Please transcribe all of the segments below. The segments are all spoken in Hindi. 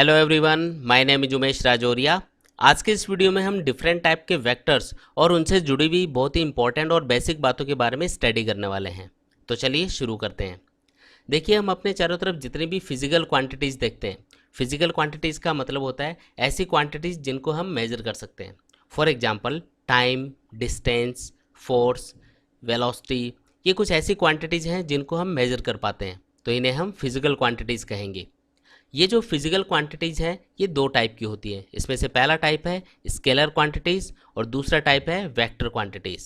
Hello everyone, my name is Umesh Rajauria. आज के इस वीडियो में हम डिफरेंट टाइप के वेक्टर्स और उनसे जुड़ी हुई बहुत ही इंपॉर्टेंट और बेसिक बातों के बारे में स्टडी करने वाले हैं। तो चलिए शुरू करते हैं। देखिए, हम अपने चारों तरफ जितनी भी फिजिकल क्वांटिटीज़ देखते हैं, फिजिकल क्वांटिटीज़ का मतलब होता है ऐसी क्वांटिटीज़ जिनको हम मेजर कर सकते हैं। For example time, distance, force, velocity, ये कुछ ऐसी क्वांटिटीज़ हैं जिनको हम मेजर कर पाते हैं, तो इन्हें हम फिजिकल क्वांटिटीज़ कहेंगे। ये जो फिजिकल क्वांटिटीज़ है ये दो टाइप की होती है। इसमें से पहला टाइप है स्केलर क्वांटिटीज़ और दूसरा टाइप है वेक्टर क्वांटिटीज़।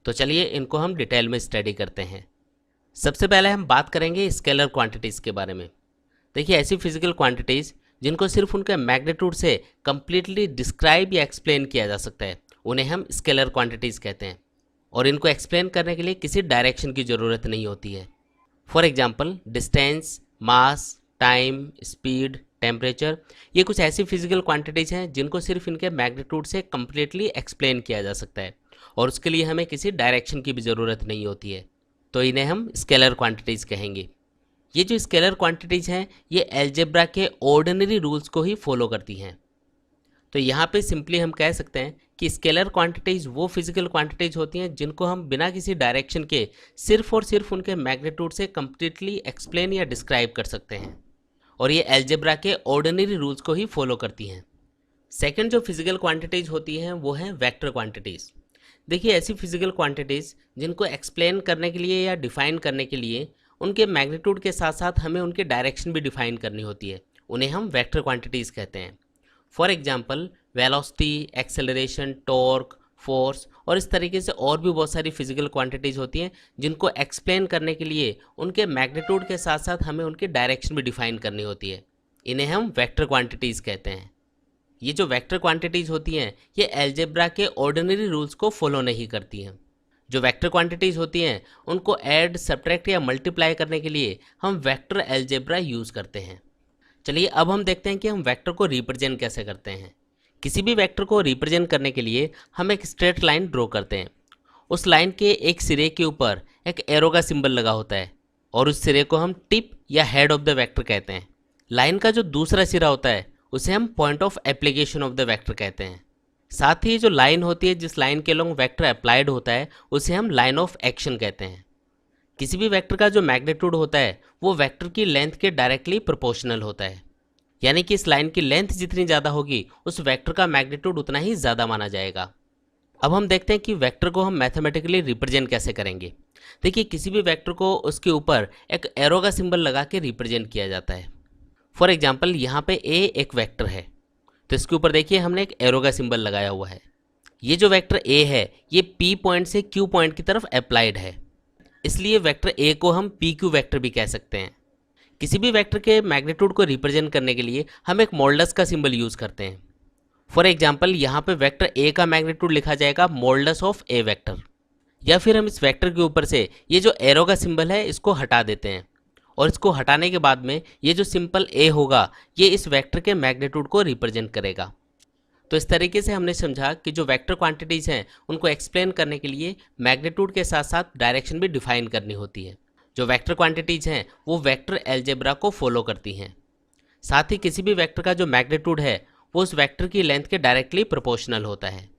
तो चलिए इनको हम डिटेल में स्टडी करते हैं। सबसे पहले हम बात करेंगे स्केलर क्वांटिटीज़ के बारे में। देखिए, ऐसी फिजिकल क्वांटिटीज़ जिनको सिर्फ उनके मैग्नीट्यूड से कंप्लीटली डिस्क्राइब या एक्सप्लेन किया जा सकता है, उन्हें हम स्केलर क्वांटिटीज़ कहते हैं। और इनको एक्सप्लेन करने के लिए किसी डायरेक्शन की ज़रूरत नहीं होती है। For example distance, mass, time, speed, temperature, ये कुछ ऐसी फिजिकल क्वांटिटीज़ हैं जिनको सिर्फ इनके मैग्नीट्यूड से कम्प्लीटली एक्सप्लेन किया जा सकता है और उसके लिए हमें किसी डायरेक्शन की भी ज़रूरत नहीं होती है, तो इन्हें हम स्केलर क्वांटिटीज़ कहेंगे। ये जो स्केलर क्वांटिटीज़ हैं ये अलजेब्रा के ऑर्डिनरी रूल्स को ही फॉलो करती हैं। तो यहाँ पे सिंपली हम कह सकते हैं कि स्केलर क्वांटिटीज़ वो फिजिकल क्वांटिटीज़ होती हैं जिनको हम बिना किसी डायरेक्शन के सिर्फ और सिर्फ उनके मैग्नीट्यूड से कम्प्लीटली एक्सप्लेन या डिस्क्राइब कर सकते हैं, और ये अलजेब्रा के ऑर्डिनरी रूल्स को ही फॉलो करती हैं। सेकंड जो फिजिकल क्वांटिटीज़ होती हैं वो हैं वेक्टर क्वांटिटीज़। देखिए, ऐसी फिजिकल क्वांटिटीज़ जिनको एक्सप्लेन करने के लिए या डिफ़ाइन करने के लिए उनके मैग्नीट्यूड के साथ साथ हमें उनकी डायरेक्शन भी डिफ़ाइन करनी होती है, उन्हें हम वेक्टर क्वांटिटीज़ कहते हैं। For example velocity, acceleration, torque, force और इस तरीके से और भी बहुत सारी फिजिकल क्वांटिटीज़ होती हैं जिनको एक्सप्लेन करने के लिए उनके मैग्नीट्यूड के साथ साथ हमें उनकी डायरेक्शन भी डिफाइन करनी होती है, इन्हें हम वेक्टर क्वांटिटीज़ कहते हैं। ये जो वेक्टर क्वांटिटीज़ होती हैं ये अलजेब्रा के ऑर्डिनरी रूल्स को फॉलो नहीं करती हैं। जो वेक्टर क्वांटिटीज़ होती हैं उनको ऐड, सब्ट्रैक्ट या मल्टीप्लाई करने के लिए हम वेक्टर अलजेब्रा यूज़ करते हैं। चलिए अब हम देखते हैं कि हम वेक्टर को रिप्रेजेंट कैसे करते हैं। किसी भी वेक्टर को रिप्रेजेंट करने के लिए हम एक स्ट्रेट लाइन ड्रॉ करते हैं। उस लाइन के एक सिरे के ऊपर एक एरो का सिंबल लगा होता है और उस सिरे को हम टिप या हेड ऑफ द वेक्टर कहते हैं। लाइन का जो दूसरा सिरा होता है उसे हम point of application of the vector कहते हैं। साथ ही जो लाइन होती है जिस लाइन के लॉन्ग वेक्टर अप्लाइड होता है उसे हम लाइन ऑफ एक्शन कहते हैं। किसी भी वेक्टर का जो मैग्नीट्यूड होता है वो वेक्टर की लेंथ के डायरेक्टली प्रोपोर्शनल होता है, यानी कि इस लाइन की लेंथ जितनी ज़्यादा होगी उस वेक्टर का मैग्नीट्यूड उतना ही ज़्यादा माना जाएगा। अब हम देखते हैं कि वेक्टर को हम मैथमेटिकली रिप्रेजेंट कैसे करेंगे। देखिए, किसी भी वेक्टर को उसके ऊपर एक एरो का सिंबल लगा के रिप्रेजेंट किया जाता है। फॉर एग्जाम्पल यहाँ पे ए एक वेक्टर है, तो इसके ऊपर देखिए हमने एक एरो का सिंबल लगाया हुआ है। ये जो वेक्टर ए है ये पी पॉइंट से क्यू पॉइंट की तरफ अप्लाइड है, इसलिए वेक्टर ए को हम पी क्यू वेक्टर भी कह सकते हैं। किसी भी वेक्टर के मैग्नीट्यूड को रिप्रेजेंट करने के लिए हम एक मॉडुलस का सिंबल यूज़ करते हैं। फॉर एग्जांपल यहाँ पे वेक्टर ए का मैग्नीट्यूड लिखा जाएगा मॉडुलस ऑफ ए वेक्टर, या फिर हम इस वेक्टर के ऊपर से ये जो एरो का सिंबल है इसको हटा देते हैं और इसको हटाने के बाद में ये जो सिंपल ए होगा ये इस वेक्टर के मैग्नीट्यूड को रिप्रेजेंट करेगा। तो इस तरीके से हमने समझा कि जो वेक्टर क्वांटिटीज़ हैं उनको एक्सप्लेन करने के लिए मैग्नीट्यूड के साथ साथ डायरेक्शन भी डिफाइन करनी होती है। जो वेक्टर क्वांटिटीज़ हैं वो वेक्टर अलजेब्रा को फॉलो करती हैं। साथ ही किसी भी वेक्टर का जो मैग्नीट्यूड है वो उस वेक्टर की लेंथ के डायरेक्टली प्रोपोर्शनल होता है।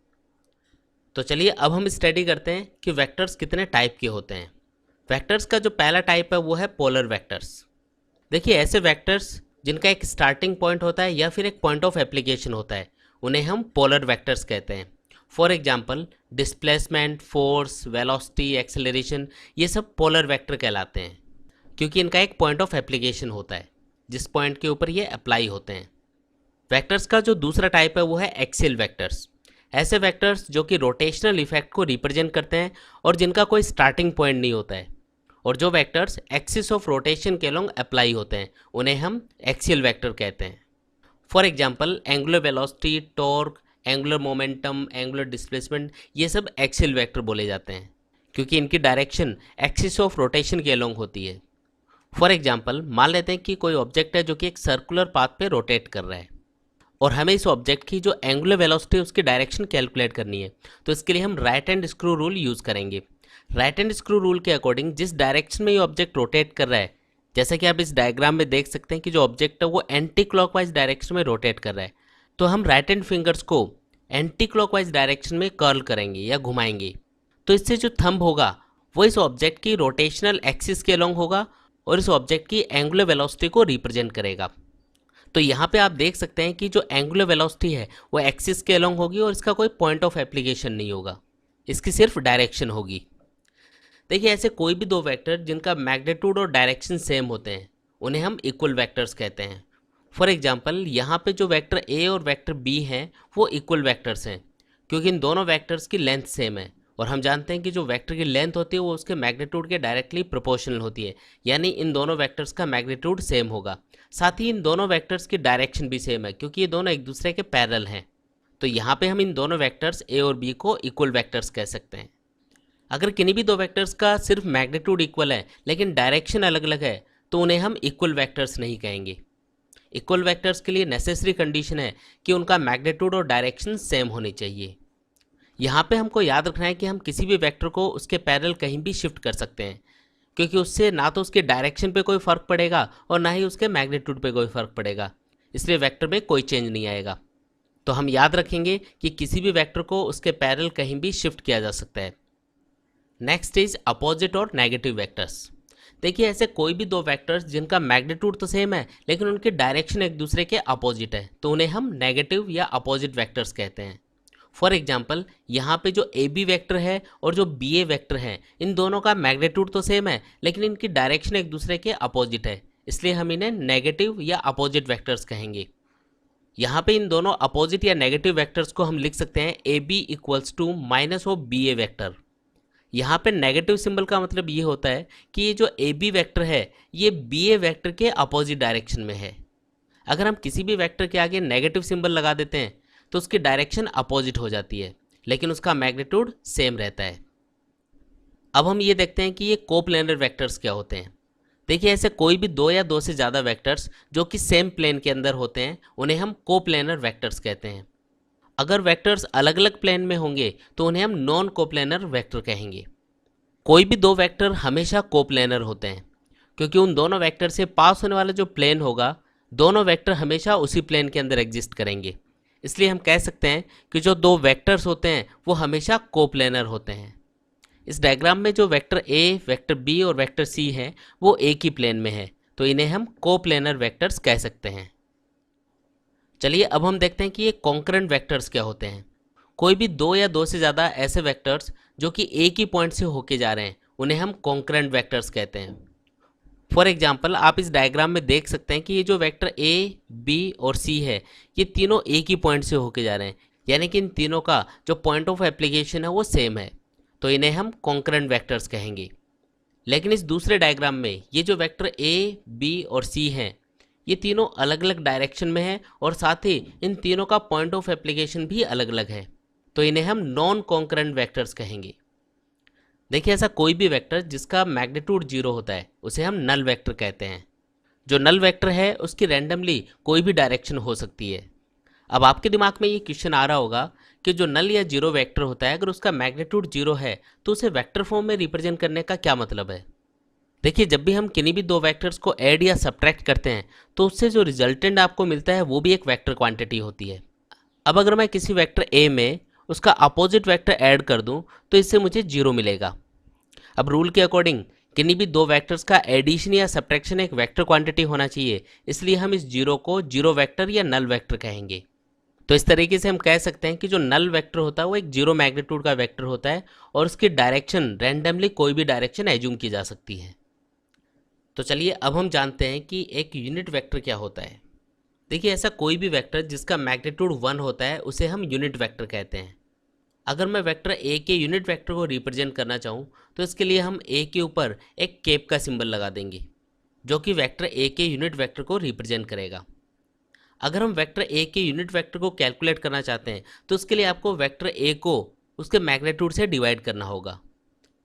तो चलिए अब हम स्टडी करते हैं कि वेक्टर्स कितने टाइप के होते हैं। वेक्टर्स का जो पहला टाइप है वो है पोलर वेक्टर्स। देखिए, ऐसे वेक्टर्स जिनका एक स्टार्टिंग पॉइंट होता है या फिर एक पॉइंट ऑफ एप्लीकेशन होता है उन्हें हम पोलर वेक्टर्स कहते हैं। For example displacement, force, velocity, acceleration, ये सब पोलर वेक्टर कहलाते हैं क्योंकि इनका एक पॉइंट ऑफ एप्लीकेशन होता है जिस पॉइंट के ऊपर ये अप्लाई होते हैं। वेक्टर्स का जो दूसरा टाइप है वो है एक्सियल वेक्टर्स। ऐसे वेक्टर्स जो कि रोटेशनल इफेक्ट को रिप्रेजेंट करते हैं और जिनका कोई स्टार्टिंग पॉइंट नहीं होता है, और जो वेक्टर्स एक्सिस ऑफ रोटेशन के लॉन्ग अप्लाई होते हैं उन्हें हम एक्सियल वेक्टर कहते हैं। For example angular velocity, torque, angular momentum, angular displacement, ये सब एक्सियल वेक्टर बोले जाते हैं क्योंकि इनकी डायरेक्शन एक्सिस ऑफ रोटेशन के अलोंग होती है। फॉर एग्जांपल मान लेते हैं कि कोई ऑब्जेक्ट है जो कि एक सर्कुलर पाथ पे रोटेट कर रहा है और हमें इस ऑब्जेक्ट की जो एंगुलर वेलोसिटी है उसकी डायरेक्शन कैलकुलेट करनी है, तो इसके लिए हम right hand screw rule use करेंगे। राइट हैंड स्क्रू रूल के अकॉर्डिंग जिस डायरेक्शन में ये ऑब्जेक्ट रोटेट कर रहा है जैसा कि आप इस डायग्राम में देख सकते हैं कि जो ऑब्जेक्ट है वो एंटी क्लॉकवाइज डायरेक्शन में रोटेट कर रहा है, तो हम राइट हैंड फिंगर्स को एंटी क्लॉकवाइज डायरेक्शन में कर्ल करेंगे या घुमाएंगे। तो इससे जो थंब होगा वो इस ऑब्जेक्ट की रोटेशनल एक्सिस के अलोंग होगा और इस ऑब्जेक्ट की एंगुलर वेलोसिटी को रिप्रेजेंट करेगा। तो यहाँ पे आप देख सकते हैं कि जो एंगुलर वेलोसिटी है वो एक्सिस के अलोंग होगी और इसका कोई पॉइंट ऑफ एप्लीकेशन नहीं होगा, इसकी सिर्फ डायरेक्शन होगी। देखिए ऐसे कोई भी दो वेक्टर जिनका मैग्नीट्यूड और डायरेक्शन सेम होते हैं उन्हें हम इक्वल वेक्टर्स कहते हैं। फॉर एग्जांपल यहाँ पे जो वेक्टर ए और वेक्टर बी हैं वो इक्वल वेक्टर्स हैं क्योंकि इन दोनों वेक्टर्स की लेंथ सेम है और हम जानते हैं कि जो वेक्टर की लेंथ होती है वो उसके मैग्नीट्यूड के डायरेक्टली प्रोपोर्शनल होती है, यानी इन दोनों वेक्टर्स का मैग्नीट्यूड सेम होगा। साथ ही इन दोनों वेक्टर्स की डायरेक्शन भी सेम है क्योंकि ये दोनों एक दूसरे के पैरेलल हैं। तो यहाँ पे हम इन दोनों वेक्टर्स ए और बी को इक्वल वेक्टर्स कह सकते हैं। अगर किन्हीं भी दो वेक्टर्स का सिर्फ मैग्नीट्यूड इक्वल है लेकिन डायरेक्शन अलग अलग है तो उन्हें हम इक्वल वेक्टर्स नहीं कहेंगे। इक्वल वेक्टर्स के लिए नेसेसरी कंडीशन है कि उनका मैग्नीट्यूड और डायरेक्शन सेम होनी चाहिए। यहाँ पे हमको याद रखना है कि हम किसी भी वेक्टर को उसके पैरेलल कहीं भी शिफ्ट कर सकते हैं क्योंकि उससे ना तो उसके डायरेक्शन पे कोई फ़र्क पड़ेगा और ना ही उसके मैग्नीट्यूड पे कोई फ़र्क पड़ेगा, इसलिए वेक्टर में कोई चेंज नहीं आएगा। तो हम याद रखेंगे कि किसी भी वेक्टर को उसके पैरेलल कहीं भी शिफ्ट किया जा सकता है। नेक्स्ट इज अपोजिट और नेगेटिव वेक्टर्स। देखिए ऐसे कोई भी दो वेक्टर्स जिनका मैग्नीट्यूड तो सेम है लेकिन उनकी डायरेक्शन एक दूसरे के अपोजिट है तो उन्हें हम नेगेटिव या अपोजिट वेक्टर्स कहते हैं। फॉर एग्जाम्पल यहाँ पे जो ए बी वैक्टर है और जो बी ए वैक्टर है इन दोनों का मैग्नीट्यूड तो सेम है लेकिन इनकी डायरेक्शन एक दूसरे के अपोजिट है, इसलिए हम इन्हें नेगेटिव या अपोजिट वेक्टर्स कहेंगे। यहाँ पे इन दोनों अपोजिट या नेगेटिव वेक्टर्स को हम लिख सकते हैं ए B equals to minus of B A vector. यहाँ पे नेगेटिव सिंबल का मतलब ये होता है कि ये जो ए बी वैक्टर है ये बी ए वैक्टर के अपोजिट डायरेक्शन में है। अगर हम किसी भी वैक्टर के आगे नेगेटिव सिंबल लगा देते हैं तो उसकी डायरेक्शन अपोजिट हो जाती है लेकिन उसका मैग्नीट्यूड सेम रहता है। अब हम ये देखते हैं कि ये कोप्लेनर वेक्टर्स क्या होते हैं। देखिए ऐसे कोई भी दो या दो से ज़्यादा वेक्टर्स जो कि सेम प्लेन के अंदर होते हैं उन्हें हम कोप्लेनर वेक्टर्स कहते हैं। अगर वेक्टर्स अलग अलग प्लेन में होंगे तो उन्हें हम नॉन कोप्लेनर वेक्टर कहेंगे। कोई भी दो वेक्टर हमेशा कोप्लेनर होते हैं क्योंकि उन दोनों वेक्टर से पास होने वाला जो प्लेन होगा दोनों वेक्टर हमेशा उसी प्लेन के अंदर एग्जिस्ट करेंगे, इसलिए हम कह सकते हैं कि जो दो वेक्टर्स होते हैं वो हमेशा कोप्लेनर होते हैं। इस डायग्राम में जो वेक्टर ए, वेक्टर बी और वेक्टर सी है वो एक ही प्लेन में है तो इन्हें हम कोप्लेनर वेक्टर्स कह सकते हैं। चलिए अब हम देखते हैं कि ये कॉन्करेंट वेक्टर्स क्या होते हैं। कोई भी दो या दो से ज़्यादा ऐसे वेक्टर्स जो कि एक ही पॉइंट से होके जा रहे हैं उन्हें हम कॉन्करेंट वेक्टर्स कहते हैं। फॉर एग्जाम्पल आप इस डायग्राम में देख सकते हैं कि ये जो वेक्टर ए, बी और सी है ये तीनों एक ही पॉइंट से होके जा रहे हैं, यानी कि इन तीनों का जो पॉइंट ऑफ एप्लीकेशन है वो सेम है, तो इन्हें हम कॉन्करेंट वेक्टर्स कहेंगे। लेकिन इस दूसरे डायग्राम में ये जो वेक्टर ए, बी और सी हैं ये तीनों अलग अलग डायरेक्शन में है और साथ ही इन तीनों का पॉइंट ऑफ एप्लीकेशन भी अलग अलग है, तो इन्हें हम नॉन कॉन्करेंट वेक्टर्स कहेंगे। देखिए ऐसा कोई भी वेक्टर जिसका मैग्नीट्यूड 0 होता है उसे हम नल वेक्टर कहते हैं। जो नल वेक्टर है उसकी रैंडमली कोई भी डायरेक्शन हो सकती है। अब आपके दिमाग में ये क्वेश्चन आ रहा होगा कि जो नल या जीरो वेक्टर होता है अगर उसका मैग्नीट्यूड 0 है तो उसे वेक्टर फॉर्म में रिप्रेजेंट करने का क्या मतलब है। देखिए जब भी हम किन्हीं भी दो वेक्टर्स को ऐड या सब्ट्रैक्ट करते हैं तो उससे जो रिजल्टेंट आपको मिलता है वो भी एक वेक्टर क्वांटिटी होती है। अब अगर मैं किसी वेक्टर ए में उसका अपोजिट वेक्टर ऐड कर दूं तो इससे मुझे 0 मिलेगा। अब रूल के अकॉर्डिंग किन्हीं भी दो वेक्टर्स का एडिशन या सब्ट्रैक्शन एक वेक्टर क्वांटिटी होना चाहिए, इसलिए हम इस 0 को जीरो वेक्टर या नल वेक्टर कहेंगे। तो इस तरीके से हम कह सकते हैं कि जो नल वेक्टर होता है वो एक 0 मैग्नीट्यूड का वेक्टर होता है और उसकी डायरेक्शन रैंडमली कोई भी डायरेक्शन एज्यूम की जा सकती है। तो चलिए अब हम जानते हैं कि एक यूनिट वेक्टर क्या होता है। देखिए ऐसा कोई भी वेक्टर जिसका मैग्नीट्यूड 1 होता है उसे हम यूनिट वेक्टर कहते हैं। अगर मैं वेक्टर ए के यूनिट वेक्टर को रिप्रेजेंट करना चाहूँ तो इसके लिए हम ए के ऊपर एक कैप का सिंबल लगा देंगे जो कि वेक्टर ए के यूनिट वेक्टर को रिप्रेजेंट करेगा। अगर हम वेक्टर ए के यूनिट वेक्टर को कैलकुलेट करना चाहते हैं तो उसके लिए आपको वेक्टर ए को उसके मैग्नीट्यूड से डिवाइड करना होगा।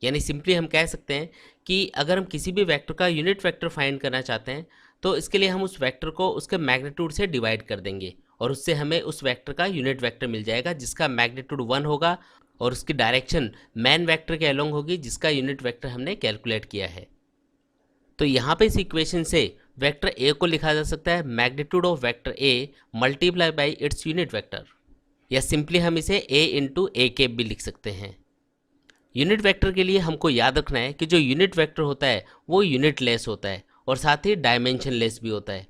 यानी सिंपली हम कह सकते हैं कि अगर हम किसी भी वेक्टर का यूनिट वेक्टर फाइंड करना चाहते हैं तो इसके लिए हम उस वेक्टर को उसके मैग्नीट्यूड से डिवाइड कर देंगे और उससे हमें उस वेक्टर का यूनिट वेक्टर मिल जाएगा जिसका मैग्नीट्यूड 1 होगा और उसकी डायरेक्शन मैन वेक्टर के अलोंग होगी जिसका यूनिट वेक्टर हमने कैलकुलेट किया है। तो यहाँ पे इस इक्वेशन से वेक्टर ए को लिखा जा सकता है magnitude of vector A multiply by its unit vector, या सिंपली हम इसे ए इंटू ए कैप भी लिख सकते हैं। यूनिट वेक्टर के लिए हमको याद रखना है कि जो यूनिट वेक्टर होता है वो यूनिट लेस होता है और साथ ही डायमेंशन लेस भी होता है।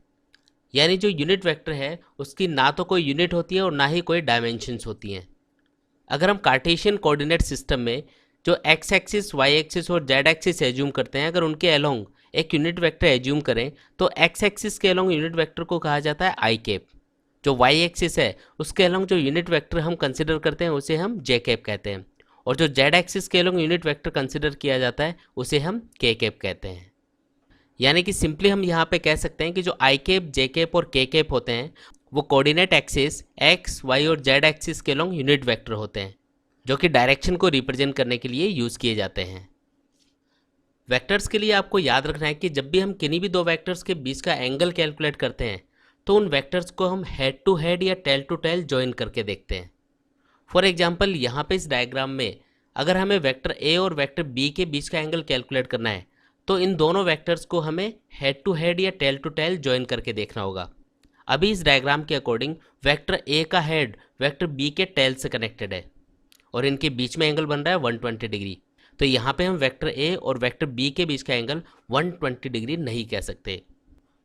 यानी जो यूनिट वेक्टर है उसकी ना तो कोई यूनिट होती है और ना ही कोई डायमेंशंस होती हैं। अगर हम कार्टेशियन कोऑर्डिनेट सिस्टम में जो एक्स एक्सिस, वाई एक्सिस और जेड एक्सिस एज्यूम करते हैं, अगर उनके अलोंग एक यूनिट वेक्टर एज्यूम करें तो एक्स एक्सिस के अलोंग यूनिट वेक्टर को कहा जाता है आई कैप। जो वाई एक्सिस है उसके अलोंग जो यूनिट वेक्टर हम कंसिडर करते हैं उसे हम जे कैप कहते हैं, और जो जेड एक्सिस के अलोंग यूनिट वेक्टर कंसिडर किया जाता है उसे हम के कैप कहते हैं। यानी कि सिंपली हम यहाँ पे कह सकते हैं कि जो आई कैप, जे कैप और के कैप होते हैं वो कोऑर्डिनेट एक्सिस एक्स, वाई और जेड एक्सिस के अलोंग यूनिट वेक्टर होते हैं, जो कि डायरेक्शन को रिप्रेजेंट करने के लिए यूज़ किए जाते हैं। वेक्टर्स के लिए आपको याद रखना है कि जब भी हम किन्हीं भी दो वेक्टर्स के बीच का एंगल कैलकुलेट करते हैं तो उन वेक्टर्स को हम हेड टू हेड या टेल टू टेल ज्वाइन करके देखते हैं। फॉर एग्जाम्पल यहाँ पे इस डायग्राम में अगर हमें वेक्टर ए और वेक्टर बी के बीच का एंगल कैलकुलेट करना है तो इन दोनों वेक्टर्स को हमें हेड टू हेड या टेल टू टेल ज्वाइन करके देखना होगा। अभी इस डायग्राम के अकॉर्डिंग वेक्टर ए का हेड वेक्टर बी के टेल से कनेक्टेड है और इनके बीच में एंगल बन रहा है 120 डिग्री। तो यहाँ पे हम वेक्टर ए और वेक्टर बी के बीच का एंगल 120 डिग्री नहीं कह सकते।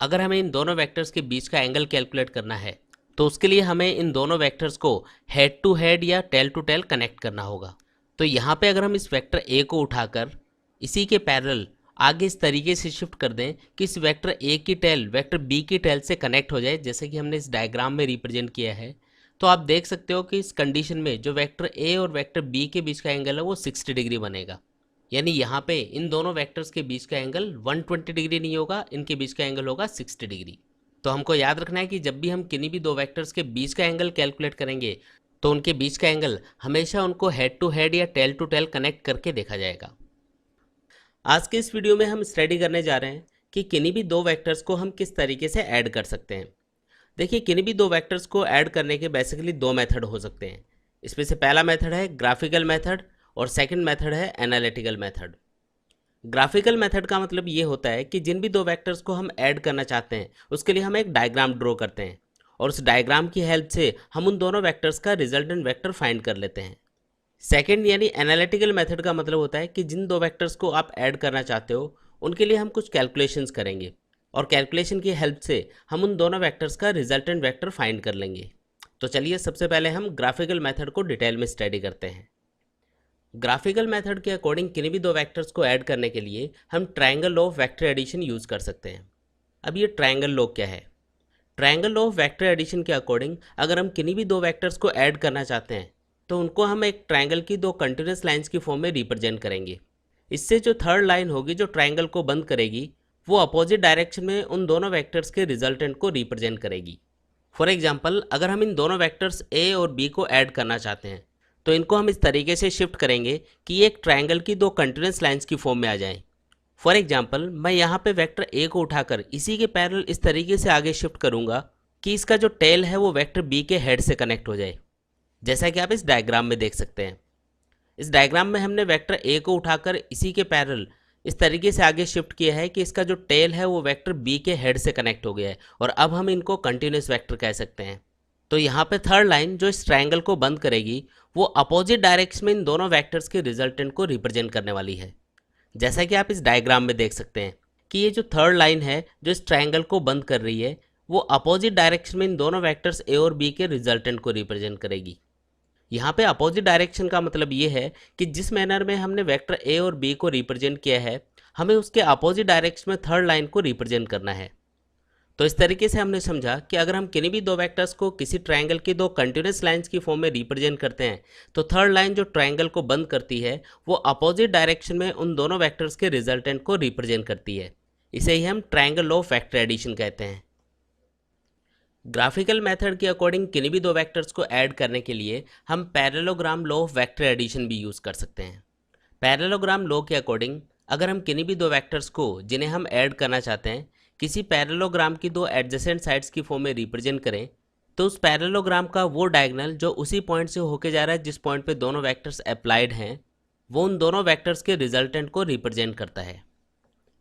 अगर हमें इन दोनों वेक्टर्स के बीच का एंगल कैलकुलेट करना है तो उसके लिए हमें इन दोनों वेक्टर्स को हेड टू हेड या टेल टू टेल कनेक्ट करना होगा। तो यहाँ पे अगर हम इस वेक्टर ए को उठाकर इसी के पैरेलल आगे इस तरीके से शिफ्ट कर दें कि इस वेक्टर ए की टेल वेक्टर बी की टेल से कनेक्ट हो जाए, जैसे कि हमने इस डायग्राम में रिप्रेजेंट किया है, तो आप देख सकते हो कि इस कंडीशन में जो वेक्टर ए और वेक्टर बी के बीच का एंगल है वो 60 डिग्री बनेगा। यानी यहाँ पे इन दोनों वेक्टर्स के बीच का एंगल 120 डिग्री नहीं होगा, इनके बीच का एंगल होगा 60 डिग्री। तो हमको याद रखना है कि जब भी हम किन्हीं भी दो वेक्टर्स के बीच का एंगल कैलकुलेट करेंगे तो उनके बीच का एंगल हमेशा उनको हेड टू हेड या टेल टू टेल कनेक्ट करके देखा जाएगा। आज के इस वीडियो में हम स्टडी करने जा रहे हैं कि किन्हीं भी दो वेक्टर्स को हम किस तरीके से ऐड कर सकते हैं। देखिए, किन्हीं भी दो वेक्टर्स को ऐड करने के बेसिकली दो मेथड हो सकते हैं। इसमें से पहला मेथड है ग्राफिकल मेथड और सेकंड मेथड है एनालिटिकल मेथड। ग्राफिकल मेथड का मतलब ये होता है कि जिन भी दो वेक्टर्स को हम ऐड करना चाहते हैं उसके लिए हम एक डायग्राम ड्रॉ करते हैं और उस डायग्राम की हेल्प से हम उन दोनों वेक्टर्स का रिजल्टेंट वेक्टर फाइंड कर लेते हैं। सेकंड यानी एनालिटिकल मेथड का मतलब होता है कि जिन दो वेक्टर्स को आप ऐड करना चाहते हो उनके लिए हम कुछ कैलकुलेशंस करेंगे और कैलकुलेशन की हेल्प से हम उन दोनों वेक्टर्स का रिजल्टेंट वेक्टर फाइंड कर लेंगे। तो चलिए सबसे पहले हम ग्राफिकल मेथड को डिटेल में स्टडी करते हैं। ग्राफिकल मेथड के अकॉर्डिंग किन्हीं भी दो वेक्टर्स को ऐड करने के लिए हम triangle law of vector addition use कर सकते हैं। अब ये ट्रायंगल लॉ क्या है? Triangle law of vector addition के अकॉर्डिंग अगर हम किन्हीं भी दो वेक्टर्स को ऐड करना चाहते हैं तो उनको हम एक ट्रायंगल की दो कंटिन्यूस लाइंस की फॉर्म में रिप्रेजेंट करेंगे। इससे जो थर्ड लाइन होगी जो ट्रायंगल को बंद करेगी वो अपोजिट डायरेक्शन में उन दोनों वेक्टर्स के रिजल्टेंट को रिप्रेजेंट करेगी। फॉर एग्जाम्पल, अगर हम इन दोनों वेक्टर्स ए और बी को ऐड करना चाहते हैं तो इनको हम इस तरीके से शिफ्ट करेंगे कि ये एक ट्रायंगल की दो कंटिन्यूस लाइंस की फॉर्म में आ जाएं। फॉर एग्जाम्पल, मैं यहाँ पे वेक्टर ए को उठाकर इसी के पैरेलल इस तरीके से आगे शिफ्ट करूँगा कि इसका जो टेल है वो वेक्टर बी के हेड से कनेक्ट हो जाए, जैसा कि आप इस डायग्राम में देख सकते हैं। इस डायग्राम में हमने वेक्टर ए को उठाकर इसी के पैरेलल इस तरीके से आगे शिफ्ट किया है कि इसका जो टेल है वो वेक्टर बी के हेड से कनेक्ट हो गया है और अब हम इनको कंटिन्यूस वेक्टर कह सकते हैं। तो यहाँ पे थर्ड लाइन जो इस ट्रायंगल को बंद करेगी वो अपोजिट डायरेक्शन में इन दोनों वेक्टर्स के रिजल्टेंट को रिप्रेजेंट करने वाली है, जैसा कि आप इस डायग्राम में देख सकते हैं कि ये जो थर्ड लाइन है जो इस ट्रायंगल को बंद कर रही है वो अपोजिट डायरेक्शन में इन दोनों वेक्टर्स ए और बी के रिजल्टेंट को रिप्रेजेंट करेगी। यहाँ पे अपोजिट डायरेक्शन का मतलब ये है कि जिस मैनर में हमने वेक्टर ए और बी को रिप्रेजेंट किया है हमें उसके अपोजिट डायरेक्शन में थर्ड लाइन को रिप्रेजेंट करना है। तो इस तरीके से हमने समझा कि अगर हम किन्हीं भी दो वेक्टर्स को किसी ट्रायंगल की दो कंटिन्यूस लाइंस की फॉर्म में रिप्रेजेंट करते हैं तो थर्ड लाइन जो ट्रायंगल को बंद करती है वो अपोजिट डायरेक्शन में उन दोनों वेक्टर्स के रिजल्टेंट को रिप्रेजेंट करती है। इसे ही हम triangle law of vector addition कहते हैं। ग्राफिकल मेथड के अकॉर्डिंग किन्हीं भी दो वेक्टर्स को ऐड करने के लिए हम parallelogram law of vector addition भी यूज़ कर सकते हैं। पैरेललोग्राम लॉ के अकॉर्डिंग अगर हम किन्हीं भी दो वेक्टर्स को जिन्हें हम ऐड करना चाहते हैं किसी पैरेललोग्राम की दो एडजेसेंट साइड्स की फॉर्म में रिप्रेजेंट करें तो उस पैरेललोग्राम का वो डायगोनल जो उसी पॉइंट से होके जा रहा है जिस पॉइंट पे दोनों वेक्टर्स अप्लाइड हैं वो उन दोनों वेक्टर्स के रिजल्टेंट को रिप्रेजेंट करता है।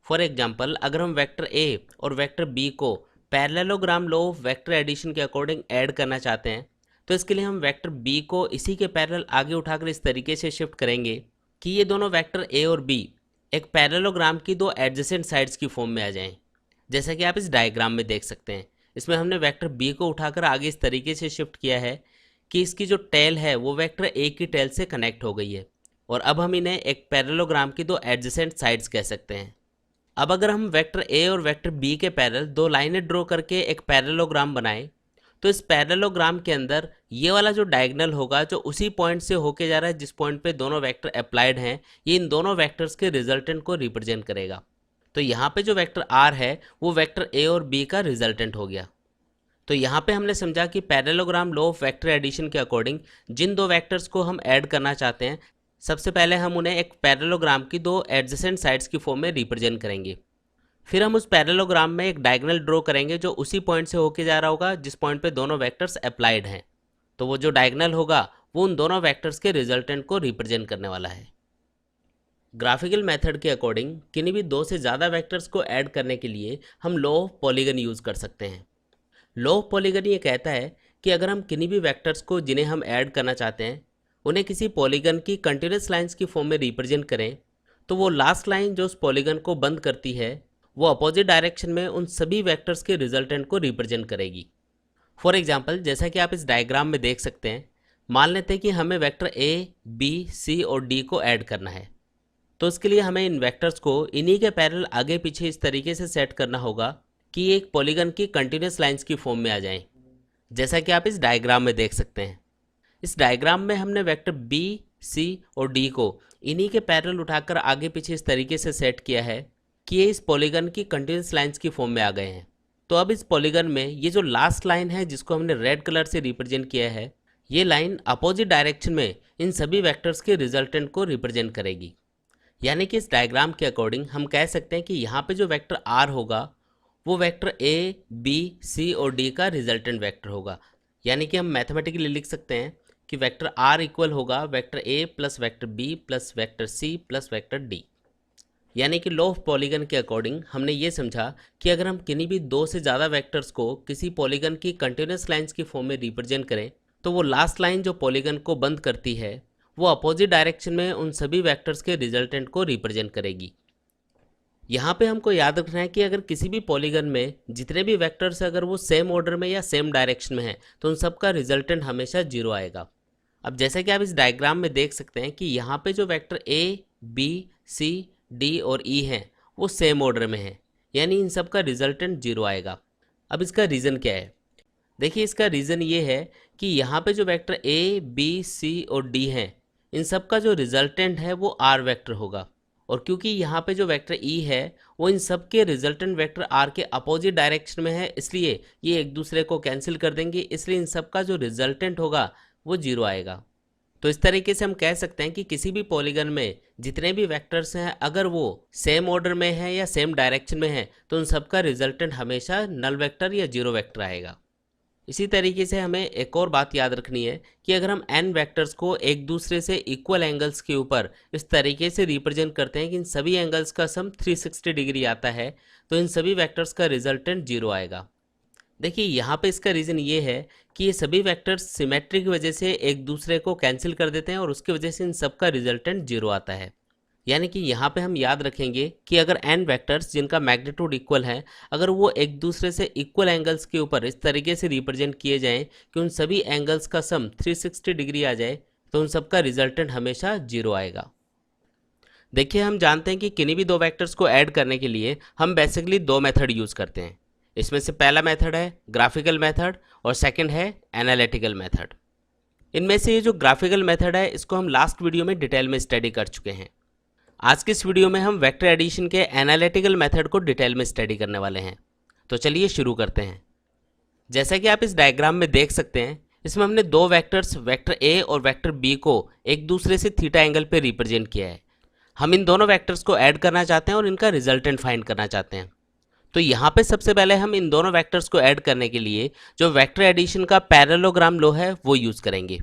फॉर एग्जाम्पल अगर हम वेक्टर ए और वेक्टर बी को parallelogram law of vector addition के अकॉर्डिंग ऐड करना चाहते हैं, तो इसके लिए हम वेक्टर बी को इसी के पैरेलल आगे उठाकर इस तरीके से शिफ्ट करेंगे कि ये दोनों वेक्टर ए और बी एक पैरेललोग्राम की दो एडजेसेंट साइड्स की फॉर्म में आ जाएं। जैसा कि आप इस डायग्राम में देख सकते हैं, इसमें हमने वेक्टर बी को उठाकर आगे इस तरीके से शिफ्ट किया है कि इसकी जो टेल है वो वेक्टर ए की टेल से कनेक्ट हो गई है, और अब हम इन्हें एक पैरेललोग्राम की दो एडजेसेंट साइड्स कह सकते हैं। अब अगर हम वेक्टर ए और वेक्टर बी के पैरेलल दो लाइनें ड्रॉ करके एक पैरेललोग्राम बनाएं, तो इस पैरेललोग्राम के अंदर ये वाला जो डायगोनल होगा जो उसी पॉइंट से होके जा रहा है जिस पॉइंट पे दोनों वेक्टर अप्लाइड हैं, ये इन दोनों वेक्टर्स के रिजल्टेंट को रिप्रेजेंट करेगा। तो यहाँ पे जो वेक्टर आर है वो वेक्टर ए और बी का रिजल्टेंट हो गया। तो यहाँ पे हमने समझा कि parallelogram law of vector addition के अकॉर्डिंग जिन दो वेक्टर्स को हम ऐड करना चाहते हैं, सबसे पहले हम उन्हें एक पैरेललोग्राम की दो एडजेसेंट साइड्स की फॉर्म में रिप्रेजेंट करेंगे। फिर हम उस पैरेललोग्राम में एक डायगोनल ड्रॉ करेंगे जो उसी पॉइंट से होके जा रहा होगा जिस पॉइंट पे दोनों वेक्टर्स अप्लाइड हैं। तो वो जो डायगोनल होगा वो उन दोनों वेक्टर्स के रिजल्टेंट को रिप्रेजेंट करने वाला है। ग्राफिकल मेथड के अकॉर्डिंग किन्हीं भी दो से ज़्यादा वेक्टर्स को ऐड करने के लिए हम लॉ ऑफ पॉलीगन यूज़ कर सकते हैं। लॉ ऑफ पॉलीगन ये कहता है कि अगर हम किन्हीं भी वेक्टर्स को जिन्हें हम ऐड करना चाहते हैं उन्हें किसी पॉलीगन की कंटिन्यूस लाइंस की फॉर्म में रिप्रेजेंट करें, तो वो लास्ट लाइन जो उस पॉलीगन को बंद करती है वो अपोजिट डायरेक्शन में उन सभी वेक्टर्स के रिजल्टेंट को रिप्रेजेंट करेगी। फॉर एग्जांपल जैसा कि आप इस डायग्राम में देख सकते हैं, मान लेते हैं कि हमें वेक्टर ए, बी, सी और डी को ऐड करना है। तो इसके लिए हमें इन वेक्टर्स को इन्हीं के पैरेलल आगे पीछे इस तरीके से सेट करना होगा कि ये एक पॉलीगन की कंटिन्यूस लाइंस की फॉर्म में आ जाएं, जैसा कि आप इस डायग्राम में देख सकते हैं। इस डायग्राम में हमने वेक्टर बी, सी और डी को इन्हीं के पैरेलल उठाकर आगे पीछे इस तरीके से सेट किया है कि ये इस पॉलीगन की कंटिन्यूस लाइंस की फॉर्म में आ गए हैं। तो अब इस पॉलीगन में ये जो लास्ट लाइन है जिसको हमने रेड कलर से रिप्रेजेंट किया है, ये लाइन अपोजिट डायरेक्शन में इन सभी वेक्टर्स के रिजल्टेंट को रिप्रेजेंट करेगी। यानी कि इस डायग्राम के अकॉर्डिंग हम कह सकते हैं कि यहाँ पे जो वेक्टर आर होगा वो वेक्टर ए, बी, सी और डी का रिजल्टेंट वेक्टर होगा। यानी कि हम मैथमेटिकली लिख सकते हैं कि वेक्टर आर इक्वल होगा वेक्टर ए plus vector B plus vector C plus vector D. यानी कि लॉ ऑफ पॉलीगन के अकॉर्डिंग हमने ये समझा कि अगर हम किन्हीं भी दो से ज़्यादा वेक्टर्स को किसी पॉलीगन की कंटिन्यूस लाइंस की फॉर्म में रिप्रेजेंट करें, तो वो लास्ट लाइन जो पॉलीगन को बंद करती है वो अपोजिट डायरेक्शन में उन सभी वेक्टर्स के रिजल्टेंट को रिप्रेजेंट करेगी। यहाँ पे हमको याद रखना है कि अगर किसी भी पॉलीगन में जितने भी वेक्टर्स अगर वो सेम ऑर्डर में या सेम डायरेक्शन में हैं, तो उन सब का रिजल्टेंट हमेशा जीरो आएगा। अब जैसे कि आप इस डायग्राम में देख सकते हैं कि यहाँ पे जो वेक्टर ए, बी, सी, डी और ई हैं वो सेम ऑर्डर में हैं, यानी इन सब का रिजल्टेंट जीरो आएगा। अब इसका रीज़न क्या है? देखिए, इसका रीज़न ये है कि यहाँ पे जो वेक्टर ए, बी, सी और डी हैं, इन सब का जो रिजल्टेंट है वो आर वेक्टर होगा, और क्योंकि यहाँ पे जो वेक्टर ई है वो इन सब के रिजल्टेंट वेक्टर आर के अपोजिट डायरेक्शन में है, इसलिए ये एक दूसरे को कैंसिल कर देंगे, इसलिए इन सब का जो रिजल्टेंट होगा वो जीरो आएगा। तो इस तरीके से हम कह सकते हैं कि किसी भी पॉलीगन में जितने भी वेक्टर्स हैं अगर वो सेम ऑर्डर में है या सेम डायरेक्शन में है, तो उन सब का रिजल्टेंट हमेशा नल वेक्टर या जीरो वेक्टर आएगा। इसी तरीके से हमें एक और बात याद रखनी है कि अगर हम n वेक्टर्स को एक दूसरे से इक्वल एंगल्स के ऊपर इस तरीके से रिप्रेजेंट करते हैं कि इन सभी एंगल्स का सम 360 डिग्री आता है, तो इन सभी वेक्टर्स का रिजल्टेंट जीरो आएगा। देखिए, यहाँ पे इसका रीज़न ये है कि ये सभी वेक्टर्स सिमेट्री की वजह से एक दूसरे को कैंसिल कर देते हैं और उसकी वजह से इन सब का रिजल्टेंट जीरो आता है। यानी कि यहाँ पे हम याद रखेंगे कि अगर n वेक्टर्स जिनका मैग्नीट्यूड इक्वल है, अगर वो एक दूसरे से इक्वल एंगल्स के ऊपर इस तरीके से रिप्रेजेंट किए जाएं कि उन सभी एंगल्स का सम 360 डिग्री आ जाए, तो उन सब का रिजल्टेंट हमेशा जीरो आएगा। देखिए, हम जानते हैं कि किन्हीं भी दो वेक्टर्स को ऐड करने के लिए हम बेसिकली दो मेथड यूज़ करते हैं। इसमें से पहला मेथड है ग्राफिकल मेथड और सेकंड है एनालिटिकल मेथड। इनमें से ये जो ग्राफिकल मेथड है इसको हम लास्ट वीडियो में डिटेल में स्टडी कर चुके हैं। आज की इस वीडियो में हम वेक्टर एडिशन के एनालिटिकल मेथड को डिटेल में स्टडी करने वाले हैं। तो चलिए शुरू करते हैं। जैसा कि आप इस डायग्राम में देख सकते हैं, इसमें हमने दो वेक्टर्स वेक्टर ए और वेक्टर बी को एक दूसरे से थीटा एंगल पे रिप्रेजेंट किया है। हम इन दोनों वेक्टर्स को ऐड करना चाहते हैं और इनका रिजल्टेंट फाइंड करना चाहते हैं। तो यहाँ पे सबसे पहले हम इन दोनों वेक्टर्स को ऐड करने के लिए जो वेक्टर एडिशन का पैरेललोग्राम लॉ है वो यूज़ करेंगे।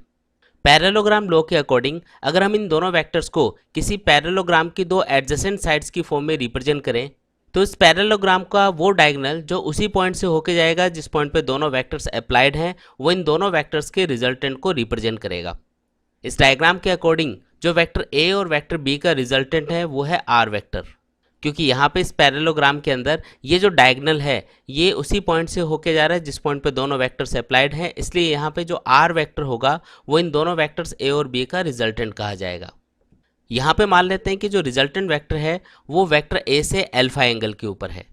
पैरेललोग्राम लॉ के अकॉर्डिंग अगर हम इन दोनों वेक्टर्स को किसी पैरेललोग्राम की दो एडजेसेंट साइड्स की फॉर्म में रिप्रेजेंट करें, तो इस पैरेललोग्राम का वो डायगोनल जो उसी पॉइंट से होके जाएगा जिस पॉइंट पे दोनों वेक्टर्स अप्लाइड हैं, वो इन दोनों वेक्टर्स के रिजल्टेंट को रिप्रेजेंट करेगा। इस डायग्राम के अकॉर्डिंग जो वेक्टर ए और वेक्टर बी का रिजल्टेंट है वो है आर वेक्टर, क्योंकि यहाँ पे इस पैरेललोग्राम के अंदर ये जो डायगोनल है ये उसी पॉइंट से होके जा रहा है जिस पॉइंट पे दोनों वेक्टर्स अप्लाइड हैं, इसलिए यहाँ पे जो आर वेक्टर होगा वो इन दोनों वेक्टर्स ए और बी का रिजल्टेंट कहा जाएगा। यहाँ पे मान लेते हैं कि जो रिजल्टेंट वेक्टर है वो वेक्टर ए से अल्फा एंगल के ऊपर है,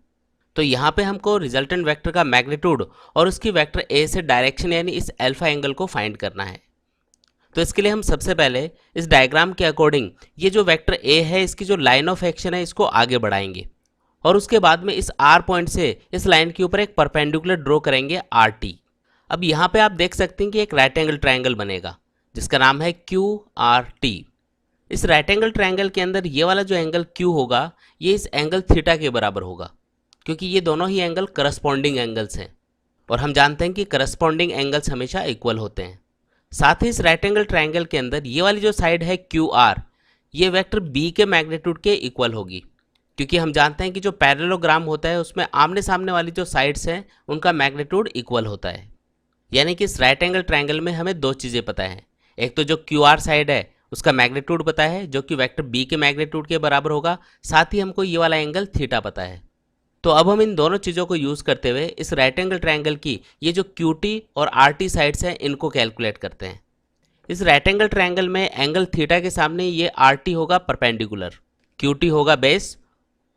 तो यहाँ पे हमको रिजल्टेंट वेक्टर का मैग्नीट्यूड और उसकी वेक्टर ए से डायरेक्शन यानी इस अल्फा एंगल को फाइंड करना है। तो इसके लिए हम सबसे पहले इस डायग्राम के अकॉर्डिंग ये जो वेक्टर ए है इसकी जो लाइन ऑफ एक्शन है इसको आगे बढ़ाएंगे और उसके बाद में इस आर पॉइंट से इस लाइन के ऊपर एक परपेंडिकुलर ड्रॉ करेंगे आर टी। अब यहाँ पे आप देख सकते हैं कि एक राइट एंगल ट्रायंगल बनेगा जिसका नाम है क्यू आर टी। इस राइट एंगल ट्रायंगल के अंदर ये वाला जो एंगल क्यू होगा ये इस एंगल थीटा के बराबर होगा, क्योंकि ये दोनों ही एंगल करस्पॉन्डिंग एंगल्स हैं और हम जानते हैं कि करस्पॉन्डिंग एंगल्स हमेशा इक्वल होते हैं। साथ ही इस राइट एंगल ट्रायंगल के अंदर ये वाली जो साइड है क्यू आर ये वेक्टर बी के मैग्नीट्यूड के इक्वल होगी, क्योंकि हम जानते हैं कि जो पैरेललोग्राम होता है उसमें आमने सामने वाली जो साइड्स हैं उनका मैग्नीट्यूड इक्वल होता है। यानी कि इस राइट एंगल ट्रायंगल में हमें दो चीज़ें पता है, एक तो जो क्यू आर साइड है उसका मैग्नीट्यूड पता है जो कि वेक्टर बी के मैग्नीट्यूड के बराबर होगा, साथ ही हमको ये वाला एंगल थीटा पता है। तो अब हम इन दोनों चीज़ों को यूज़ करते हुए इस राइट एंगल ट्रायंगल की ये जो क्यू टी और आर टी साइड्स हैं इनको कैलकुलेट करते हैं। इस राइट एंगल ट्रायंगल में एंगल थीटा के सामने ये आर टी होगा परपेंडिकुलर, क्यू टी होगा बेस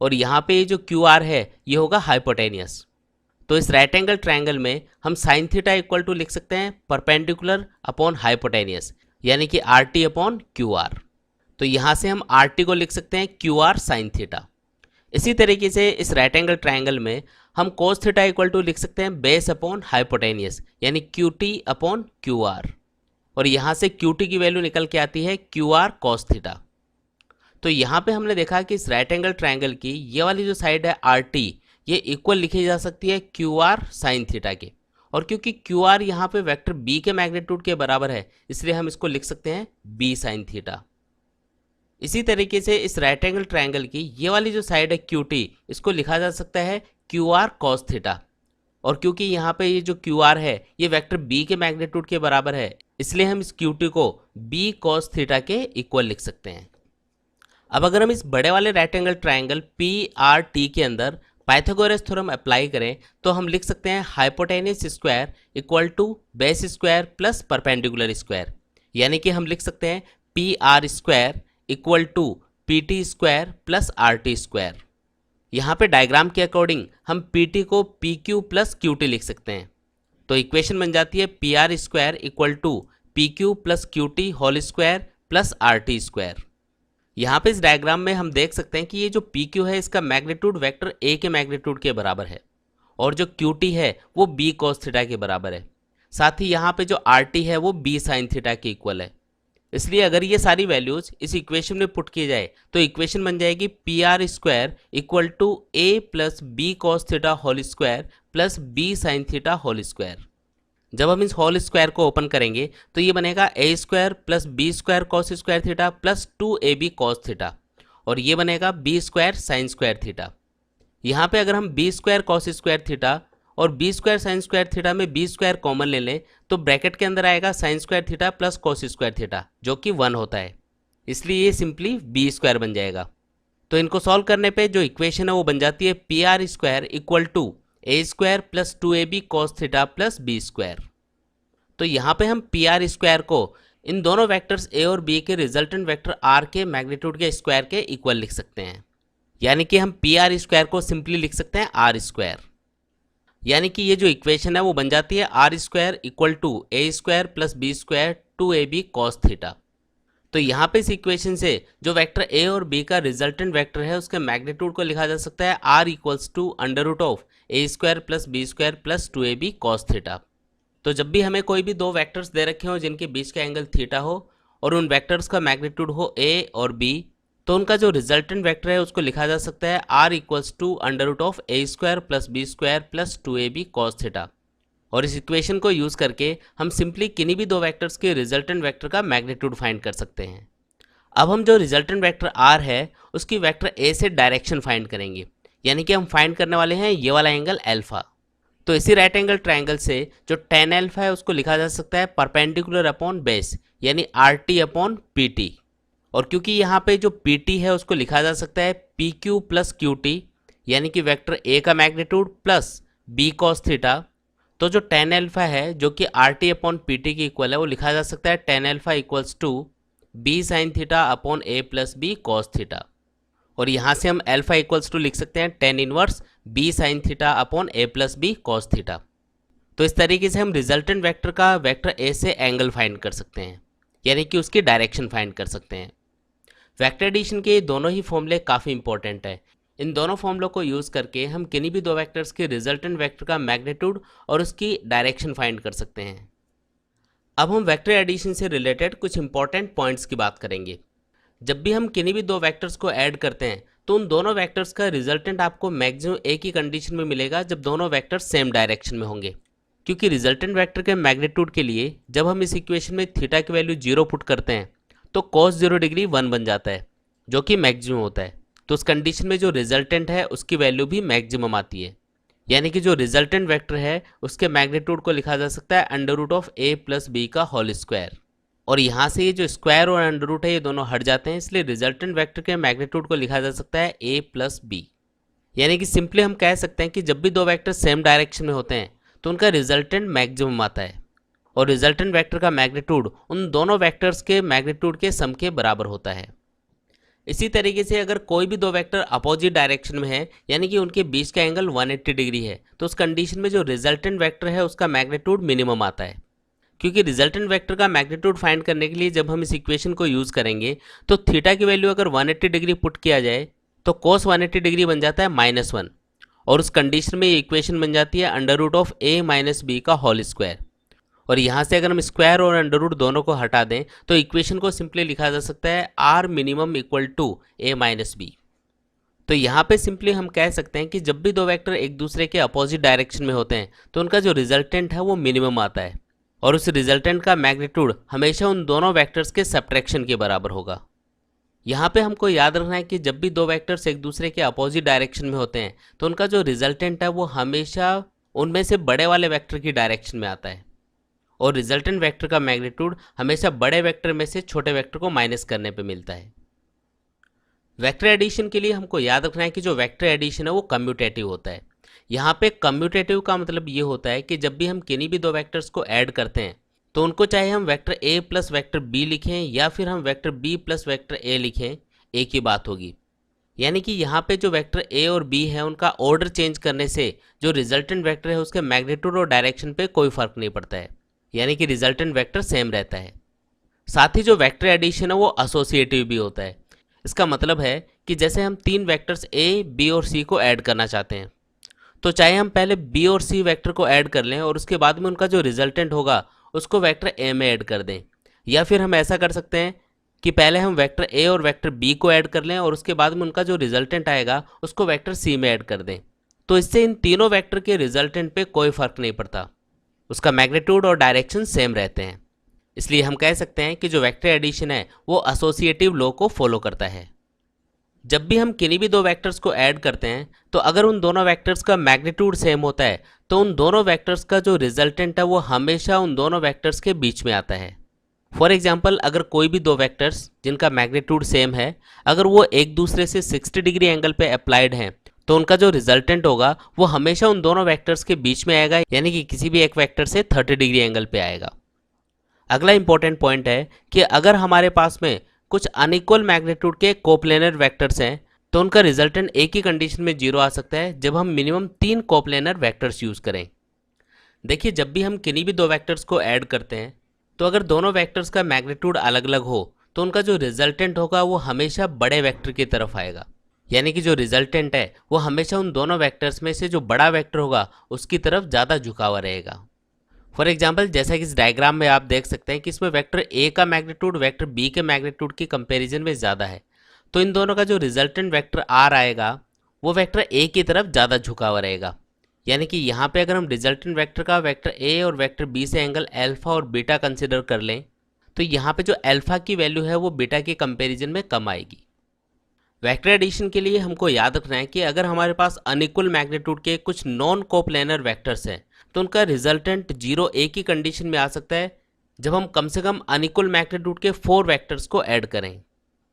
और यहाँ पे ये जो क्यू आर है ये होगा हाइपोटेनियस। तो इस राइट एंगल ट्रायंगल में हम साइन थीटा इक्वल टू लिख सकते हैं परपेंडिकुलर अपॉन हाइपोटेनियस, यानी कि R T upon Q R. तो यहाँ से हम आर टी को लिख सकते हैं क्यू आर साइन थीटा। इसी तरीके से इस राइट एंगल ट्रायंगल में हम कोस थीटा इक्वल टू लिख सकते हैं बेस अपॉन हाइपोटेनियस, यानी Q T upon Q R, और यहाँ से क्यू टी की वैल्यू निकल के आती है क्यू आर कॉस थीटा। तो यहाँ पे हमने देखा कि इस राइट एंगल ट्रायंगल की ये वाली जो साइड है आर टी ये इक्वल लिखी जा सकती है क्यू आर साइन थीटा के, और क्योंकि क्यू आर यहाँ पे वेक्टर बी के मैग्नीट्यूड के बराबर है इसलिए हम इसको लिख सकते हैं बी साइन थीटा। इसी तरीके से इस राइट एंगल ट्रायंगल की ये वाली जो साइड है क्यू टी इसको लिखा जा सकता है क्यू आर कॉस थीटा, और क्योंकि यहाँ पे ये जो क्यू आर है ये वेक्टर बी के मैग्नीट्यूड के बराबर है इसलिए हम इस क्यू टी को बी कॉस थीटा के इक्वल लिख सकते हैं। अब अगर हम इस बड़े वाले right angle triangle P R T के अंदर पाइथागोरस थ्योरम अप्लाई करें तो हम लिख सकते हैं hypotenuse square equal to base square plus perpendicular square, यानी कि हम लिख सकते हैं P R square equal to P T square plus R T square. यहाँ पे डायग्राम के अकॉर्डिंग हम पी टी को P Q plus Q T लिख सकते हैं, तो इक्वेशन बन जाती है P R square equal to P Q plus Q T whole square plus R T square. यहाँ पे इस डायग्राम में हम देख सकते हैं कि ये जो पी क्यू है इसका मैग्नीट्यूड वेक्टर ए के मैग्नीट्यूड के बराबर है और जो क्यू टी है वो बी कॉस थीटा के बराबर है, साथ ही यहाँ पे जो आर टी है वो बी साइन थीटा के इक्वल है। इसलिए अगर ये सारी वैल्यूज इस इक्वेशन में पुट की जाए तो इक्वेशन बन जाएगी P R square equal to A plus B cos theta whole square plus B sine theta whole square. जब हम इस होल स्क्वायर को ओपन करेंगे तो ये बनेगा a square plus B square cos square theta plus 2ab cos theta, और ये बनेगा b square sine square theta. यहाँ पे अगर हम b square cos square theta और b square sine square theta में बी स्क्वायर कॉमन ले लें तो ब्रैकेट के अंदर आएगा sine square theta plus cos square theta जो कि 1 होता है, इसलिए ये सिंपली बी स्क्वायर बन जाएगा। तो इनको सॉल्व करने पे जो इक्वेशन है वो बन जाती है P R square equal to A square plus 2ab cos theta plus B square. तो यहाँ पे हम पी आर स्क्वायर को इन दोनों वेक्टर्स ए और बी के रिजल्टेंट वेक्टर आर के मैग्नीट्यूड के स्क्वायर के इक्वल लिख सकते हैं, यानी कि हम पी आर स्क्वायर को सिंपली लिख सकते हैं आर स्क्वायर। यानी कि ये जो इक्वेशन है वो बन जाती है R square equal to A square plus B square 2ab cos theta. तो यहाँ पे इस इक्वेशन से जो वेक्टर ए और बी का रिजल्टेंट वेक्टर है उसके मैग्नीट्यूड को लिखा जा सकता है R equals to under root of A square plus B square plus 2ab cos theta. तो जब भी हमें कोई भी दो वेक्टर्स दे रखे हो जिनके बीच का एंगल थीटा हो और उन वेक्टर्स का मैग्नीट्यूड हो ए और बी, तो उनका जो रिजल्टेंट वेक्टर है उसको लिखा जा सकता है R equals to under root of A square plus B square plus 2ab cos theta. और इस इक्वेशन को यूज़ करके हम सिंपली किन्हीं भी दो वेक्टर्स के रिजल्टेंट वेक्टर का मैग्नीट्यूड फाइंड कर सकते हैं। अब हम जो रिजल्टेंट वेक्टर आर है उसकी वेक्टर ए से डायरेक्शन फाइंड करेंगे, यानी कि हम फाइंड करने वाले हैं ये वाला एंगल अल्फा। तो इसी राइट एंगल ट्राइंगल से जो tan अल्फा है उसको लिखा जा सकता है परपेंडिकुलर अपॉन बेस, यानी RT अपॉन PT। और क्योंकि यहाँ पे जो PT है उसको लिखा जा सकता है PQ प्लस QT, यानी कि वेक्टर A का magnitude plus B cos theta. तो जो tan अल्फा है जो कि RT अपॉन PT की इक्वल है वो लिखा जा सकता है tan alpha equals to B sine theta upon A plus B cos theta. और यहाँ से हम अल्फा इक्वल्स टू लिख सकते हैं tan inverse B sine theta upon A plus B cos theta. तो इस तरीके से हम रिजल्टेंट वेक्टर का वेक्टर A से एंगल फाइंड कर सकते हैं, यानी कि उसकी डायरेक्शन फाइंड कर सकते हैं। वेक्टर एडिशन के दोनों ही फॉर्मूले काफ़ी इंपॉर्टेंट है। इन दोनों फॉर्मूलों को यूज़ करके हम किन्हीं भी दो वेक्टर्स के रिजल्टेंट वेक्टर का मैग्नीट्यूड और उसकी डायरेक्शन फाइंड कर सकते हैं। अब हम वेक्टर एडिशन से रिलेटेड कुछ इंपॉर्टेंट पॉइंट्स की बात करेंगे। जब भी हम किन्हीं भी दो वेक्टर्स को ऐड करते हैं तो उन दोनों वेक्टर्स का रिजल्टेंट आपको मैक्सिमम एक ही कंडीशन में मिलेगा जब दोनों वेक्टर्स सेम डायरेक्शन में होंगे। क्योंकि रिजल्टेंट वेक्टर के मैग्नीट्यूड के लिए जब हम इस इक्वेशन में थीटा की वैल्यू 0 पुट करते हैं तो cos 0 डिग्री 1 बन जाता है, जो कि मैक्सिमम होता है। तो उस कंडीशन में जो रिजल्टेंट है उसकी वैल्यू भी मैक्सिमम आती है, यानी कि जो रिजल्टेंट वेक्टर है उसके मैग्नीट्यूड को लिखा जा सकता है under root of A plus B का होल स्क्वायर। और यहाँ से ये जो स्क्वायर और अंडर रूट है ये दोनों हट जाते हैं, इसलिए रिजल्टेंट वेक्टर के मैग्नीट्यूड को लिखा जा सकता है A प्लस B। यानी कि सिंपली हम कह सकते हैं कि जब भी दो वेक्टर सेम डायरेक्शन में होते हैं तो उनका रिजल्टेंट मैक्सिमम आता है, और रिजल्टेंट वेक्टर का मैग्नीट्यूड उन दोनों वेक्टर्स के मैग्नीट्यूड के सम के बराबर होता है। इसी तरीके से अगर कोई भी दो वेक्टर अपोजिट डायरेक्शन में है, यानी कि उनके बीच का एंगल 180 डिग्री है, तो उस कंडीशन में जो रिजल्टेंट वेक्टर है उसका मैग्नीट्यूड मिनिमम आता है। क्योंकि रिजल्टेंट वेक्टर का मैग्नीट्यूड फाइंड करने के लिए जब हम इस इक्वेशन को यूज़ करेंगे तो थीटा की वैल्यू अगर 180 डिग्री पुट किया जाए तो cos 180 डिग्री बन जाता है -1, और उस कंडीशन में ये इक्वेशन बन जाती है under root of A minus B का होल स्क्वायर। और यहाँ से अगर हम स्क्वायर और अंडर रूट दोनों को हटा दें तो इक्वेशन को सिंपली लिखा जा सकता है R minimum equal to A minus B। तो यहाँ पे सिंपली हम कह सकते हैं कि जब भी दो वेक्टर एक दूसरे के अपोजिट डायरेक्शन में होते हैं तो उनका जो रिजल्टेंट है वो मिनिमम आता है, और उस रिजल्टेंट का मैग्नीट्यूड हमेशा उन दोनों वेक्टर्स के सब्ट्रैक्शन के बराबर होगा। यहाँ पे हमको याद रखना है कि जब भी दो वेक्टर्स एक दूसरे के अपोजिट डायरेक्शन में होते हैं तो उनका जो रिजल्टेंट है वो हमेशा उनमें से बड़े वाले वेक्टर की डायरेक्शन में आता है, और रिजल्टेंट वेक्टर का मैग्नीट्यूड हमेशा बड़े वेक्टर में से छोटे वेक्टर को माइनस करने पे मिलता है। वेक्टर एडिशन के लिए हमको याद रखना है कि जो वेक्टर एडिशन है वो कम्यूटेटिव होता है। यहाँ पे कम्यूटेटिव का मतलब ये होता है कि जब भी हम किन्हीं भी दो वेक्टर्स को ऐड करते हैं तो उनको चाहे हम vector A plus vector B लिखें या फिर हम vector B plus vector A लिखें, एक ही बात होगी। यानी कि यहाँ पे जो वेक्टर A और B है उनका ऑर्डर चेंज करने से जो रिजल्टेंट वेक्टर है उसके मैग्नीट्यूड और डायरेक्शन पे कोई फर्क नहीं पड़ता है, यानी कि रिजल्टेंट वेक्टर सेम रहता है। साथ ही जो वेक्टर एडिशन है वो एसोसिएटिव भी होता है। इसका मतलब है कि जैसे हम तीन वेक्टर्स A, B और C को ऐड करना चाहते हैं तो चाहे हम पहले B और C वेक्टर को ऐड कर लें और उसके बाद में उनका जो रिजल्टेंट होगा उसको वेक्टर A में ऐड कर दें, या फिर हम ऐसा कर सकते हैं कि पहले हम वेक्टर A और वेक्टर B को ऐड कर लें और उसके बाद में उनका जो रिजल्टेंट आएगा उसको वेक्टर C में ऐड कर दें। तो इससे इन तीनों वेक्टर के रिजल्टेंट पे कोई फर्क नहीं पड़ता, उसका मैग्नीट्यूड और डायरेक्शन सेम रहते हैं। इसलिए हम कह सकते हैं कि जो वेक्टर एडिशन है वो एसोसिएटिव लॉ को फॉलो करता है। जब भी हम किन्हीं भी दो वेक्टर्स को ऐड करते हैं तो अगर उन दोनों वेक्टर्स का मैग्नीट्यूड सेम होता है तो उन दोनों वेक्टर्स का जो रिजल्टेंट है वो हमेशा उन दोनों वेक्टर्स के बीच में आता है। फॉर एग्जाम्पल, अगर कोई भी दो वेक्टर्स जिनका मैग्नीट्यूड सेम है अगर वो एक दूसरे से 60 डिग्री एंगल पे अप्लाइड हैं तो उनका जो रिजल्टेंट होगा वो हमेशा उन दोनों वेक्टर्स के बीच में आएगा, यानी कि किसी भी एक वेक्टर से 30 डिग्री एंगल पे आएगा। अगला इंपॉर्टेंट पॉइंट है कि अगर हमारे पास में कुछ अनइक्वल मैग्नीट्यूड के कोप्लेनर वेक्टर्स हैं तो उनका रिजल्टेंट एक ही कंडीशन में 0 आ सकता है जब हम मिनिमम 3 कोप्लेनर वेक्टर्स यूज़ करें। देखिए, जब भी हम किन्हीं भी दो वेक्टर्स को ऐड करते हैं तो अगर दोनों वेक्टर्स का मैग्नीट्यूड अलग अलग हो तो उनका जो रिजल्टेंट होगा वो हमेशा बड़े वेक्टर की तरफ आएगा, यानी कि जो रिजल्टेंट है वो हमेशा उन दोनों वेक्टर्स में से जो बड़ा वेक्टर होगा उसकी तरफ ज़्यादा झुकावा रहेगा। फॉर एग्जाम्पल, जैसा कि इस डायग्राम में आप देख सकते हैं कि इसमें वेक्टर A का मैग्नीट्यूड वेक्टर B के मैग्नीट्यूड की कंपैरिजन में ज़्यादा है, तो इन दोनों का जो रिजल्टेंट वेक्टर R आएगा वो वेक्टर A की तरफ ज़्यादा झुका हुआ रहेगा। यानी कि यहाँ पे अगर हम रिजल्टेंट वेक्टर का वेक्टर A और वेक्टर B से एंगल अल्फा और बीटा कंसिडर कर लें तो यहाँ पे जो अल्फा की वैल्यू है वो बीटा के कंपैरिजन में कम आएगी। वेक्टर एडिशन के लिए हमको याद रखना है कि अगर हमारे पास अनइक्वल मैग्नीट्यूड के कुछ नॉन कोप्लेनर वेक्टर्स हैं तो उनका रिजल्टेंट 0 एक ही कंडीशन में आ सकता है जब हम कम से कम अनइक्वल मैग्नीट्यूड के 4 वेक्टर्स को ऐड करें।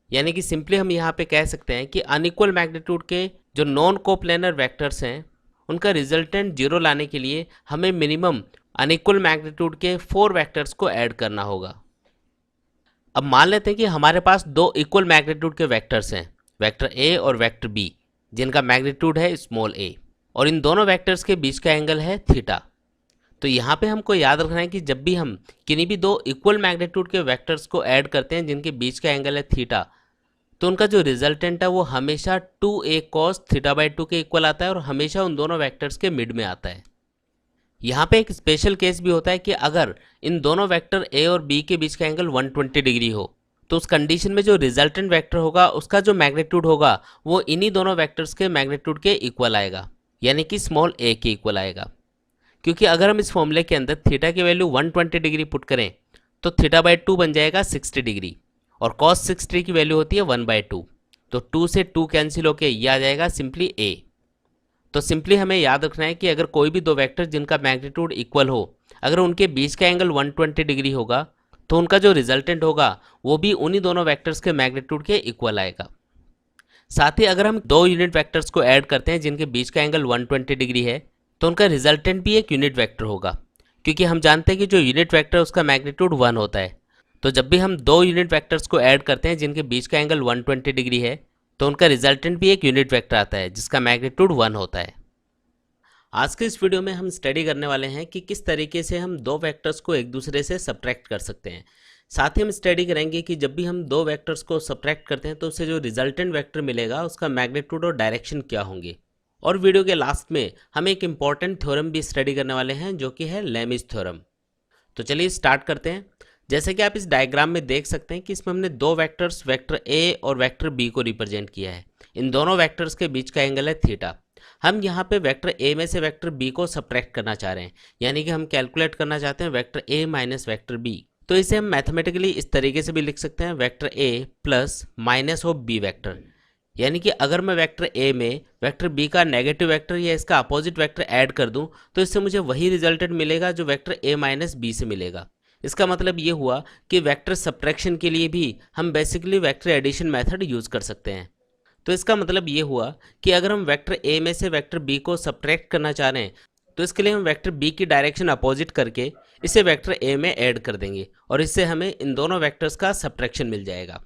यानी कि सिंपली हम यहाँ पे कह सकते हैं कि अनइक्वल मैग्नीट्यूड के जो नॉन कोप्लेनर वेक्टर्स हैं उनका रिजल्टेंट 0 लाने के लिए हमें मिनिमम अनइक्वल मैग्नीट्यूड के 4 वेक्टर्स को ऐड करना होगा। अब मान लेते हैं कि हमारे पास दो इक्वल मैग्नीट्यूड के वेक्टर्स हैं, वेक्टर ए और वेक्टर बी, जिनका मैग्नीट्यूड है स्मॉल ए, और इन दोनों वेक्टर्स के बीच का एंगल है थीटा। तो यहाँ पे हमको याद रखना है कि जब भी हम किन्हीं भी दो इक्वल मैग्नीट्यूड के वेक्टर्स को ऐड करते हैं जिनके बीच का एंगल है थीटा, तो उनका जो रिजल्टेंट है वो हमेशा 2a cos θ/2 के इक्वल आता है और हमेशा उन दोनों वेक्टर्स के मिड में आता है। यहाँ पे एक स्पेशल केस भी होता है कि अगर इन दोनों वेक्टर a और b के बीच का एंगल 120 डिग्री हो तो उस कंडीशन में जो रिजल्टेंट वेक्टर होगा उसका जो मैग्नीट्यूड होगा वो इन्हीं दोनों वेक्टर्स के मैग्नीट्यूड के इक्वल आएगा, यानी कि स्मॉल a के इक्वल आएगा। क्योंकि अगर हम इस फॉर्मूले के अंदर थीटा की वैल्यू 120 डिग्री पुट करें तो θ/2 बन जाएगा 60 डिग्री और cos 60 की वैल्यू होती है 1/2, तो 2 से 2 कैंसिल होके ये आ जाएगा सिंपली a। तो सिंपली हमें याद रखना है कि अगर कोई भी दो वेक्टर जिनका मैग्नीट्यूड इक्वल हो, अगर उनके बीच का एंगल 120 डिग्री होगा तो उनका जो रिजल्टेंट होगा वो भी उन्हीं दोनों वेक्टर्स के मैग्नीट्यूड के इक्वल आएगा। साथ ही अगर हम दो यूनिट वेक्टर्स को ऐड करते हैं जिनके बीच का एंगल 120 डिग्री है तो उनका रिजल्टेंट भी एक यूनिट वेक्टर होगा, क्योंकि हम जानते हैं कि जो यूनिट वेक्टर उसका मैग्नीट्यूड 1 होता है। तो जब भी हम दो यूनिट वेक्टर्स को ऐड करते हैं जिनके बीच का एंगल 120 डिग्री है तो उनका रिजल्टेंट भी एक यूनिट वेक्टर आता है जिसका मैग्नीट्यूड 1 होता है। आज के इस वीडियो में हम स्टडी करने वाले हैं कि किस तरीके से हम दो वेक्टर्स को एक दूसरे से सब्ट्रैक्ट कर सकते हैं। साथ ही हम स्टडी करेंगे कि जब भी हम दो वेक्टर्स को सब्ट्रैक्ट करते हैं तो उससे जो रिजल्टेंट वेक्टर मिलेगा उसका मैग्नीट्यूड और डायरेक्शन क्या होंगे। और वीडियो के लास्ट में हम एक इम्पॉर्टेंट थ्योरम भी स्टडी करने वाले हैं जो कि है लेमिस थ्योरम। तो चलिए स्टार्ट करते हैं। जैसे कि आप इस डायग्राम में देख सकते हैं कि इसमें हमने दो वेक्टर्स वेक्टर ए और वेक्टर बी को रिप्रेजेंट किया है। इन दोनों वेक्टर्स के बीच का एंगल है थीटा। हम यहाँ पे वेक्टर ए में से वेक्टर बी को सब्ट्रैक्ट करना चाह रहे हैं, यानी कि हम कैलकुलेट करना चाहते हैं वेक्टर ए माइनस वेक्टर बी। तो इसे हम मैथमेटिकली इस तरीके से भी लिख सकते हैं, vector A plus minus of B vector. यानी कि अगर मैं वेक्टर ए में वेक्टर बी का नेगेटिव वेक्टर या इसका अपोजिट वेक्टर ऐड कर दूं तो इससे मुझे वही रिजल्टेंट मिलेगा जो वेक्टर ए माइनस बी से मिलेगा। इसका मतलब ये हुआ कि वेक्टर सब्ट्रैक्शन के लिए भी हम basically vector addition method use कर सकते हैं। तो इसका मतलब ये हुआ कि अगर हम वेक्टर ए में से वेक्टर बी को सब्ट्रैक्ट करना चाह रहे हैं तो इसके लिए हम वेक्टर बी की डायरेक्शन अपोजिट करके इसे वेक्टर ए में ऐड कर देंगे और इससे हमें इन दोनों वेक्टर्स का सब्ट्रैक्शन मिल जाएगा।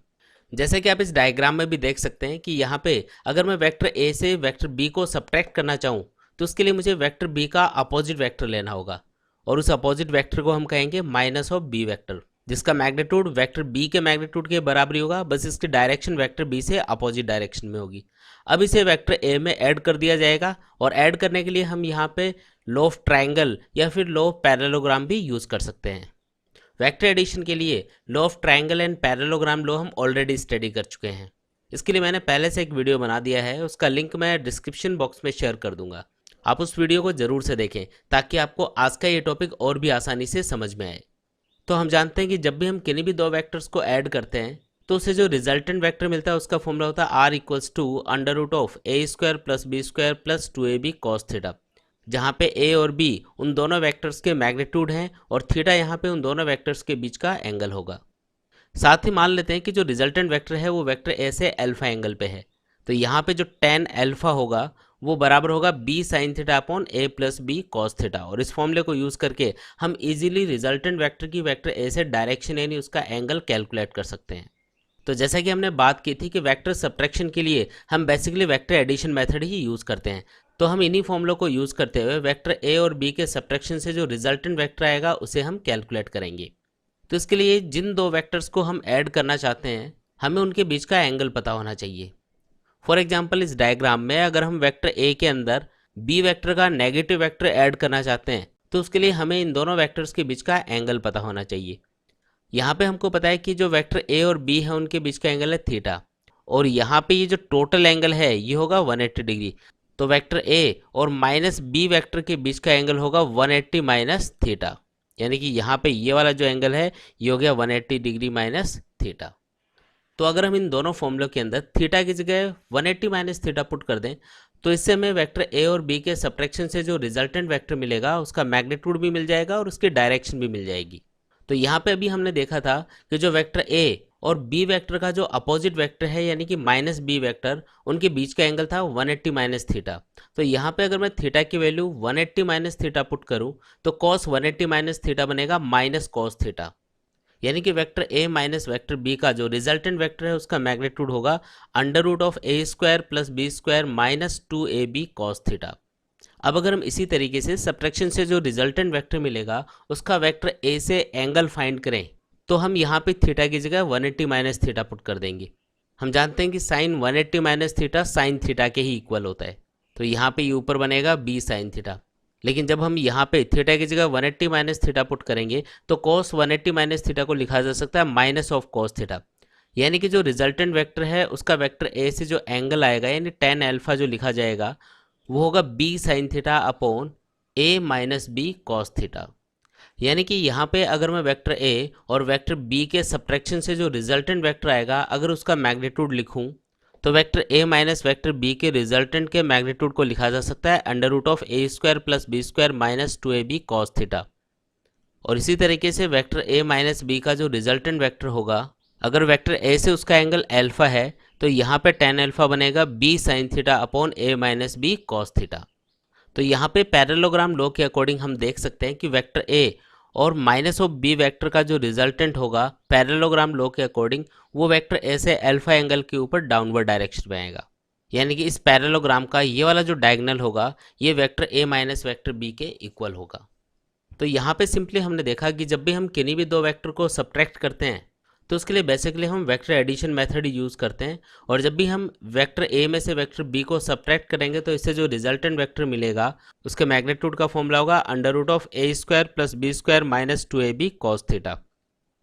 जैसे कि आप इस डायग्राम में भी देख सकते हैं कि यहाँ पे अगर मैं वेक्टर ए से वेक्टर बी को सब्ट्रैक्ट करना चाहूँ तो उसके लिए मुझे वेक्टर बी का अपोजिट वेक्टर लेना होगा और उस अपोजिट वेक्टर को हम कहेंगे माइनस ऑफ बी वेक्टर, जिसका मैग्नीट्यूड वेक्टर बी के मैग्नीट्यूड के बराबर ही होगा, बस इसकी डायरेक्शन वेक्टर बी से अपोजिट डायरेक्शन में होगी। अब इसे वेक्टर ए में ऐड कर दिया जाएगा और ऐड करने के लिए हम यहाँ पे लॉ ऑफ ट्रायंगल या फिर लॉ ऑफ पैरेललोग्राम भी यूज़ कर सकते हैं। वेक्टर एडिशन के लिए law of triangle and parallelogram law हम ऑलरेडी स्टडी कर चुके हैं। इसके लिए मैंने पहले से एक वीडियो बना दिया है, उसका लिंक मैं डिस्क्रिप्शन बॉक्स में शेयर कर दूंगा। आप उस वीडियो को ज़रूर से देखें ताकि आपको आज का ये टॉपिक और भी आसानी से समझ में आए। तो हम जानते हैं कि जब भी हम किन्हीं भी दो वेक्टर्स को ऐड करते हैं तो उसे जो रिजल्टेंट वेक्टर मिलता है उसका फॉर्मूला होता है R equals to under root of A square plus B square plus 2ab cos theta, जहाँ पे ए और बी उन दोनों वेक्टर्स के मैग्नीट्यूड हैं और थीटा यहाँ पे उन दोनों वेक्टर्स के बीच का एंगल होगा। साथ ही मान लेते हैं कि जो रिजल्टेंट वेक्टर है वो वेक्टर ए से अल्फा एंगल पे है, तो यहाँ पे जो टेन अल्फा होगा वो बराबर होगा बी साइन थीटा अपॉन ए प्लस बी कॉस थीटा। और इस फॉर्मूले को यूज़ करके हम इजीली रिजल्टेंट वेक्टर की वेक्टर ए से डायरेक्शन यानी उसका एंगल कैलकुलेट कर सकते हैं। तो जैसा कि हमने बात की थी कि वेक्टर सब्ट्रैक्शन के लिए हम बेसिकली वेक्टर एडिशन मेथड ही यूज़ करते हैं, तो हम इन्हीं फॉर्मूलों को यूज़ करते हुए वेक्टर ए और बी के सब्ट्रैक्शन से जो रिजल्टेंट वेक्टर आएगा उसे हम कैलकुलेट करेंगे। तो इसके लिए जिन दो वेक्टर्स को हम ऐड करना चाहते हैं हमें उनके बीच का एंगल पता होना चाहिए। फॉर एग्जाम्पल इस डायग्राम में अगर हम वेक्टर ए के अंदर बी वेक्टर का नेगेटिव वेक्टर ऐड करना चाहते हैं तो उसके लिए हमें इन दोनों वेक्टर्स के बीच का एंगल पता होना चाहिए। यहाँ पे हमको पता है कि जो वेक्टर ए और बी है उनके बीच का एंगल है थीटा, और यहाँ पे ये जो टोटल एंगल है ये होगा 180 डिग्री। तो वेक्टर ए और माइनस बी वेक्टर के बीच का एंगल होगा 180 माइनस थीटा, यानी कि यहाँ पे ये वाला जो एंगल है ये हो गया 180 डिग्री माइनस थीटा। तो अगर हम इन दोनों फॉर्मूलों के अंदर थीटा की जगह 180 माइनस थीटा पुट कर दें तो इससे हमें वेक्टर ए और बी के सब्ट्रैक्शन से जो रिजल्टेंट वेक्टर मिलेगा उसका मैग्नीट्यूड भी मिल जाएगा और उसकी डायरेक्शन भी मिल जाएगी। तो यहाँ पे अभी हमने देखा था कि जो वेक्टर ए और बी वेक्टर का जो अपोजिट वेक्टर है यानी कि माइनस बी वेक्टर, उनके बीच का एंगल था 180 माइनस थीटा। तो यहाँ पे अगर मैं थीटा की वैल्यू 180 माइनस थीटा पुट करूँ तो कॉस 180 माइनस थीटा बनेगा माइनस कॉस थीटा, यानी कि वेक्टर ए माइनस वेक्टर बी का जो रिजल्टेंट वेक्टर है उसका मैग्नीट्यूड होगा under root of A square plus B square minus 2ab cos theta. अब अगर हम इसी तरीके से सब्ट्रैक्शन से जो रिजल्टेंट वेक्टर मिलेगा उसका वेक्टर ए से एंगल फाइंड करें तो हम यहाँ पे थीटा की जगह 180 माइनस थीटा पुट कर देंगे। हम जानते हैं कि sine 180 minus theta sine theta के ही इक्वल होता है, तो यहाँ पे ये ऊपर बनेगा बी साइन थीटा। लेकिन जब हम यहाँ पे थीटा की जगह 180 माइनस थीटा पुट करेंगे तो कॉस 180 माइनस थीटा को लिखा जा सकता है माइनस ऑफ कॉस थीटा, यानी कि जो रिजल्टेंट वेक्टर है उसका वेक्टर ए से जो एंगल आएगा यानी टेन अल्फा जो लिखा जाएगा वो होगा बी साइन थीटा अपॉन ए माइनस बी कॉस थीटा। यानी कि यहाँ पे अगर मैं वेक्टर ए और वेक्टर बी के सब्ट्रैक्शन से जो रिजल्टेंट वेक्टर आएगा अगर उसका मैग्नीट्यूड लिखूँ तो वेक्टर ए माइनस वेक्टर बी के रिजल्टेंट के मैग्नीट्यूड को लिखा जा सकता है under root of A square plus B square minus 2ab cos theta. और इसी तरीके से वेक्टर ए माइनस बी का जो रिजल्टेंट वेक्टर होगा अगर वेक्टर ए से उसका एंगल अल्फा है तो यहाँ पे टेन अल्फा बनेगा बी साइन थीटा अपॉन ए माइनस बी कॉस थीटा। तो यहाँ पे पैरेललोग्राम लॉ के अकॉर्डिंग हम देख सकते हैं कि वेक्टर ए और माइनस ऑफ बी वेक्टर का जो रिजल्टेंट होगा पैरेललोग्राम लॉ के अकॉर्डिंग वो वेक्टर ए से अल्फा एंगल के ऊपर डाउनवर्ड डायरेक्शन में आएगा, यानी कि इस पैरेललोग्राम का ये वाला जो डायगोनल होगा ये वेक्टर ए माइनस वेक्टर बी के इक्वल होगा। तो यहाँ पे सिंपली हमने देखा कि जब भी हम किन्हीं भी दो वेक्टर को सब्ट्रैक्ट करते हैं तो उसके लिए बेसिकली हम वेक्टर एडिशन मेथड यूज़ करते हैं, और जब भी हम वेक्टर ए में से वेक्टर बी को सब्ट्रैक्ट करेंगे तो इससे जो रिजल्टेंट वेक्टर मिलेगा उसके मैग्नीट्यूड का फॉर्मूला होगा under root of A square plus B square minus 2ab cos theta.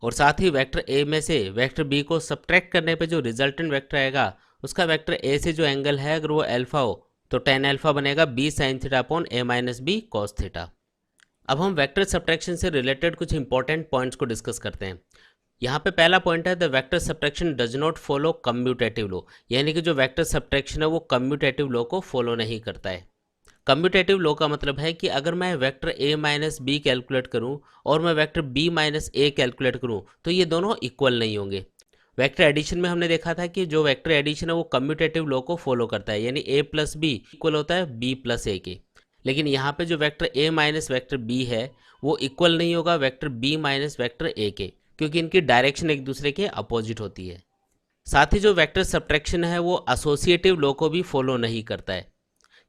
और साथ ही वेक्टर ए में से वेक्टर बी को सब्ट्रैक्ट करने पर जो रिजल्टेंट वेक्टर आएगा उसका वेक्टर ए से जो एंगल है अगर वो अल्फा हो तो टेन अल्फा बनेगा बी साइन थीटा अपॉन ए माइनस बी कॉस थीटा। अब हम वेक्टर सब्ट्रैक्शन से रिलेटेड कुछ इंपॉर्टेंट पॉइंट्स को डिस्कस करते हैं। यहाँ पे पहला पॉइंट है the vector subtraction does not follow commutative law, यानी कि जो वेक्टर सब्ट्रैक्शन है वो कम्यूटेटिव लॉ को फॉलो नहीं करता है। कम्यूटेटिव लॉ का मतलब है कि अगर मैं वेक्टर ए माइनस बी कैलकुलेट करूँ और मैं vector B minus A calculate करूँ तो ये दोनों इक्वल नहीं होंगे। वेक्टर एडिशन में हमने देखा था कि जो वेक्टर एडिशन है वो कम्यूटेटिव लॉ को फॉलो करता है, यानी ए प्लस बी इक्वल होता है बी प्लस ए के। लेकिन यहाँ पे जो वेक्टर ए माइनस वेक्टर बी है वो इक्वल नहीं होगा वेक्टर बी माइनस वेक्टर ए के, क्योंकि इनकी डायरेक्शन एक दूसरे के अपोजिट होती है। साथ ही जो वेक्टर सब्ट्रैक्शन है वो एसोसिएटिव लॉ को भी फॉलो नहीं करता है,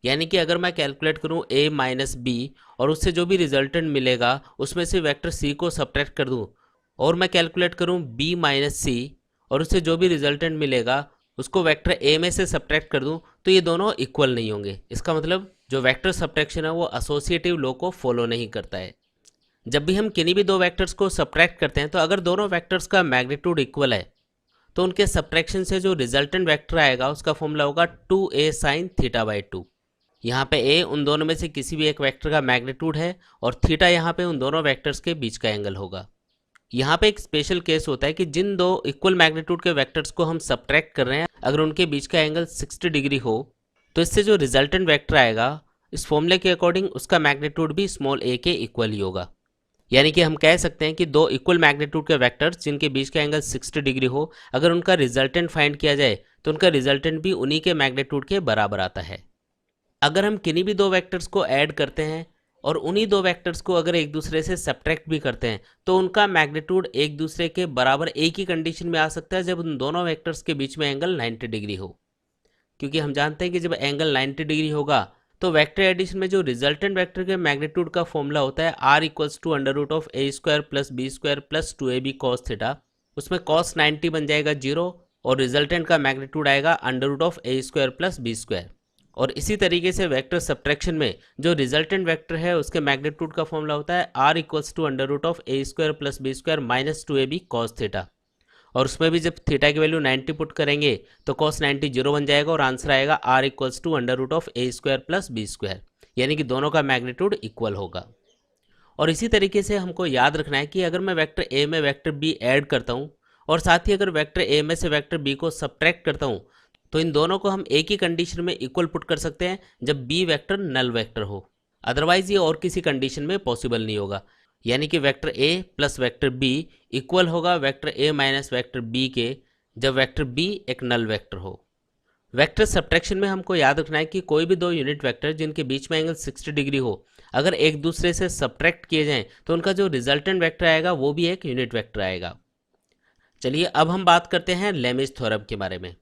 यानी कि अगर मैं कैलकुलेट करूँ a माइनस बी और उससे जो भी रिजल्टेंट मिलेगा उसमें से वेक्टर c को सब्ट्रैक्ट कर दूँ और मैं कैलकुलेट करूँ b माइनस सी और उससे जो भी रिजल्टेंट मिलेगा उसको वेक्टर a में से सब्ट्रैक्ट कर दूँ तो ये दोनों इक्वल नहीं होंगे। इसका मतलब जो वेक्टर सब्ट्रैक्शन है वो एसोसिएटिव लॉ को फॉलो नहीं करता है। जब भी हम किन्हीं भी दो वेक्टर्स को सब्ट्रैक्ट करते हैं तो अगर दोनों वेक्टर्स का मैग्नीट्यूड इक्वल है तो उनके सब्ट्रैक्शन से जो रिजल्टेंट वेक्टर आएगा उसका फॉर्मूला होगा 2a साइन थीटा बाई 2। यहाँ पे a उन दोनों में से किसी भी एक वेक्टर का मैग्नीट्यूड है और थीटा यहाँ पे उन दोनों वेक्टर्स के बीच का एंगल होगा। यहाँ पे एक स्पेशल केस होता है कि जिन दो इक्वल मैग्नीट्यूड के वेक्टर्स को हम सब्ट्रैक्ट कर रहे हैं अगर उनके बीच का एंगल 60 डिग्री हो तो इससे जो रिजल्टेंट वेक्टर आएगा इस फॉर्मूले के अकॉर्डिंग उसका मैग्नीट्यूड भी स्मॉल a के इक्वल ही होगा। यानी कि हम कह सकते हैं कि दो इक्वल मैग्नीट्यूड के वेक्टर्स जिनके बीच का एंगल 60 डिग्री हो अगर उनका रिजल्टेंट फाइंड किया जाए तो उनका रिजल्टेंट भी उन्हीं के मैग्नीट्यूड के बराबर आता है। अगर हम किन्हीं भी दो वेक्टर्स को ऐड करते हैं और उन्हीं दो वेक्टर्स को अगर एक दूसरे से सब्ट्रैक्ट भी करते हैं तो उनका मैग्नीट्यूड एक दूसरे के बराबर एक ही कंडीशन में आ सकता है जब उन दोनों वेक्टर्स के बीच में एंगल 90 डिग्री हो, क्योंकि हम जानते हैं कि जब एंगल 90 डिग्री होगा तो वेक्टर एडिशन में जो रिजल्टेंट वेक्टर के मैग्नीट्यूड का फॉर्मूला होता है r equals to under root of A square plus B square plus 2ab cos theta, उसमें कॉस 90 बन जाएगा 0 और रिजल्टेंट का मैग्नीट्यूड आएगा under root of A square plus B square. और इसी तरीके से वेक्टर सब्ट्रैक्शन में जो रिजल्टेंट वेक्टर है उसके मैग्नीट्यूड का फॉर्मूला होता है r equals to under root of A square plus B square minus 2ab cos theta, और उसमें भी जब थीटा की वैल्यू 90 पुट करेंगे तो कॉस 90 0 बन जाएगा और आंसर आएगा r equals to under root of A square plus B square, यानी कि दोनों का मैग्नीट्यूड इक्वल होगा। और इसी तरीके से हमको याद रखना है कि अगर मैं वेक्टर ए में वेक्टर बी ऐड करता हूँ और साथ ही अगर वेक्टर ए में से वेक्टर बी को सब्ट्रैक्ट करता हूँ तो इन दोनों को हम एक ही कंडीशन में इक्वल पुट कर सकते हैं जब बी वेक्टर नल वेक्टर हो। अदरवाइज ये और किसी कंडीशन में पॉसिबल नहीं होगा। यानी कि वेक्टर ए प्लस वेक्टर बी इक्वल होगा वेक्टर ए माइनस वेक्टर बी के जब वेक्टर बी एक नल वेक्टर हो। वेक्टर सब्ट्रैक्शन में हमको याद रखना है कि कोई भी दो यूनिट वेक्टर जिनके बीच में एंगल 60 डिग्री हो, अगर एक दूसरे से सब्ट्रैक्ट किए जाएं तो उनका जो रिजल्टेंट वेक्टर आएगा वो भी एक यूनिट वेक्टर आएगा। चलिए अब हम बात करते हैं लेमिज थ्योरम के बारे में।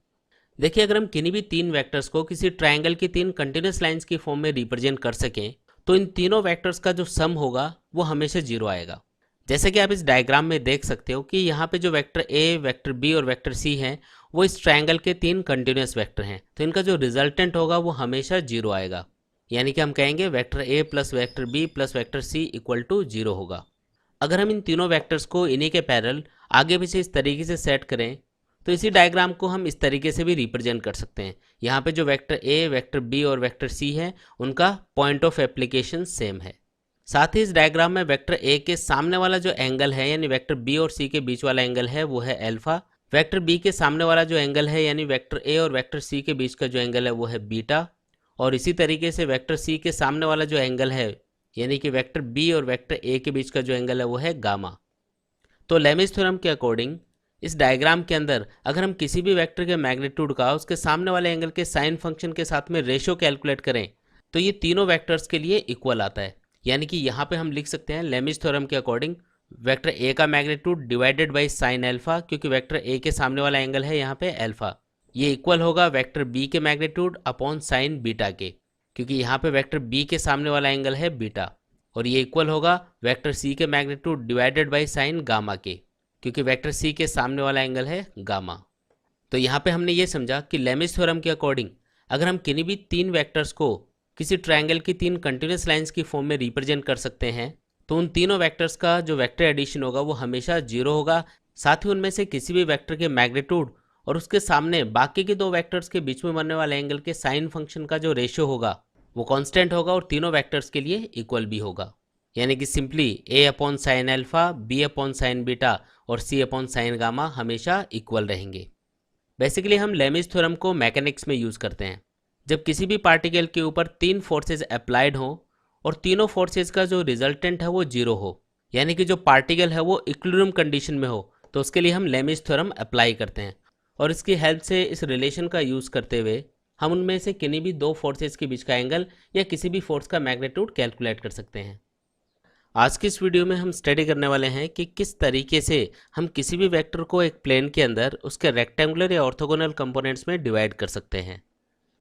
देखिए, अगर हम किन्हीं भी तीन वेक्टर्स को किसी ट्राइंगल की तीन कंटिन्यूस लाइंस की फॉर्म में रिप्रेजेंट कर सकें तो इन तीनों वेक्टर्स का जो सम होगा वो हमेशा जीरो आएगा। जैसे कि आप इस डायग्राम में देख सकते हो कि यहाँ पे जो वेक्टर ए, वेक्टर बी और वेक्टर सी हैं वो इस ट्रायंगल के तीन कंटिन्यूस वेक्टर हैं, तो इनका जो रिजल्टेंट होगा वो हमेशा जीरो आएगा। यानी कि हम कहेंगे vector A plus vector B plus vector c equal to zero होगा। अगर हम इन तीनों वेक्टर्स को इन्हीं के पैरेलल आगे पीछे इस तरीके से सेट करें तो इसी डायग्राम को हम इस तरीके से भी रिप्रेजेंट कर सकते हैं। यहाँ पे जो वेक्टर ए, वेक्टर बी और वेक्टर सी है उनका पॉइंट ऑफ एप्लीकेशन सेम है। साथ ही इस डायग्राम में वेक्टर ए के सामने वाला जो एंगल है यानी वेक्टर बी और सी के बीच वाला एंगल है वो है अल्फा। वेक्टर बी के सामने वाला जो एंगल है यानी वेक्टर ए और वेक्टर सी के बीच का जो एंगल है वो है बीटा। और इसी तरीके से वेक्टर सी के सामने वाला जो एंगल है यानी कि वेक्टर बी और वेक्टर ए के बीच का जो एंगल है वो है गामा। तो लेमिज थ्योरम के अकॉर्डिंग इस डायग्राम के अंदर अगर हम किसी भी वेक्टर के मैग्नीट्यूड का उसके सामने वाले एंगल के साइन फंक्शन के साथ में रेशियो कैलकुलेट करें तो ये तीनों वेक्टर्स के लिए इक्वल आता है। यानी कि यहाँ पे हम लिख सकते हैं लेमिज थ्योरम के अकॉर्डिंग वेक्टर ए का magnitude divided by sine alpha, क्योंकि वेक्टर ए के सामने वाला एंगल है यहाँ पे अल्फा, ये इक्वल होगा वेक्टर बी के मैग्नीट्यूड अपॉन साइन बीटा के, क्योंकि यहाँ पे वेक्टर बी के सामने वाला एंगल है बीटा। और ये इक्वल होगा वेक्टर सी के magnitude divided by sine gamma के, क्योंकि वेक्टर सी के सामने वाला एंगल है गामा। तो यहाँ पे हमने ये समझा कि लेमिज थ्योरम के अकॉर्डिंग अगर हम किन्हीं भी तीन वेक्टर्स को किसी ट्रायंगल की तीन कंटिन्यूस लाइंस की फॉर्म में रिप्रेजेंट कर सकते हैं तो उन तीनों वेक्टर्स का जो वेक्टर एडिशन होगा वो हमेशा जीरो होगा। साथ ही उनमें से किसी भी वेक्टर के मैग्नीट्यूड और उसके सामने बाकी के दो वेक्टर्स के बीच में बनने वाले एंगल के साइन फंक्शन का जो रेशियो होगा वो कांस्टेंट होगा और तीनों वेक्टर्स के लिए इक्वल भी होगा। यानी कि simply a upon sine alpha, b upon sine beta और सी अपॉन साइन गामा हमेशा इक्वल रहेंगे। बेसिकली हम लेमिज थ्योरम को मैकेनिक्स में यूज़ करते हैं जब किसी भी पार्टिकल के ऊपर तीन फोर्सेज अप्लाइड हो और तीनों फोर्सेज का जो रिजल्टेंट है वो जीरो हो, यानी कि जो पार्टिकल है वो इक्विलिब्रियम कंडीशन में हो, तो उसके लिए हम लेमिज थ्योरम अप्लाई करते हैं। और इसकी हेल्प से इस रिलेशन का यूज़ करते हुए हम उनमें से किन्हीं भी दो फोर्सेज के बीच का एंगल या किसी भी फोर्स का मैग्नीट्यूड कैलकुलेट कर सकते हैं। आज की इस वीडियो में हम स्टडी करने वाले हैं कि किस तरीके से हम किसी भी वेक्टर को एक प्लेन के अंदर उसके रेक्टेंगुलर या ऑर्थोगोनल कंपोनेंट्स में डिवाइड कर सकते हैं।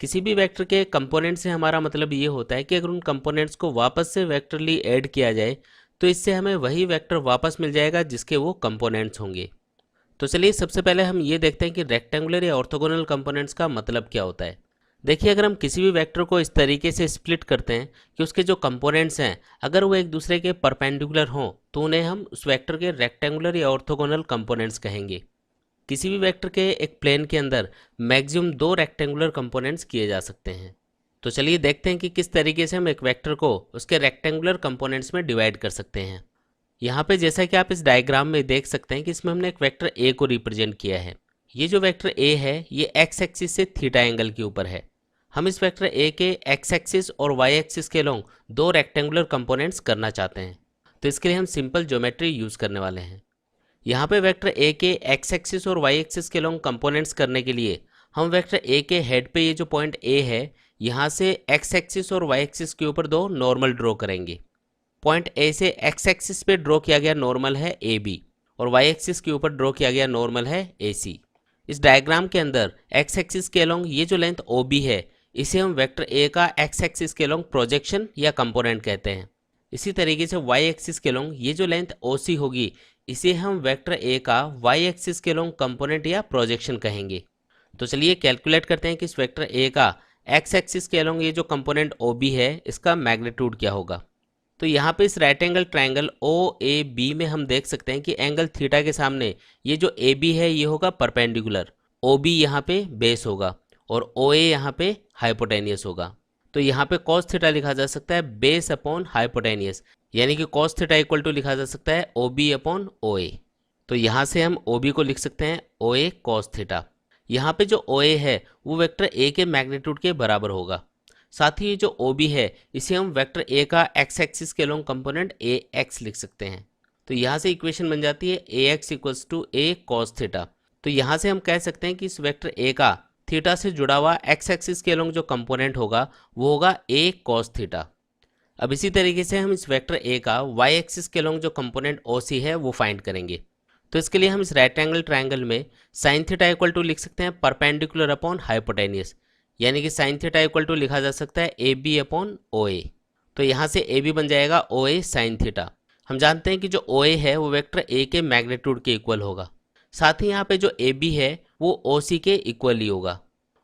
किसी भी वेक्टर के कंपोनेंट से हमारा मतलब ये होता है कि अगर उन कंपोनेंट्स को वापस से वेक्टरली ऐड किया जाए तो इससे हमें वही वेक्टर वापस मिल जाएगा जिसके वो कंपोनेंट्स होंगे। तो चलिए सबसे पहले हम ये देखते हैं कि रेक्टेंगुलर या ऑर्थोगोनल कंपोनेंट्स का मतलब क्या होता है। देखिए, अगर हम किसी भी वेक्टर को इस तरीके से स्प्लिट करते हैं कि उसके जो कंपोनेंट्स हैं अगर वो एक दूसरे के परपेंडिकुलर हों तो उन्हें हम उस वेक्टर के रेक्टेंगुलर या ऑर्थोगोनल कंपोनेंट्स कहेंगे। किसी भी वेक्टर के एक प्लेन के अंदर मैक्सिमम दो रेक्टेंगुलर कंपोनेंट्स किए जा सकते हैं। तो चलिए देखते हैं कि किस तरीके से हम एक वेक्टर को उसके रेक्टेंगुलर कंपोनेंट्स में डिवाइड कर सकते हैं। यहाँ पे जैसा कि आप इस डायग्राम में देख सकते हैं कि इसमें हमने एक वेक्टर ए को रिप्रेजेंट किया है। ये जो वेक्टर ए है ये एक्स एक्सिस से थीटा एंगल के ऊपर है। हम इस वेक्टर ए के एक्स एक्सिस और वाई एक्सिस के अलोंग दो रेक्टेंगुलर कंपोनेंट्स करना चाहते हैं, तो इसके लिए हम सिंपल ज्योमेट्री यूज़ करने वाले हैं। यहाँ पे वेक्टर ए के एक्स एक्सिस और वाई एक्सिस के अलोंग कंपोनेंट्स करने के लिए हम वेक्टर ए के हेड पे ये जो पॉइंट ए है यहाँ से एक्स एक्सिस और वाई एक्सिस के ऊपर दो नॉर्मल ड्रॉ करेंगे। पॉइंट ए से एक्स एक्सिस पे ड्रॉ किया गया नॉर्मल है ए बी और वाई एक्सिस के ऊपर ड्रॉ किया गया नॉर्मल है ए सी। इस डायग्राम के अंदर एक्स एक्सिस के अलोंग ये जो लेंथ ओ बी है इसे हम वेक्टर ए का एक्स एक्सिस के अलोंग प्रोजेक्शन या कंपोनेंट कहते हैं। इसी तरीके से वाई एक्सिस के अलोंग ये जो लेंथ ओ सी होगी इसे हम वेक्टर ए का वाई एक्सिस के अलोंग कंपोनेंट या प्रोजेक्शन कहेंगे। तो चलिए कैलकुलेट करते हैं कि इस वेक्टर ए का एक्स एक्सिस के अलोंग ये जो कंपोनेंट ओ बी है इसका मैग्नीट्यूड क्या होगा। तो यहाँ पे इस right angle triangle O A B में हम देख सकते हैं कि एंगल थीटा के सामने ये जो ए बी है ये होगा परपेंडिकुलर, ओ बी यहाँ पे बेस होगा और ओ ए यहाँ पे हाइपोटेनियस होगा। तो यहाँ पे कॉस थीटा लिखा जा सकता है बेस अपॉन हाइपोटेनियस, यानी कि कॉस थीटा इक्वल टू लिखा जा सकता है ओ बी अपॉन ओ ए। तो यहाँ से हम ओ बी को लिख सकते हैं ओ ए कॉस थीटा। यहाँ पे जो ओ ए है वो वेक्टर ए के मैग्नीट्यूड के बराबर होगा। साथ ही ये जो ओ बी है इसे हम वेक्टर ए का एक्स एक्सिस के लॉन्ग कंपोनेंट ए एक्स लिख सकते हैं। तो यहाँ से इक्वेशन बन जाती है a x equals to a cos theta. तो यहाँ से हम कह सकते हैं कि इस वेक्टर ए का थीटा से जुड़ा हुआ एक्स एक्सिस के लॉन्ग जो कंपोनेंट होगा वो होगा ए कॉस थीटा। अब इसी तरीके से हम इस वेक्टर ए का वाई एक्सिस के लॉन्ग जो कंपोनेंट ओ सी है वो फाइंड करेंगे। तो इसके लिए हम इस राइट एंगल ट्राइंगल में साइन थीटा इक्वल टू लिख सकते हैं परपेंडिकुलर अपॉन हाइपोटेनियस, यानी कि साइन थीटा इक्वल टू लिखा जा सकता है ए बी अपॉन ओ ए। तो यहाँ से ए बी बन जाएगा ओ ए साइन थीटा। हम जानते हैं कि जो ओ ए है वो वेक्टर ए के मैग्नीट्यूड के इक्वल होगा। साथ ही यहाँ पे जो ए बी है वो ओ सी के इक्वल ही होगा,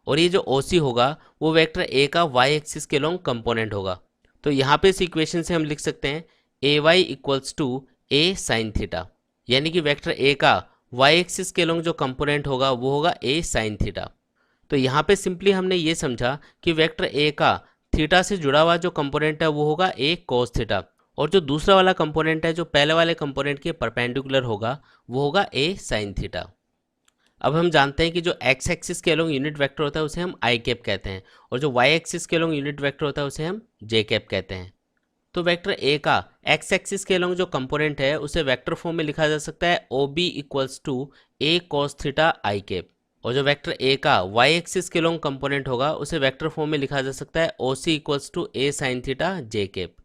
और ये जो ओ सी होगा वो वेक्टर ए का वाई एक्सिस के लॉन्ग कंपोनेंट होगा। तो यहाँ पे इस इक्वेशन से हम लिख सकते हैं a y equals to a sine theta, यानी कि वेक्टर ए का वाई एक्सिस के लॉन्ग जो कंपोनेंट होगा वो होगा ए साइन थीटा। तो यहाँ पे सिंपली हमने ये समझा कि वेक्टर ए का थीटा से जुड़ा हुआ जो कंपोनेंट है वो होगा ए कोस थीटा, और जो दूसरा वाला कंपोनेंट है जो पहले वाले कंपोनेंट के परपेंडिकुलर होगा वो होगा ए साइन थीटा। अब हम जानते हैं कि जो एक्स एक्सिस के लॉन्ग यूनिट वेक्टर होता है उसे हम आई कैप कहते हैं, और जो वाई एक्सिस के लॉन्ग यूनिट वेक्टर होता है उसे हम जे कैप कहते हैं। तो वेक्टर ए का एक्स एक्सिस के लॉन्ग जो कंपोनेंट है उसे वेक्टर फॉर्म में लिखा जा सकता है o b equals to a cos theta i cap, और जो वेक्टर ए का वाई एक्सिस के लॉन्ग कंपोनेंट होगा उसे वेक्टर फॉर्म में लिखा जा सकता है o c equals to a sine theta j cap.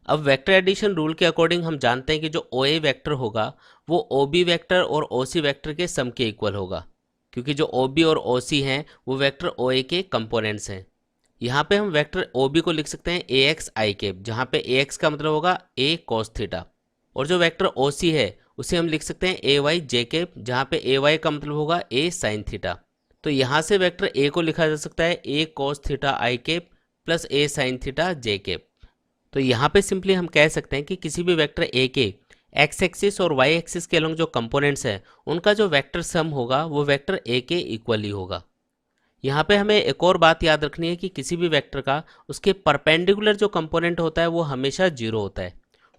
अब वेक्टर एडिशन रूल के अकॉर्डिंग हम जानते हैं कि जो ओ ए वेक्टर होगा वो ओ बी वेक्टर और ओ सी वेक्टर के सम के इक्वल होगा, क्योंकि जो ओ बी और ओ सी हैं वो वेक्टर ओ ए के कंपोनेंट्स हैं। यहाँ पे हम वेक्टर ओ बी को लिख सकते हैं ए एक्स आई कैप, जहाँ पे ए एक्स का मतलब होगा ए कॉस थीटा, और जो वेक्टर ओ सी है उसे हम लिख सकते हैं ए वाई जे कैप, जहाँ पे ए वाई का मतलब होगा ए साइन थीटा। तो यहाँ से वेक्टर ए को लिखा जा सकता है ए cos theta i cap plus A sine theta j cap. तो यहाँ पे सिंपली हम कह सकते हैं कि किसी भी वेक्टर ए के एक्स एक्सिस और वाई एक्सिस के अलॉन्ग जो कंपोनेंट्स हैं उनका जो वेक्टर सम होगा वो वेक्टर ए के इक्वल ही होगा। यहाँ पे हमें एक और बात याद रखनी है कि किसी भी वेक्टर का उसके परपेंडिकुलर जो कंपोनेंट होता है वो हमेशा जीरो होता है।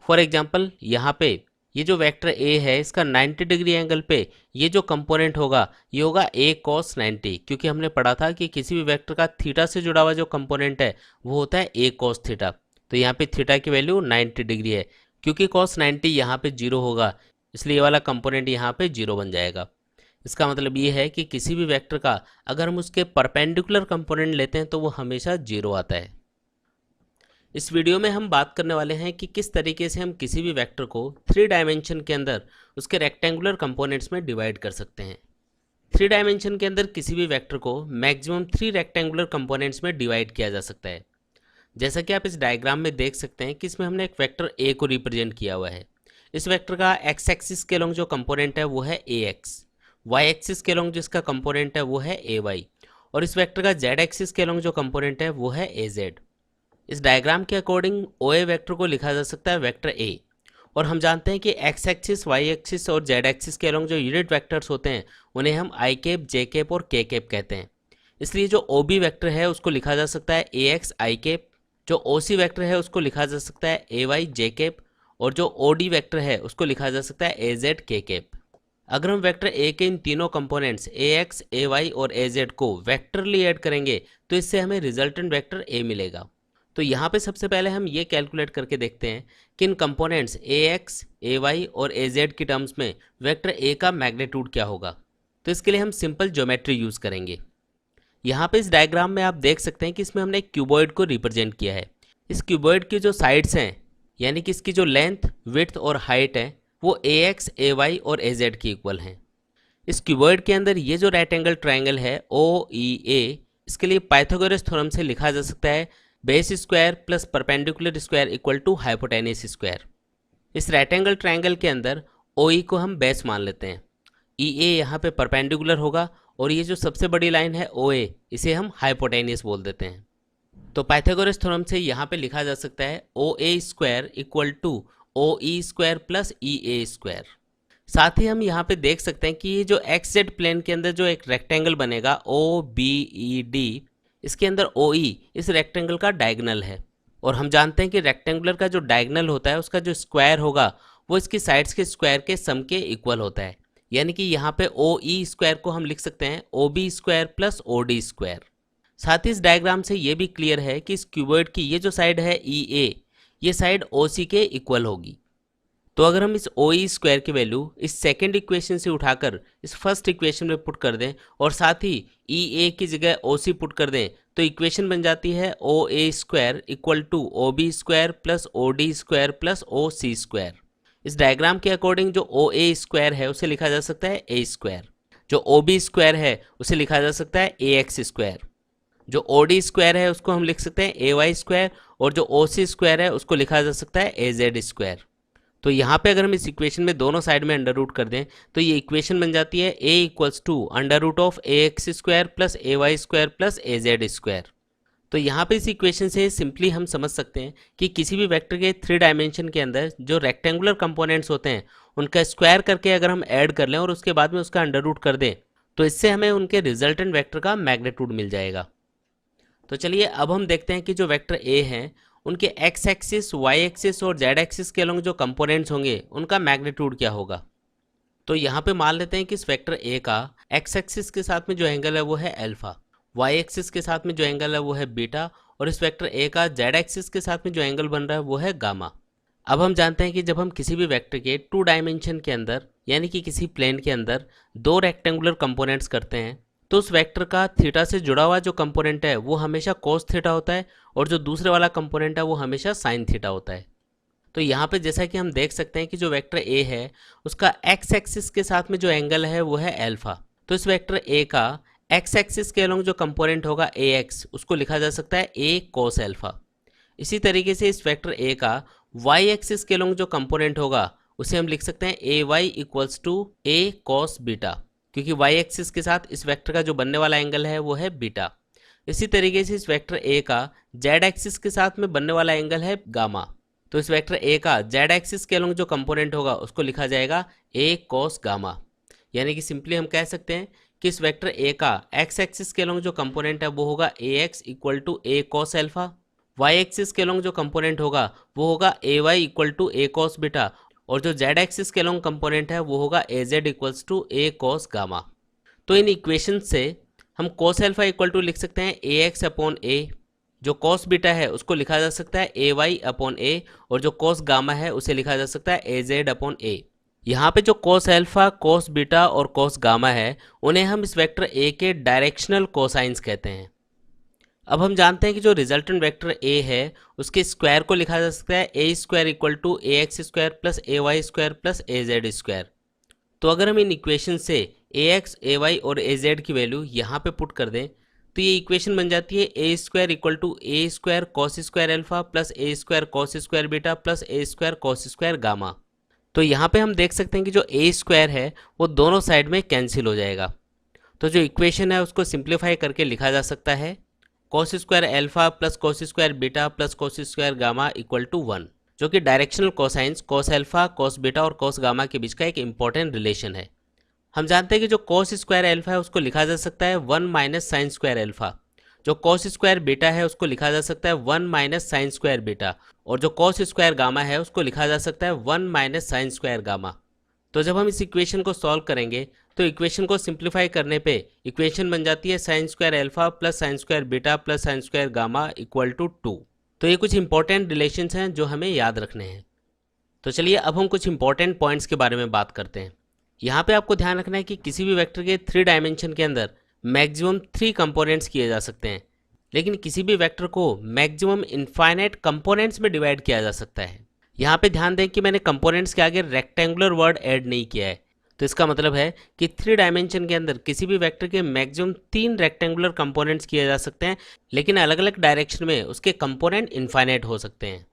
फॉर एग्जांपल यहाँ पे ये जो वेक्टर ए है इसका 90 डिग्री एंगल पे ये जो कंपोनेंट होगा ये होगा ए कॉस 90, क्योंकि हमने पढ़ा था कि किसी भी वेक्टर का थीटा से जुड़ा हुआ जो कंपोनेंट है वो होता है ए कॉस थीटा। तो यहाँ पे थीटा की वैल्यू 90 डिग्री है, क्योंकि कॉस 90 यहाँ पे जीरो होगा इसलिए ये वाला कंपोनेंट यहाँ पे जीरो बन जाएगा। इसका मतलब ये है कि किसी भी वेक्टर का अगर हम उसके परपेंडिकुलर कंपोनेंट लेते हैं तो वो हमेशा जीरो आता है। इस वीडियो में हम बात करने वाले हैं कि किस तरीके से हम किसी भी वेक्टर को 3 डायमेंशन के अंदर उसके रेक्टेंगुलर कंपोनेंट्स में डिवाइड कर सकते हैं। 3 डायमेंशन के अंदर किसी भी वेक्टर को मैक्सिमम 3 रेक्टेंगुलर कंपोनेंट्स में डिवाइड किया जा सकता है। जैसा कि आप इस डायग्राम में देख सकते हैं कि इसमें हमने एक वेक्टर ए को रिप्रेजेंट किया हुआ है। इस वेक्टर का एक्स एक्सिस के लॉन्ग जो कंपोनेंट है वो है ए एक्स, वाई एक्सिस के लॉन्ग जिसका कंपोनेंट है वो है ए वाई, और इस वेक्टर का जेड एक्सिस के लॉन्ग जो कंपोनेंट है वो है ए जेड। इस डायग्राम के अकॉर्डिंग ओ ए वेक्टर को लिखा जा सकता है वेक्टर ए, और हम जानते हैं कि एक्स एक्सिस वाई एक्सिस और जेड एक्सिस के लॉन्ग जो यूनिट वेक्टर्स होते हैं उन्हें हम आई कैप जे कैप और के कैप कहते हैं। इसलिए जो ओ बी वेक्टर है उसको लिखा जा सकता है ए एक्स आई कैप, जो ओ सी वेक्टर है उसको लिखा जा सकता है ए वाई जे कैप, और जो ओ डी वेक्टर है उसको लिखा जा सकता है ए जेड के कैप। अगर हम वेक्टर ए के इन तीनों components A x a Y और ए जेड को वेक्टरली ऐड करेंगे तो इससे हमें रिजल्टेंट वेक्टर ए मिलेगा। तो यहाँ पे सबसे पहले हम ये कैलकुलेट करके देखते हैं कि इन components A x a Y और ए जेड की टर्म्स में वेक्टर ए का मैग्नीट्यूड क्या होगा। तो इसके लिए हम सिंपल ज्योमेट्री यूज़ करेंगे। यहाँ पे इस डायग्राम में आप देख सकते हैं कि इसमें हमने एक क्यूबॉइड को रिप्रेजेंट किया है। इस क्यूबॉइड की जो साइड्स हैं यानी कि इसकी जो लेंथ विड्थ और हाइट है वो ए एक्स ए वाई और ए जेड की इक्वल हैं। इस क्यूबॉइड के अंदर ये जो राइट एंगल ट्राइंगल है ओ ई ए, इसके लिए पाइथागोरस थ्योरम से लिखा जा सकता है base square plus perpendicular square equal to hypotenuse square. इस राइट एंगल ट्राइंगल के अंदर ओ ई को हम बेस मान लेते हैं, ई ए यहाँ पे परपेंडिकुलर होगा, और ये जो सबसे बड़ी लाइन है ओ ए इसे हम हाइपोटेनस बोल देते हैं। तो पाइथागोरस थ्योरम से यहाँ पे लिखा जा सकता है o a square equal to O E square plus E A square. साथ ही हम यहाँ पे देख सकते हैं कि ये जो एक्स जेड प्लेन के अंदर जो एक रेक्टेंगल बनेगा ओ बी ई डी, इसके अंदर ओ ई इस रेक्टेंगल का डायगोनल है, और हम जानते हैं कि रेक्टेंगुलर का जो डायगोनल होता है उसका जो स्क्वायर होगा वो इसकी साइड्स के स्क्वायर के सम के इक्वल होता है। यानी कि यहाँ पे ओ ई स्क्वायर को हम लिख सकते हैं O B square plus O D square. साथ ही इस डायग्राम से ये भी क्लियर है कि इस क्यूबॉइड की ये जो साइड है ई ए, ये साइड ओ सी के इक्वल होगी। तो अगर हम इस ओ ई स्क्वायर की वैल्यू इस सेकेंड इक्वेशन से उठाकर इस फर्स्ट इक्वेशन में पुट कर दें और साथ ही ई ए की जगह ओ सी पुट कर दें, तो इक्वेशन बन जाती है o a square equal to o B square plus O D square plus o c square. इस डायग्राम के अकॉर्डिंग जो ओ ए स्क्वायर है उसे लिखा जा सकता है ए स्क्वायर, जो ओ बी स्क्वायर है उसे लिखा जा सकता है ए एक्स स्क्वायर, जो ओ डी स्क्वायर है उसको हम लिख सकते हैं ए वाई स्क्वायर, और जो ओ सी स्क्वायर है उसको लिखा जा सकता है ए जेड स्क्वायर। तो यहाँ पे अगर हम इस इक्वेशन में दोनों साइड में अंडर रूट कर दें तो ये इक्वेशन बन जाती है a equals to under root of a x square plus a y square plus a z square. तो यहाँ पे इस इक्वेशन से सिंपली हम समझ सकते हैं कि किसी भी वेक्टर के 3 डायमेंशन के अंदर जो रेक्टेंगुलर कंपोनेंट्स होते हैं उनका स्क्वायर करके अगर हम ऐड कर लें और उसके बाद में उसका अंडर रूट कर दें तो इससे हमें उनके रिजल्टेंट वेक्टर का मैग्नीट्यूड मिल जाएगा। तो चलिए अब हम देखते हैं कि जो वेक्टर a हैं उनके एक्स एक्सिस, वाई एक्सिस और जेड एक्सिस के अलॉन्ग जो कंपोनेंट्स होंगे उनका मैग्नीट्यूड क्या होगा। तो यहाँ पे मान लेते हैं कि इस वेक्टर a का एक्स एक्सिस के साथ में जो एंगल है वो है अल्फा, वाई एक्सिस के साथ में जो एंगल है वो है बीटा, और इस वेक्टर a का जेड एक्सिस के साथ में जो एंगल बन रहा है वो है गामा। अब हम जानते हैं कि जब हम किसी भी वेक्टर के 2 डायमेंशन के अंदर यानी कि किसी प्लेन के अंदर 2 रेक्टेंगुलर कंपोनेंट्स करते हैं तो उस वेक्टर का थीटा से जुड़ा हुआ जो कंपोनेंट है वो हमेशा कोस थीटा होता है और जो दूसरे वाला कंपोनेंट है वो हमेशा साइन थीटा होता है। तो यहाँ पे जैसा कि हम देख सकते हैं कि जो वेक्टर a है उसका एक्स एक्सिस के साथ में जो एंगल है वो है अल्फा, तो इस वेक्टर a का एक्स एक्सिस के अलॉन्ग जो कंपोनेंट होगा ए एक्स उसको लिखा जा सकता है a कोस अल्फा। इसी तरीके से इस वेक्टर a का वाई एक्सिस के अलॉन्ग जो कंपोनेंट होगा उसे हम लिख सकते हैं a y equals to a cos beta, क्योंकि y एक्सिस के साथ इस वेक्टर का जो बनने वाला एंगल है वो है बीटा। इसी तरीके से इस वेक्टर a का z एक्सिस के साथ में बनने वाला एंगल है गामा, तो इस वेक्टर a का z एक्सिस के अलॉन्ग जो कंपोनेंट होगा उसको लिखा जाएगा a cos गामा। यानी कि सिंपली हम कह सकते हैं कि इस वेक्टर a का x एक्सिस के अलॉन्ग जो कंपोनेंट है वो होगा ax equal to a cos alpha, y axis के अलॉन्ग जो कंपोनेंट होगा वो होगा ay equal to a cos beta, और जो z एक्सिस के अलॉन्ग कंपोनेंट है वो होगा az equals to a cos gamma. तो इन इक्वेशन से हम cos अल्फा इक्वल टू लिख सकते हैं ax अपॉन a, जो cos बीटा है उसको लिखा जा सकता है ay अपॉन a, और जो cos गामा है उसे लिखा जा सकता है az अपॉन a। यहाँ पे जो cos अल्फा, cos बीटा और cos गामा है उन्हें हम इस वेक्टर a के डायरेक्शनल कोसाइंस कहते हैं। अब हम जानते हैं कि जो रिजल्टेंट वेक्टर a है उसके स्क्वायर को लिखा जा सकता है a square equal to a x square plus a y square plus a z square. तो अगर हम इन इक्वेशन से ए एक्स, ए वाई और ए जेड की वैल्यू यहाँ पे पुट कर दें तो ये इक्वेशन बन जाती है a square equal to A square cos square alpha plus a square cos square beta plus a square cos square gamma. तो यहाँ पे हम देख सकते हैं कि जो a स्क्वायर है वो दोनों साइड में कैंसिल हो जाएगा, तो जो इक्वेशन है उसको सिंप्लीफाई करके लिखा जा सकता है cos square alpha plus cos square beta plus cos square gamma equal to 1, जो कि directional cosines cos alpha, cos beta और कॉस गामा के बीच का एक इंपॉर्टेंट रिलेशन है। हम जानते हैं कि जो कॉस स्क्वायर अल्फा है उसको लिखा जा सकता है 1 माइनस साइन स्क्वायर अल्फा, जो कॉस स्क्वायर बीटा है उसको लिखा जा सकता है 1 माइनस साइन स्क्वायर बीटा, और जो कॉस स्क्वायर गामा है उसको लिखा जा सकता है 1 माइनस साइन स्क्वायर गामा। तो जब हम इस इक्वेशन को सॉल्व करेंगे तो इक्वेशन को सिंप्लीफाई करने पे इक्वेशन बन जाती है sine square alpha plus sine square beta plus sine square gamma equal to 2। तो ये कुछ इंपॉर्टेंट रिलेशंस हैं जो हमें याद रखने हैं। तो चलिए अब हम कुछ इंपॉर्टेंट पॉइंट्स के बारे में बात करते हैं। यहाँ पे आपको ध्यान रखना है कि किसी भी वेक्टर के 3 डायमेंशन के अंदर मैक्सिमम 3 कंपोनेंट्स किए जा सकते हैं, लेकिन किसी भी वेक्टर को मैक्सिमम इनफाइनाइट कंपोनेंट्स में डिवाइड किया जा सकता है। यहाँ पे ध्यान दें कि मैंने कंपोनेंट्स के आगे रेक्टेंगुलर वर्ड ऐड नहीं किया है, तो इसका मतलब है कि 3 डायमेंशन के अंदर किसी भी वेक्टर के मैक्सिमम 3 रेक्टेंगुलर कंपोनेंट्स किए जा सकते हैं, लेकिन अलग अलग डायरेक्शन में उसके कंपोनेंट इनफाइनाइट हो सकते हैं।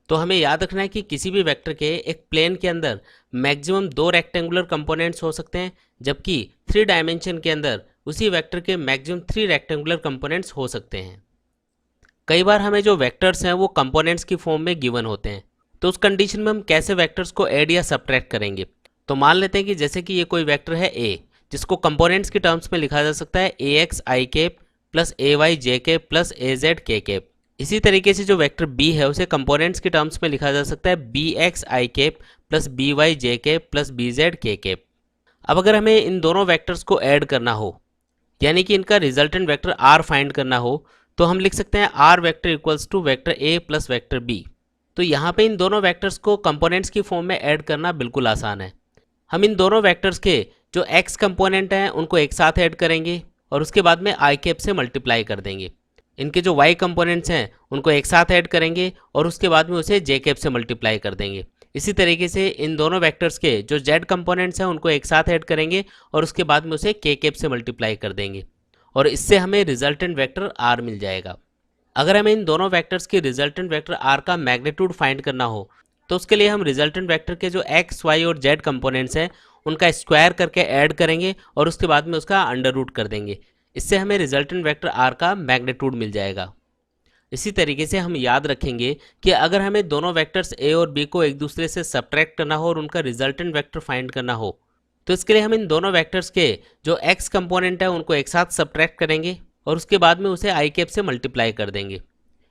तो हमें याद रखना है कि किसी भी वेक्टर के एक प्लेन के अंदर मैक्सिमम 2 रेक्टेंगुलर कंपोनेंट्स हो सकते हैं, जबकि 3 डायमेंशन के अंदर उसी वेक्टर के मैक्सिमम 3 रेक्टेंगुलर कंपोनेंट्स हो सकते हैं। कई बार हमें जो वेक्टर्स हैं वो कंपोनेंट्स की फॉर्म में गिवन होते हैं, तो उस कंडीशन में हम कैसे वेक्टर्स को ऐड या सब्ट्रैक्ट करेंगे। तो मान लेते हैं कि जैसे कि ये कोई वेक्टर है a, जिसको कंपोनेंट्स की टर्म्स में लिखा जा सकता है a x I cap plus a Y J cap plus a Z के कैप। इसी तरीके से जो वेक्टर बी है उसे कंपोनेंट्स के टर्म्स में लिखा जा सकता है बी एक्स आई कैप प्लस बी वाई जे कैप प्लस बी जेड के कैप। अब अगर हमें इन दोनों वेक्टर्स को ऐड करना हो, यानी कि इनका रिजल्टेंट वेक्टर आर फाइंड करना हो, तो हम लिख सकते हैं r vector equals to vector A plus vector B. तो यहाँ पे इन दोनों वेक्टर्स को कंपोनेंट्स की फॉर्म में ऐड करना बिल्कुल आसान है। हम इन दोनों वेक्टर्स के जो एक्स कंपोनेंट हैं उनको एक साथ ऐड करेंगे और उसके बाद में आई कैप से मल्टीप्लाई कर देंगे। इनके जो वाई कंपोनेंट्स हैं उनको एक साथ ऐड करेंगे और उसके बाद में उसे जे कैप से मल्टीप्लाई कर देंगे। इसी तरीके से इन दोनों वेक्टर्स के जो जेड कंपोनेंट्स हैं उनको एक साथ ऐड करेंगे और उसके बाद में उसे के कैप से मल्टीप्लाई कर देंगे और इससे हमें रिजल्टेंट वेक्टर आर मिल जाएगा। अगर हमें इन दोनों वेक्टर्स के रिजल्टेंट वेक्टर आर का मैग्नीट्यूड फाइंड करना हो, तो उसके लिए हम रिजल्टेंट वेक्टर के जो एक्स वाई और जेड कंपोनेंट्स हैं उनका स्क्वायर करके ऐड करेंगे और उसके बाद में उसका अंडर रूट कर देंगे। इससे हमें रिजल्टेंट वेक्टर आर का मैग्नीट्यूड मिल जाएगा। इसी तरीके से हम याद रखेंगे कि अगर हमें दोनों वेक्टर्स ए और बी को एक दूसरे से सब्ट्रैक्ट करना हो और उनका रिजल्टेंट वेक्टर फाइंड करना हो, तो इसके लिए हम इन दोनों वेक्टर्स के जो एक्स कंपोनेंट है उनको एक साथ सब्ट्रैक्ट करेंगे और उसके बाद में उसे आई कैप से मल्टीप्लाई कर देंगे।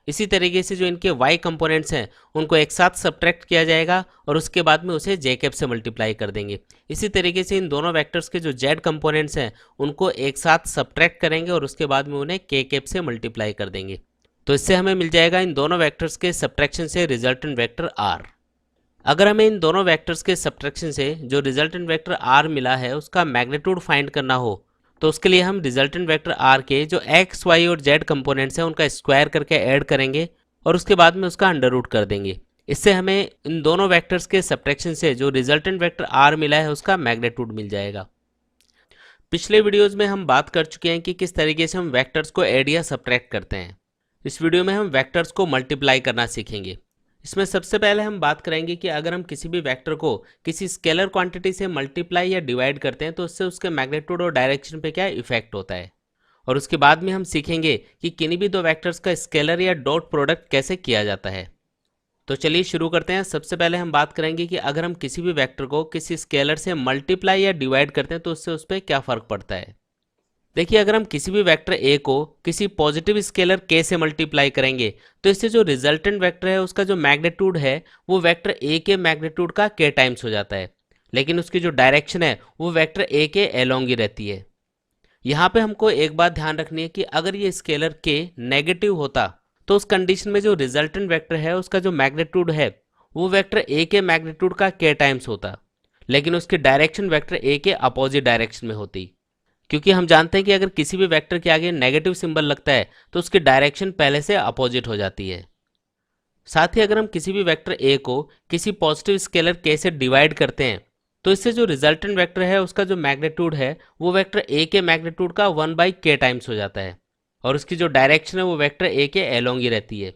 इसी तरीके से जो इनके वाई कंपोनेंट्स हैं उनको एक साथ सब्ट्रैक्ट किया जाएगा और उसके बाद में उसे जे कैप से मल्टीप्लाई कर देंगे। इसी तरीके से इन दोनों वेक्टर्स के जो जेड कंपोनेंट्स हैं उनको एक साथ सब्ट्रैक्ट करेंगे और उसके बाद में उन्हें के कैप से मल्टीप्लाई कर देंगे। तो इससे हमें मिल जाएगा इन दोनों वेक्टर्स के सब्ट्रैक्शन से रिजल्टेंट वेक्टर आर। अगर हमें इन दोनों वेक्टर्स के सब्ट्रैक्शन से जो रिजल्टेंट वेक्टर आर मिला है उसका मैग्नीट्यूड फाइंड करना हो, तो उसके लिए हम रिजल्टेंट वेक्टर आर के जो एक्स वाई और जेड कंपोनेंट्स हैं उनका स्क्वायर करके ऐड करेंगे और उसके बाद में उसका अंडर रूट कर देंगे। इससे हमें इन दोनों वेक्टर्स के सब्ट्रैक्शन से जो रिजल्टेंट वेक्टर आर मिला है उसका मैग्नीट्यूड मिल जाएगा। पिछले वीडियोज़ में हम बात कर चुके हैं कि किस तरीके से हम वेक्टर्स को ऐड या सब्ट्रैक्ट करते हैं। इस वीडियो में हम वेक्टर्स को मल्टीप्लाई करना सीखेंगे। इसमें सबसे पहले हम बात करेंगे कि अगर हम किसी भी वेक्टर को किसी स्केलर क्वांटिटी से मल्टीप्लाई या डिवाइड करते हैं तो उससे उसके मैग्नीट्यूड और डायरेक्शन पे क्या इफेक्ट होता है। और उसके बाद में हम सीखेंगे कि किन्हीं भी दो वेक्टर्स का स्केलर या डॉट प्रोडक्ट कैसे किया जाता है। तो चलिए शुरू करते हैं। सबसे पहले हम बात करेंगे कि अगर हम किसी भी वेक्टर को किसी स्केलर से मल्टीप्लाई या डिवाइड करते हैं तो उससे उस पर क्या फ़र्क पड़ता है। देखिए, अगर हम किसी भी वेक्टर ए को किसी पॉजिटिव स्केलर के से मल्टीप्लाई करेंगे तो इससे जो रिजल्टेंट वेक्टर है उसका जो मैग्नीट्यूड है वो वेक्टर ए के मैग्नीट्यूड का के टाइम्स हो जाता है, लेकिन उसकी जो डायरेक्शन है वो वेक्टर ए के एलोंग ही रहती है। यहाँ पे हमको एक बात ध्यान रखनी है कि अगर ये स्केलर के नेगेटिव होता तो उस कंडीशन में जो रिजल्टेंट वेक्टर है उसका जो मैग्नीट्यूड है वो वेक्टर ए के मैग्नीट्यूड का के टाइम्स होता, लेकिन उसकी डायरेक्शन वेक्टर ए के अपोजिट डायरेक्शन में होती। क्योंकि हम जानते हैं कि अगर किसी भी वेक्टर के आगे नेगेटिव सिंबल लगता है तो उसकी डायरेक्शन पहले से अपोजिट हो जाती है। साथ ही अगर हम किसी भी वेक्टर ए को किसी पॉजिटिव स्केलर के से डिवाइड करते हैं तो इससे जो रिजल्टेंट वेक्टर है उसका जो मैग्नीट्यूड है वो वेक्टर ए के मैग्नीट्यूड का 1/k टाइम्स हो जाता है और उसकी जो डायरेक्शन है वो वेक्टर ए के एलोंग ही रहती है।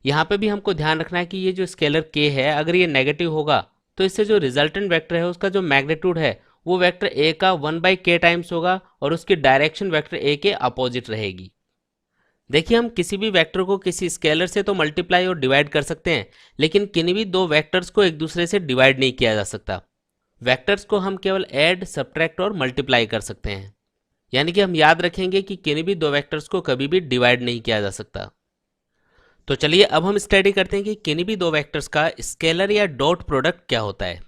यहाँ पे भी हमको ध्यान रखना है कि ये जो स्केलर के है अगर ये नेगेटिव होगा तो इससे जो रिजल्टेंट वेक्टर है उसका जो मैग्नीट्यूड है वो वेक्टर ए का 1/k टाइम्स होगा और उसकी डायरेक्शन वेक्टर ए के अपोजिट रहेगी। देखिए, हम किसी भी वेक्टर को किसी स्केलर से तो मल्टीप्लाई और डिवाइड कर सकते हैं, लेकिन किन्हीं भी दो वेक्टर्स को एक दूसरे से डिवाइड नहीं किया जा सकता। वेक्टर्स को हम केवल ऐड, सब्ट्रैक्ट और मल्टीप्लाई कर सकते हैं। यानी कि हम याद रखेंगे कि किन्हीं भी दो वेक्टर्स को कभी भी डिवाइड नहीं किया जा सकता। तो चलिए अब हम स्टडी करते हैं कि किन्हीं भी दो वेक्टर्स का स्केलर या डॉट प्रोडक्ट क्या होता है।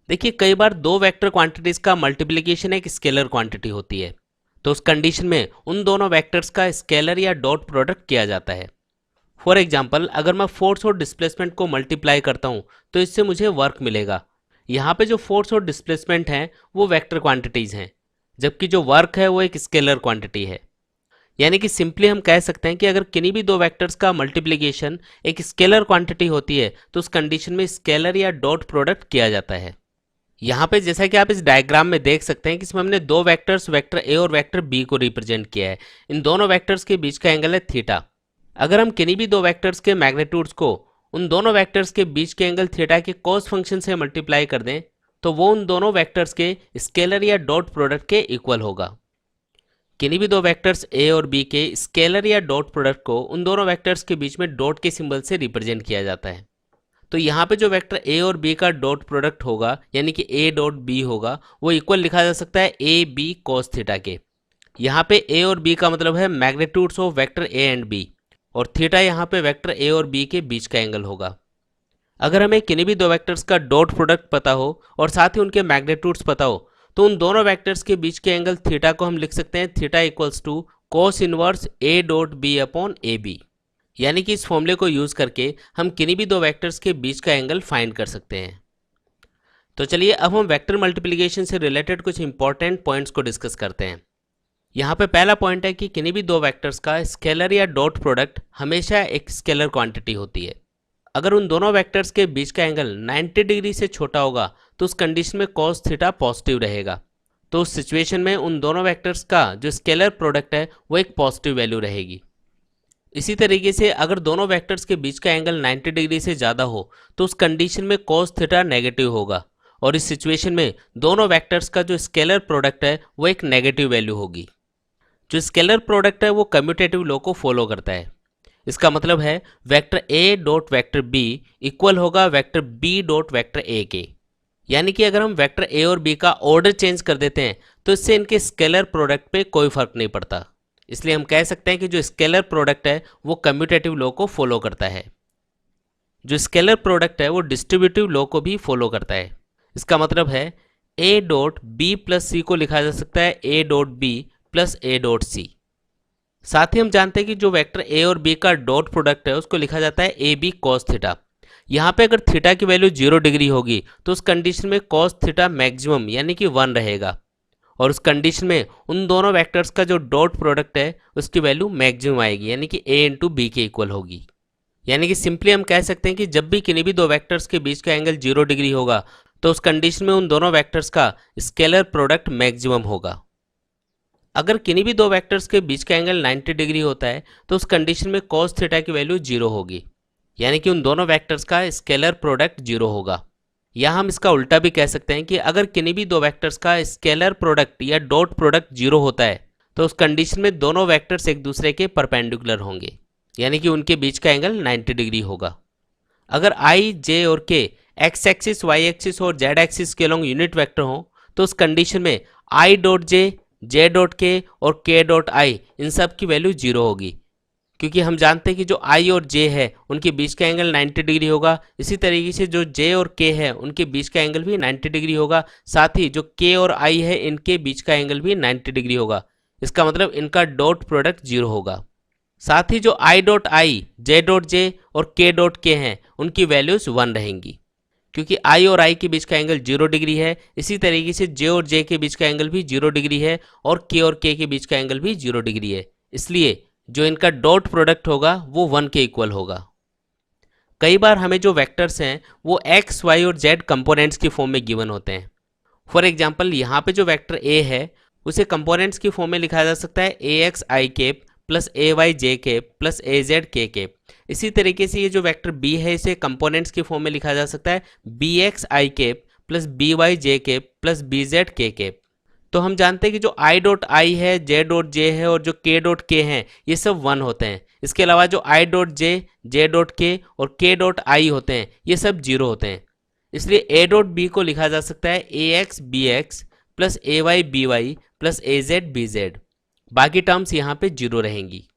देखिए, कई बार दो वेक्टर क्वांटिटीज का मल्टीप्लिकेशन एक स्केलर क्वांटिटी होती है, तो उस कंडीशन में उन दोनों वेक्टर्स का स्केलर या डॉट प्रोडक्ट किया जाता है। फॉर एग्जांपल, अगर मैं फोर्स और डिस्प्लेसमेंट को मल्टीप्लाई करता हूं तो इससे मुझे वर्क मिलेगा। यहाँ पे जो फोर्स और डिस्प्लेसमेंट हैं वो वेक्टर क्वांटिटीज हैं, जबकि जो वर्क है वो एक स्केलर क्वांटिटी है। यानी कि सिंपली हम कह सकते हैं कि अगर किन्हीं भी दो वेक्टर्स का मल्टीप्लिकेशन एक स्केलर क्वांटिटी होती है तो उस कंडीशन में स्केलर या डॉट प्रोडक्ट किया जाता है। यहाँ पे जैसा कि आप इस डायग्राम में देख सकते हैं कि इसमें हमने दो वेक्टर्स वेक्टर ए और वेक्टर बी को रिप्रेजेंट किया है। इन दोनों वेक्टर्स के बीच का एंगल है थीटा। अगर हम किन्हीं भी दो वेक्टर्स के मैग्नीट्यूड्स को उन दोनों वेक्टर्स के बीच के एंगल थीटा के कॉस फंक्शन से मल्टीप्लाई कर दें तो वो उन दोनों वेक्टर्स के स्केलर या डॉट प्रोडक्ट के इक्वल होगा। किन्हीं भी दो वेक्टर्स ए और बी के स्केलर या डॉट प्रोडक्ट को उन दोनों वेक्टर्स के बीच में डॉट के सिंबल से रिप्रेजेंट किया जाता है। तो यहाँ पे जो वेक्टर ए और बी का डॉट प्रोडक्ट होगा यानी कि ए डॉट बी होगा वो इक्वल लिखा जा सकता है ए बी कॉस थीटा के। यहाँ पे ए और बी का मतलब है magnitudes of vector a and b, और थीटा यहाँ पे वेक्टर ए और बी के बीच का एंगल होगा। अगर हमें किन्हीं भी दो वेक्टर्स का डॉट प्रोडक्ट पता हो और साथ ही उनके मैग्नीट्यूड्स पता हो तो उन दोनों वेक्टर्स के बीच के एंगल थीटा को हम लिख सकते हैं theta equals to cos inverse a dot b upon a b. यानी कि इस फॉर्मूले को यूज़ करके हम किन्हीं भी दो वेक्टर्स के बीच का एंगल फाइंड कर सकते हैं। तो चलिए अब हम वेक्टर मल्टीप्लिकेशन से रिलेटेड कुछ इंपॉर्टेंट पॉइंट्स को डिस्कस करते हैं। यहाँ पे पहला पॉइंट है कि किन्हीं भी दो वेक्टर्स का स्केलर या डॉट प्रोडक्ट हमेशा एक स्केलर क्वांटिटी होती है। अगर उन दोनों वेक्टर्स के बीच का एंगल 90 डिग्री से छोटा होगा तो उस कंडीशन में cos थीटा पॉजिटिव रहेगा। तो उस सिचुएशन में उन दोनों वेक्टर्स का जो स्केलर प्रोडक्ट है वो एक पॉजिटिव वैल्यू रहेगी। इसी तरीके से अगर दोनों वेक्टर्स के बीच का एंगल 90 डिग्री से ज़्यादा हो तो उस कंडीशन में cos थीटा नेगेटिव होगा और इस सिचुएशन में दोनों वेक्टर्स का जो स्केलर प्रोडक्ट है वो एक नेगेटिव वैल्यू होगी। जो स्केलर प्रोडक्ट है वो कम्यूटेटिव लॉ को फॉलो करता है। इसका मतलब है vector a dot vector b equal होगा वेक्टर बी डॉट वेक्टर ए के। यानी कि अगर हम वेक्टर ए और बी का ऑर्डर चेंज कर देते हैं तो इससे इनके स्केलर प्रोडक्ट पे कोई फर्क नहीं पड़ता। इसलिए हम कह सकते हैं कि जो स्केलर प्रोडक्ट है वो कम्यूटेटिव लॉ को फॉलो करता है। जो स्केलर प्रोडक्ट है वो डिस्ट्रीब्यूटिव लॉ को भी फॉलो करता है। इसका मतलब है a dot b plus c को लिखा जा सकता है a dot b plus a dot c. साथ ही हम जानते हैं कि जो वेक्टर ए और बी का डॉट प्रोडक्ट है उसको लिखा जाता है ए बी कॉस थीटा। यहाँ पे अगर थीटा की वैल्यू 0 डिग्री होगी तो उस कंडीशन में कॉस थीटा मैक्सिमम यानी कि 1 रहेगा और उस कंडीशन में उन दोनों वेक्टर्स का जो डॉट प्रोडक्ट है उसकी वैल्यू मैक्सिमम आएगी यानी कि ए इंटू बी के इक्वल होगी। यानी कि सिंपली हम कह सकते हैं कि जब भी किन्हीं भी दो वेक्टर्स के बीच का एंगल 0 डिग्री होगा तो उस कंडीशन में उन दोनों वेक्टर्स का स्केलर प्रोडक्ट मैक्सिमम होगा। अगर किन्हीं भी दो वेक्टर्स के बीच का एंगल 90 डिग्री होता है तो उस कंडीशन में cos थीटा की वैल्यू 0 होगी यानी कि उन दोनों वेक्टर्स का स्केलर प्रोडक्ट 0 होगा। या हम इसका उल्टा भी कह सकते हैं कि अगर किन्हीं भी दो वेक्टर्स का स्केलर प्रोडक्ट या डॉट प्रोडक्ट 0 होता है तो उस कंडीशन में दोनों वेक्टर्स एक दूसरे के परपेंडिकुलर होंगे यानी कि उनके बीच का एंगल 90 डिग्री होगा। अगर i, j और k x axis, y axis और जेड एक्सिस के लॉन्ग यूनिट वेक्टर हों तो उस कंडीशन में i dot j, j dot k और k डॉट i इन सब की वैल्यू 0 होगी क्योंकि हम जानते हैं कि जो i और j है उनके बीच का एंगल 90 डिग्री होगा। इसी तरीके से जो j और k है उनके बीच का एंगल भी 90 डिग्री होगा। साथ ही जो k और i है इनके बीच का एंगल भी 90 डिग्री होगा। इसका मतलब इनका डॉट प्रोडक्ट 0 होगा। साथ ही जो i dot i, j dot j और k डॉट k हैं उनकी वैल्यूज 1 रहेंगी क्योंकि i और i के बीच का एंगल 0 डिग्री है। इसी तरीके से j और j के बीच का एंगल भी 0 डिग्री है और k के बीच का एंगल भी 0 डिग्री है। इसलिए जो इनका डॉट प्रोडक्ट होगा वो 1 के इक्वल होगा। कई बार हमें जो वेक्टर्स हैं वो x, y और z कंपोनेंट्स की फॉर्म में गिवन होते हैं। फॉर एग्जाम्पल यहाँ पे जो वेक्टर a है उसे कंपोनेंट्स की फॉर्म में लिखा जा सकता है ax i cap plus ay j cap plus az k cap. इसी तरीके से ये जो वेक्टर b है इसे कंपोनेंट्स की फॉर्म में लिखा जा सकता है bx i cap plus by j cap plus bz k cap. तो हम जानते हैं कि जो i डॉट i है, j डॉट j है और जो k डॉट k है ये सब 1 होते हैं। इसके अलावा जो i dot j, j dot k और k डॉट i होते हैं ये सब 0 होते हैं। इसलिए a डॉट b को लिखा जा सकता है ax bx plus ay by plus az bz। बाकी टर्म्स यहाँ पे 0 रहेंगी।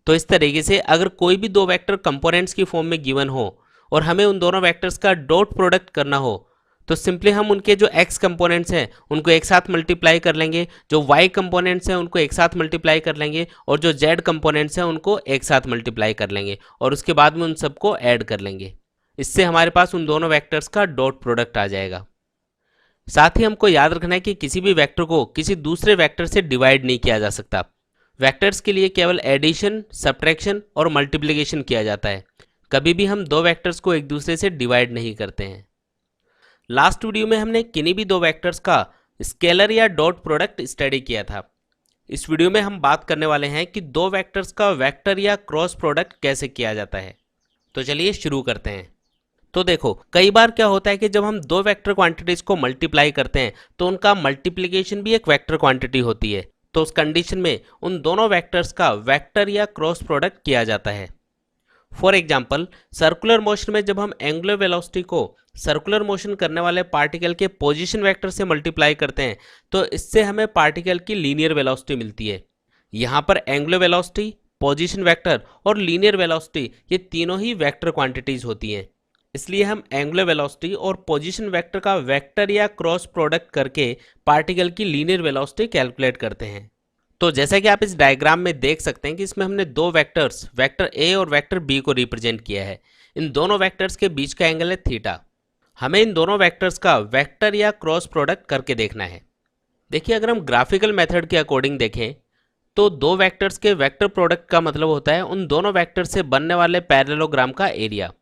तो इस तरीके से अगर कोई भी दो वेक्टर कंपोनेंट्स की फॉर्म में गिवन हो और हमें उन दोनों वेक्टर्स का डॉट प्रोडक्ट करना हो तो सिंपली हम उनके जो x कंपोनेंट्स हैं उनको एक साथ मल्टीप्लाई कर लेंगे, जो y कंपोनेंट्स हैं उनको एक साथ मल्टीप्लाई कर लेंगे और जो z कंपोनेंट्स हैं उनको एक साथ मल्टीप्लाई कर लेंगे और उसके बाद में उन सबको ऐड कर लेंगे। इससे हमारे पास उन दोनों वेक्टर्स का डॉट प्रोडक्ट आ जाएगा। साथ ही हमको याद रखना है कि किसी भी वेक्टर को किसी दूसरे वेक्टर से डिवाइड नहीं किया जा सकता। वेक्टर्स के लिए केवल एडिशन, सब्ट्रैक्शन और मल्टीप्लिकेशन किया जाता है। कभी भी हम दो वेक्टर्स को एक दूसरे से डिवाइड नहीं करते हैं। लास्ट वीडियो में हमने किन्हीं भी दो वेक्टर्स का स्केलर या डॉट प्रोडक्ट स्टडी किया था। इस वीडियो में हम बात करने वाले हैं कि दो वेक्टर्स का वेक्टर या क्रॉस प्रोडक्ट कैसे किया जाता है। तो चलिए शुरू करते हैं। तो देखो, कई बार क्या होता है कि जब हम दो वेक्टर क्वांटिटीज को मल्टीप्लाई करते हैं तो उनका मल्टीप्लिकेशन भी एक वेक्टर क्वांटिटी होती है। तो उस कंडीशन में उन दोनों वेक्टर्स का वेक्टर या क्रॉस प्रोडक्ट किया जाता है। फॉर एग्जाम्पल, सर्कुलर मोशन में जब हम एंगुलर वेलोसिटी को सर्कुलर मोशन करने वाले पार्टिकल के पोजीशन वेक्टर से मल्टीप्लाई करते हैं तो इससे हमें पार्टिकल की लीनियर वेलोसिटी मिलती है। यहाँ पर एंगुलर वेलोसिटी पोजीशन वेक्टर और लीनियर वेलोसिटी ये तीनों ही वेक्टर क्वांटिटीज होती हैं। इसलिए हम एंगुलर वेलोसिटी और पोजीशन वेक्टर का वेक्टर या क्रॉस प्रोडक्ट करके पार्टिकल की लीनियर वेलोसिटी कैलकुलेट करते हैं। तो जैसा कि आप इस डायग्राम में देख सकते हैं कि इसमें हमने दो वेक्टर्स वेक्टर ए और वेक्टर बी को रिप्रेजेंट किया है। इन दोनों वेक्टर्स के बीच का एंगल है थीटा। हमें इन दोनों वेक्टर्स का वेक्टर या क्रॉस प्रोडक्ट करके देखना है। देखिए, अगर हम ग्राफिकल मेथड के अकॉर्डिंग देखें तो दो वेक्टर्स के वेक्टर प्रोडक्ट का मतलब होता है उन दोनों वेक्टर से बनने वाले पैरेललोग्राम का एरिया।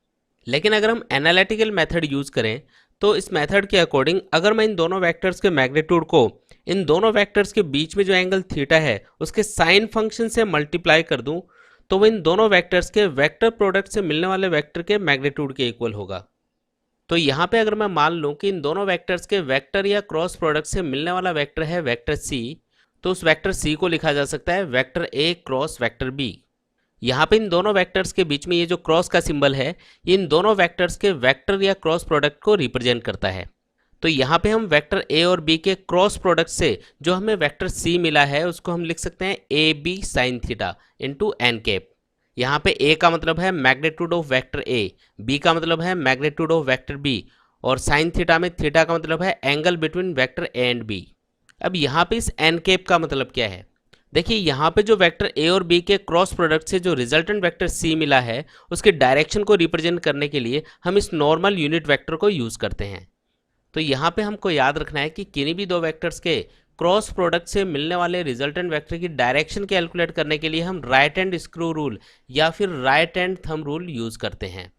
लेकिन अगर हम एनालिटिकल मेथड यूज करें तो इस मेथड के अकॉर्डिंग अगर मैं इन दोनों वेक्टर्स के मैग्नीट्यूड को इन दोनों वेक्टर्स के बीच में जो एंगल थीटा है उसके साइन फंक्शन से मल्टीप्लाई कर दूं तो वो इन दोनों वेक्टर्स के वेक्टर प्रोडक्ट से मिलने वाले वेक्टर के मैग्नीट्यूड के इक्वल होगा। तो यहाँ पे अगर मैं मान लूँ कि इन दोनों वेक्टर्स के वेक्टर या क्रॉस प्रोडक्ट से मिलने वाला वेक्टर है वेक्टर सी, तो उस वेक्टर सी को लिखा जा सकता है vector a cross vector b. यहाँ पे इन दोनों वेक्टर्स के बीच में ये जो क्रॉस का सिंबल है ये इन दोनों वेक्टर्स के वेक्टर या क्रॉस प्रोडक्ट को रिप्रेजेंट करता है। तो यहाँ पे हम वेक्टर ए और बी के क्रॉस प्रोडक्ट से जो हमें वेक्टर सी मिला है उसको हम लिख सकते हैं ए b sine theta into n cap. यहाँ पे ए का मतलब है magnitude of vector A, b का मतलब है मैग्नीट्यूड ऑफ वेक्टर बी और साइन थीटा में थीटा का मतलब है angle between vector a and b. अब यहाँ पे इस एन कैप का मतलब क्या है? देखिए, यहाँ पे जो वेक्टर ए और बी के क्रॉस प्रोडक्ट से जो रिजल्टेंट वेक्टर सी मिला है उसके डायरेक्शन को रिप्रेजेंट करने के लिए हम इस नॉर्मल यूनिट वेक्टर को यूज़ करते हैं। तो यहाँ पे हमको याद रखना है कि किन्हीं भी दो वेक्टर्स के क्रॉस प्रोडक्ट से मिलने वाले रिजल्टेंट वेक्टर की डायरेक्शन कैलकुलेट करने के लिए हम राइट हैंड स्क्रू रूल या फिर right hand thumb rule use करते हैं।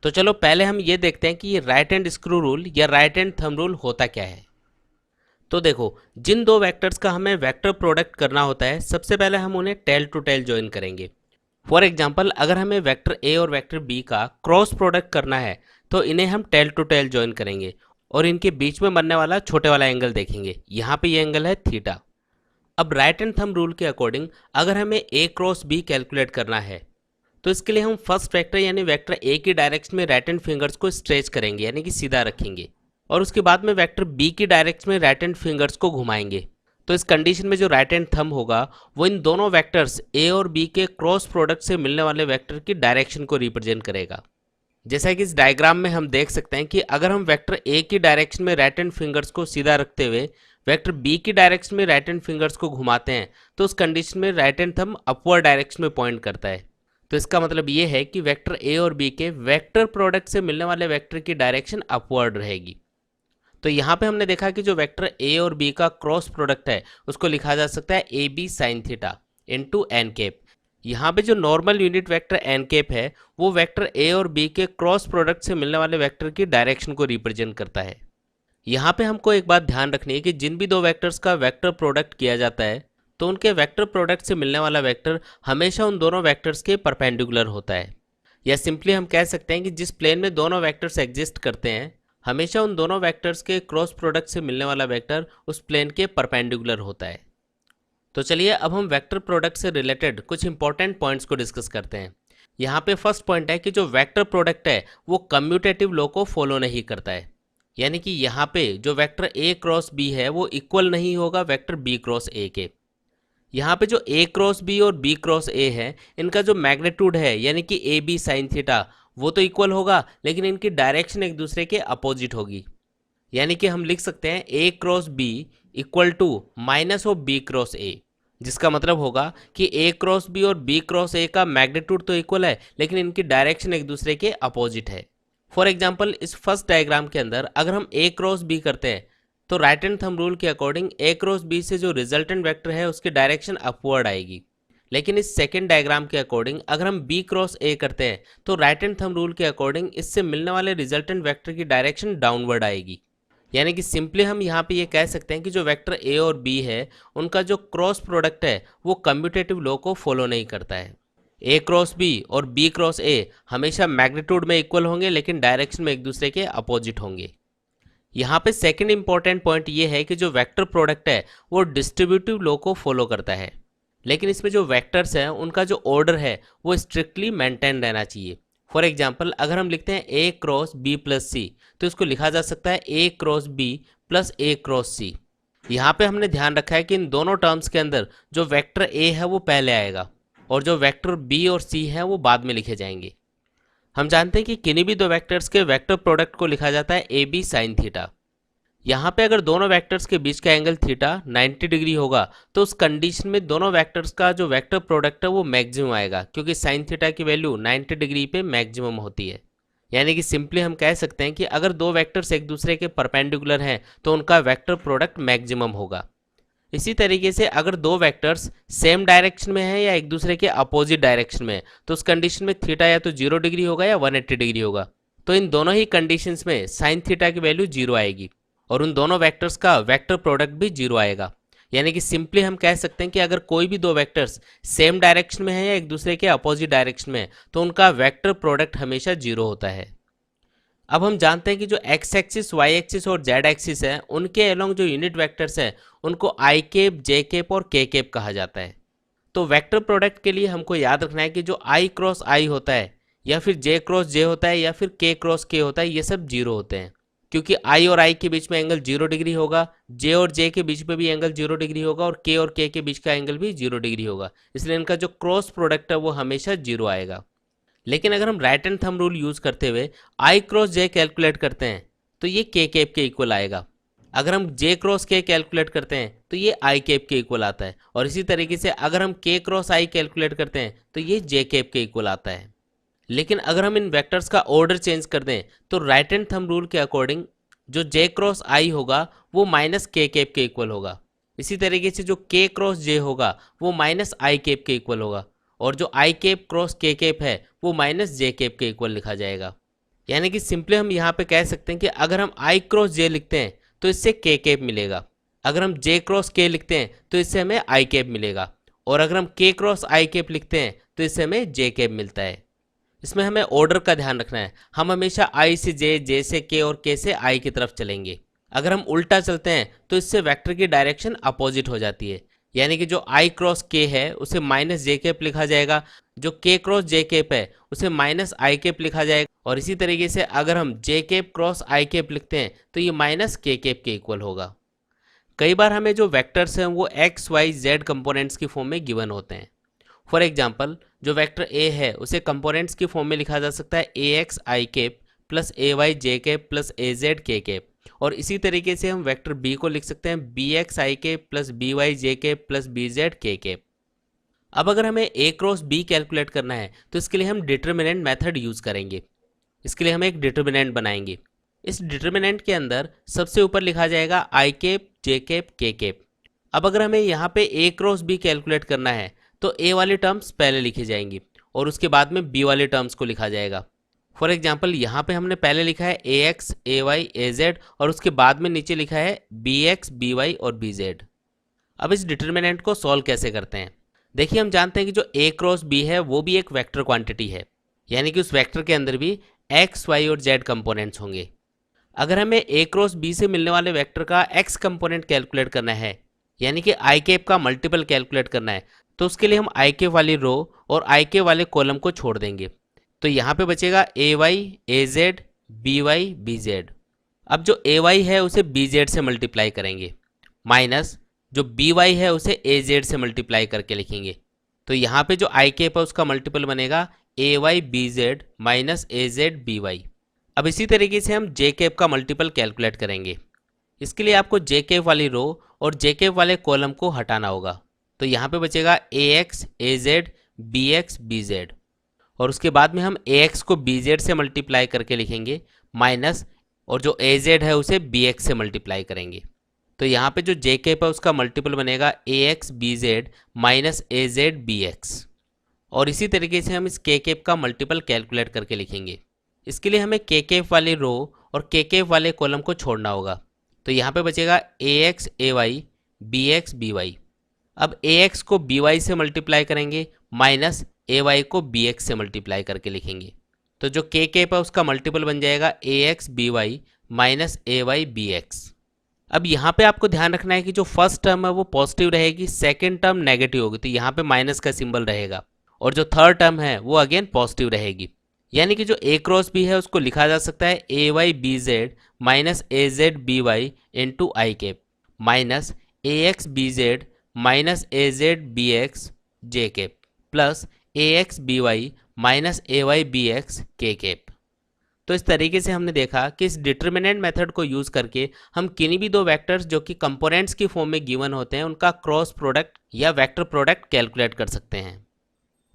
तो चलो पहले हम ये देखते हैं कि ये राइट हैंड स्क्रू रूल या राइट हैंड थंब रूल होता क्या है। तो देखो, जिन दो वेक्टर्स का हमें वेक्टर प्रोडक्ट करना होता है सबसे पहले हम उन्हें टेल टू टेल ज्वाइन करेंगे। फॉर एग्जाम्पल, अगर हमें वेक्टर ए और वेक्टर बी का क्रॉस प्रोडक्ट करना है तो इन्हें हम टेल टू टेल ज्वाइन करेंगे और इनके बीच में बनने वाला छोटे वाला एंगल देखेंगे। यहाँ पे ये एंगल है थीटा। अब राइट एंड थंब रूल के अकॉर्डिंग अगर हमें ए क्रॉस बी कैलकुलेट करना है तो इसके लिए हम फर्स्ट वेक्टर यानी वेक्टर ए की डायरेक्शन में राइट हैंड फिंगर्स को स्ट्रेच करेंगे यानी कि सीधा रखेंगे और उसके बाद में वेक्टर बी की डायरेक्शन में राइट हैंड फिंगर्स को घुमाएंगे। तो इस कंडीशन में जो राइट हैंड थंब होगा वो इन दोनों वेक्टर्स ए और बी के क्रॉस प्रोडक्ट से मिलने वाले वेक्टर की डायरेक्शन को रिप्रेजेंट करेगा। जैसा कि इस डायग्राम में हम देख सकते हैं कि अगर हम वेक्टर ए की डायरेक्शन में राइट हैंड फिंगर्स को सीधा रखते हुए वेक्टर बी की डायरेक्शन में राइट हैंड फिंगर्स को घुमाते हैं तो उस कंडीशन में right hand thumb upward direction में पॉइंट करता है। तो इसका मतलब ये है कि वेक्टर ए और बी के वेक्टर प्रोडक्ट से मिलने वाले वेक्टर की डायरेक्शन अपवर्ड रहेगी। तो यहाँ पे हमने देखा कि जो वेक्टर ए और बी का क्रॉस प्रोडक्ट है उसको लिखा जा सकता है a b sine theta into n cap. यहाँ पे जो normal unit vector n cap है वो वेक्टर ए और बी के क्रॉस प्रोडक्ट से मिलने वाले वेक्टर की डायरेक्शन को रिप्रेजेंट करता है। यहाँ पे हमको एक बात ध्यान रखनी है कि जिन भी दो वेक्टर्स का वेक्टर प्रोडक्ट किया जाता है तो उनके वेक्टर प्रोडक्ट से मिलने वाला वेक्टर हमेशा उन दोनों वेक्टर्स के परपेंडिकुलर होता है। या सिंपली हम कह सकते हैं कि जिस प्लेन में दोनों वेक्टर्स एग्जिस्ट करते हैं हमेशा उन दोनों वेक्टर्स के क्रॉस प्रोडक्ट से मिलने वाला वेक्टर उस प्लेन के परपेंडिकुलर होता है। तो चलिए अब हम वेक्टर प्रोडक्ट से रिलेटेड कुछ इंपॉर्टेंट पॉइंट्स को डिस्कस करते हैं। यहाँ पे फर्स्ट पॉइंट है कि जो वेक्टर प्रोडक्ट है वो कम्यूटेटिव लॉ को फॉलो नहीं करता है, यानी कि यहाँ पे जो वेक्टर ए क्रॉस बी है वो इक्वल नहीं होगा वेक्टर बी क्रॉस ए के। यहाँ पे जो ए क्रॉस बी और बी क्रॉस ए है इनका जो मैग्नीट्यूड है यानी कि ए बी साइन थीटा वो तो इक्वल होगा लेकिन इनकी डायरेक्शन एक दूसरे के अपोजिट होगी। यानी कि हम लिख सकते हैं a cross b equal to minus of b cross a, जिसका मतलब होगा कि ए क्रॉस बी और बी क्रॉस ए का मैग्नीट्यूड तो इक्वल है लेकिन इनकी डायरेक्शन एक दूसरे के अपोजिट है। फॉर एग्जाम्पल, इस फर्स्ट डायग्राम के अंदर अगर हम ए क्रॉस बी करते हैं तो राइट हैंड थंब रूल के अकॉर्डिंग ए क्रॉस बी से जो रिजल्टेंट वेक्टर है उसकी डायरेक्शन अपवर्ड आएगी। लेकिन इस सेकेंड डायग्राम के अकॉर्डिंग अगर हम बी क्रॉस ए करते हैं तो राइट हैंड थंब रूल के अकॉर्डिंग इससे मिलने वाले रिजल्टेंट वेक्टर की डायरेक्शन डाउनवर्ड आएगी। यानी कि सिंपली हम यहाँ पे ये कह सकते हैं कि जो वेक्टर ए और बी है उनका जो क्रॉस प्रोडक्ट है वो कम्यूटेटिव लॉ को फॉलो नहीं करता है। ए क्रॉस बी और बी क्रॉस ए हमेशा मैग्नीट्यूड में इक्वल होंगे लेकिन डायरेक्शन में एक दूसरे के अपोजिट होंगे। यहाँ पे सेकंड इंपॉर्टेंट पॉइंट ये है कि जो वेक्टर प्रोडक्ट है वो डिस्ट्रीब्यूटिव लॉ को फॉलो करता है, लेकिन इसमें जो वेक्टर्स हैं उनका जो ऑर्डर है वो स्ट्रिक्टली मेंटेन रहना चाहिए। फॉर एग्जाम्पल, अगर हम लिखते हैं ए क्रॉस बी प्लस सी तो इसको लिखा जा सकता है ए क्रॉस बी प्लस ए क्रॉस सी। यहाँ पे हमने ध्यान रखा है कि इन दोनों टर्म्स के अंदर जो वेक्टर ए है वो पहले आएगा और जो वेक्टर बी और सी है वो बाद में लिखे जाएंगे। हम जानते हैं कि किन्हीं भी दो वेक्टर्स के वेक्टर प्रोडक्ट को लिखा जाता है ए बी साइन थीटा। यहाँ पे अगर दोनों वेक्टर्स के बीच का एंगल थीटा 90 डिग्री होगा तो उस कंडीशन में दोनों वेक्टर्स का जो वेक्टर प्रोडक्ट है वो मैक्सिमम आएगा, क्योंकि साइन थीटा की वैल्यू 90 डिग्री पे मैक्सिमम होती है। यानी कि सिंपली हम कह सकते हैं कि अगर दो वेक्टर्स एक दूसरे के परपेंडिकुलर हैं तो उनका वेक्टर प्रोडक्ट मैक्सिमम होगा। इसी तरीके से अगर दो वेक्टर्स सेम डायरेक्शन में हैं या एक दूसरे के अपोजिट डायरेक्शन में तो उस कंडीशन में थीटा या तो 0 डिग्री होगा या 180 डिग्री होगा। तो इन दोनों ही कंडीशंस में साइन थीटा की वैल्यू 0 आएगी और उन दोनों वेक्टर्स का वेक्टर प्रोडक्ट भी 0 आएगा। यानी कि सिंपली हम कह सकते हैं कि अगर कोई भी दो वेक्टर्स सेम डायरेक्शन में है या एक दूसरे के अपोजिट डायरेक्शन में तो उनका वेक्टर प्रोडक्ट हमेशा 0 होता है। अब हम जानते हैं कि जो एक्स एक्सिस, वाई एक्सिस और जेड एक्सिस है उनके अलोंग जो यूनिट वेक्टर्स हैं उनको आई केप, जे केप और के केप कहा जाता है। तो वेक्टर प्रोडक्ट के लिए हमको याद रखना है कि जो आई क्रॉस आई होता है या फिर जे क्रॉस जे होता है या फिर के क्रॉस के होता है, ये सब 0 होते हैं, क्योंकि आई और आई के बीच में एंगल 0 डिग्री होगा, जे और जे के बीच में भी एंगल 0 डिग्री होगा और के बीच का एंगल भी 0 डिग्री होगा। इसलिए इनका जो क्रॉस प्रोडक्ट है वो हमेशा 0 आएगा। लेकिन अगर हम right and thumb rule use करते हुए आई क्रॉस जे कैलकुलेट करते हैं तो ये के केप के इक्वल आएगा। अगर हम जे क्रॉस के कैलकुलेट करते हैं तो ये आई केप के इक्वल आता है, और इसी तरीके से अगर हम के क्रॉस आई कैलकुलेट करते हैं तो ये जे केप के इक्वल आता है। लेकिन अगर हम इन वेक्टर्स का ऑर्डर चेंज कर दें तो राइट एंड थंब रूल के अकॉर्डिंग जो जे क्रॉस आई होगा वो माइनस के केप के इक्वल होगा। इसी तरीके से जो के क्रॉस जे होगा वो माइनस आई केप के इक्वल होगा, और जो आई केप क्रॉस के केप है वो माइनस जे केप के इक्वल लिखा जाएगा। यानी कि सिंपली हम यहाँ पे कह सकते हैं कि अगर हम आई क्रॉस जे लिखते हैं तो इससे के केप मिलेगा, अगर हम जे क्रॉस के लिखते हैं तो इससे हमें आई केप मिलेगा, और अगर हम के क्रॉस आई केप लिखते हैं तो इससे हमें जे केप मिलता है। इसमें हमें ऑर्डर का ध्यान रखना है, हम हमेशा आई से जे, जे से के और के से आई की तरफ चलेंगे। अगर हम उल्टा चलते हैं तो इससे वेक्टर की डायरेक्शन अपोजिट हो जाती है। यानी कि जो आई क्रॉस के है उसे माइनस जे केप लिखा जाएगा, जो के क्रॉस जे केप है उसे माइनस आई केप लिखा जाएगा, और इसी तरीके से अगर हम जे केप क्रॉस आई केप लिखते हैं तो ये माइनस के केप के इक्वल होगा। कई बार हमें जो वेक्टर्स हैं वो एक्स वाई जेड कंपोनेंट्स की फॉर्म में गिवन होते हैं। फॉर एग्जाम्पल जो वेक्टर ए है उसे कंपोनेंट्स की फॉर्म में लिखा जा सकता है a x i cap plus a Y j cap plus a Z k cap, और इसी तरीके से हम वेक्टर बी को लिख सकते हैं b x i cap plus b y j cap plus b z k cap. अब अगर हमें ए क्रॉस बी कैलकुलेट करना है तो इसके लिए हम डिटर्मिनेंट मेथड यूज़ करेंगे। इसके लिए हम एक डिटर्मिनेंट बनाएंगे। इस डिटर्मिनेंट के अंदर सबसे ऊपर लिखा जाएगा आई केप, जे केप, के केप। अब अगर हमें यहाँ पे ए क्रॉस बी कैलकुलेट करना है तो ए वाली टर्म्स पहले लिखी जाएंगी और उसके बाद में बी वाले टर्म्स को लिखा जाएगा। फॉर एग्जाम्पल यहाँ पे हमने पहले लिखा है a x, a y, a Z, और उसके बाद में नीचे लिखा है बी एक्स, बी वाई और बी जेड। अब इस डिटर्मिनेंट को सॉल्व कैसे करते हैं? देखिए, हम जानते हैं कि जो ए क्रॉस बी है वो भी एक वेक्टर क्वांटिटी है, यानी कि उस वेक्टर के अंदर भी एक्स, वाई और जेड कंपोनेंट्स होंगे। अगर हमें ए क्रॉस बी से मिलने वाले वेक्टर का एक्स कंपोनेंट कैलकुलेट करना है, यानी कि आई केप का मल्टीपल कैलकुलेट करना है, तो उसके लिए हम आई केप वाली रो और आई केप वाले कॉलम को छोड़ देंगे। तो यहाँ पे बचेगा a y, a z, b y, b z. अब जो ए वाई है उसे बी जेड से मल्टीप्लाई करेंगे, माइनस जो बी वाई है उसे ए जेड से मल्टीप्लाई करके लिखेंगे। तो यहाँ पे जो आई केप है उसका मल्टीपल बनेगा ए y b z minus a z b y. अब इसी तरीके से हम जे केप का मल्टीपल कैलकुलेट करेंगे। इसके लिए आपको जे केप वाली रो और जे केप वाले कॉलम को हटाना होगा। तो यहाँ पे बचेगा a x, a z, b x, b z, और उसके बाद में हम ए एक्स को बी जेड से मल्टीप्लाई करके लिखेंगे, माइनस और जो ए जेड है उसे बी एक्स से मल्टीप्लाई करेंगे। तो यहाँ पे जो जे केप है उसका मल्टीपल बनेगा ए x b z minus a z b x, और इसी तरीके से हम इस के केप का मल्टीपल कैलकुलेट करके लिखेंगे। इसके लिए हमें के केप वाले रो और के केप वाले कॉलम को छोड़ना होगा। तो यहाँ पे बचेगा a x a y, b x b y. अब ए एक्स को बी वाई से मल्टीप्लाई करेंगे, माइनस ए वाई को बी एक्स से मल्टीप्लाई करके लिखेंगे। तो जो के केप है उसका मल्टीपल बन जाएगा ए x b y minus a y b x. अब यहाँ पे आपको ध्यान रखना है कि जो फर्स्ट टर्म है वो पॉजिटिव रहेगी, सेकेंड टर्म नेगेटिव होगी, तो यहाँ पे माइनस का सिंबल रहेगा, और जो थर्ड टर्म है वो अगेन पॉजिटिव रहेगी। यानी कि जो ए क्रॉस बी है उसको लिखा जा सकता है a y b z minus a z b y into i cap minus a x b z minus a z b x j cap. Plus a x b y minus a y b x k cap. तो इस तरीके से हमने देखा कि इस डिटर्मिनेंट मेथड को यूज़ करके हम किन्हीं भी दो वेक्टर्स जो कि कंपोनेंट्स की फॉर्म में गिवन होते हैं उनका क्रॉस प्रोडक्ट या वेक्टर प्रोडक्ट कैलकुलेट कर सकते हैं।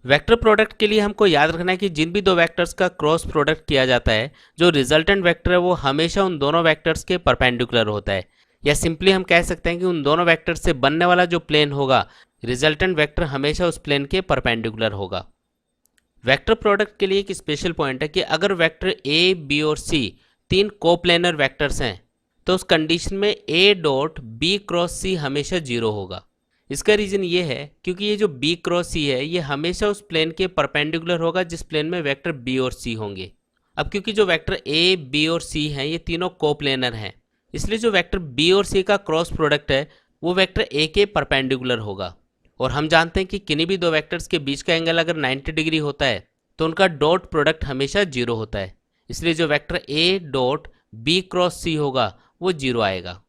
वेक्टर प्रोडक्ट के लिए हमको याद रखना है कि जिन भी दो वेक्टर्स का क्रॉस प्रोडक्ट किया जाता है, जो रिजल्टेंट वेक्टर है वो हमेशा उन दोनों वेक्टर्स के परपेंडिकुलर होता है, या सिंपली हम कह सकते हैं कि उन दोनों वेक्टर्स से बनने वाला जो प्लेन होगा, रिजल्टेंट वेक्टर हमेशा उस प्लेन के परपेंडिकुलर होगा। वेक्टर प्रोडक्ट के लिए एक स्पेशल पॉइंट है कि अगर वेक्टर ए बी और सी तीन कोप्लेनर वेक्टर्स हैं तो उस कंडीशन में ए डॉट बी क्रॉस सी हमेशा जीरो होगा। इसका रीज़न ये है क्योंकि ये जो बी क्रॉस सी है ये हमेशा उस प्लेन के परपेंडिकुलर होगा जिस प्लेन में वेक्टर बी और सी होंगे। अब क्योंकि जो वेक्टर ए बी और सी हैं ये तीनों कोप्लेनर हैं, इसलिए जो वेक्टर बी और सी का क्रॉस प्रोडक्ट है वो वेक्टर ए के परपेंडिकुलर होगा। और हम जानते हैं कि किन्हीं भी दो वेक्टर्स के बीच का एंगल अगर 90 डिग्री होता है तो उनका डॉट प्रोडक्ट हमेशा जीरो होता है, इसलिए जो vector a dot b cross c होगा वो जीरो आएगा।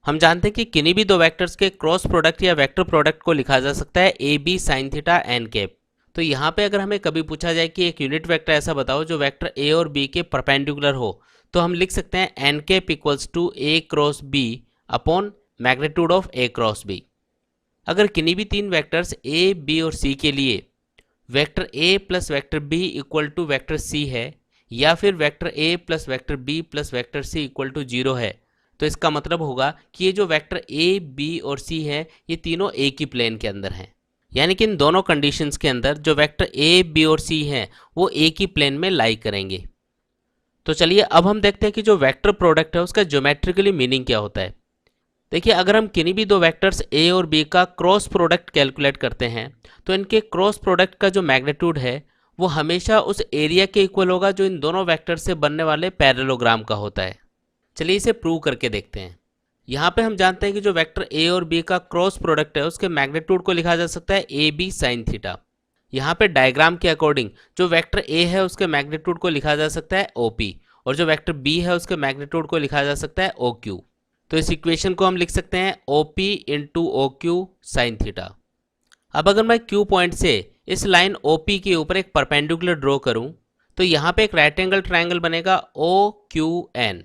हम जानते हैं कि किन्हीं भी दो वेक्टर्स के क्रॉस प्रोडक्ट या वेक्टर प्रोडक्ट को लिखा जा सकता है a b sine theta n cap. तो यहाँ पे अगर हमें कभी पूछा जाए कि एक यूनिट वेक्टर ऐसा बताओ जो वेक्टर ए और बी के परपेंडिकुलर हो, तो हम लिख सकते हैं n cap equals to a cross b upon magnitude of a cross b. अगर किन्हीं भी तीन वेक्टर्स ए बी और सी के लिए vector A plus vector b equal to vector C है, या फिर vector A plus vector B plus vector c equal to zero है, तो इसका मतलब होगा कि ये जो वेक्टर ए बी और सी है ये तीनों एक ही प्लेन के अंदर हैं। यानी कि इन दोनों कंडीशंस के अंदर जो वेक्टर ए बी और सी हैं वो एक ही प्लेन में लाई करेंगे। तो चलिए अब हम देखते हैं कि जो वेक्टर प्रोडक्ट है उसका ज्योमेट्रिकली मीनिंग क्या होता है। देखिए, अगर हम किन्हीं भी दो वेक्टर्स ए और बी का क्रॉस प्रोडक्ट कैलकुलेट करते हैं तो इनके क्रॉस प्रोडक्ट का जो मैग्नीट्यूड है वो हमेशा उस एरिया के इक्वल होगा जो इन दोनों वेक्टर से बनने वाले पैरेललोग्राम का होता है। चलिए इसे प्रूव करके देखते हैं। यहाँ पे हम जानते हैं कि जो वेक्टर ए और बी का क्रॉस प्रोडक्ट है उसके मैग्नीट्यूड को लिखा जा सकता है ए बी साइन थीटा। यहाँ पे डायग्राम के अकॉर्डिंग जो वेक्टर ए है उसके मैग्नीट्यूड को लिखा जा सकता है ओ पी, और जो वेक्टर बी है उसके मैग्नीट्यूड को लिखा जा सकता है ओ क्यू। तो इस इक्वेशन को हम लिख सकते हैं O P into O Q sine theta. अब अगर मैं क्यू पॉइंट से इस लाइन ओ पी के ऊपर एक परपेंडिकुलर ड्रॉ करूँ तो यहाँ पे एक राइट एंगल ट्राइंगल बनेगा ओ क्यू एन।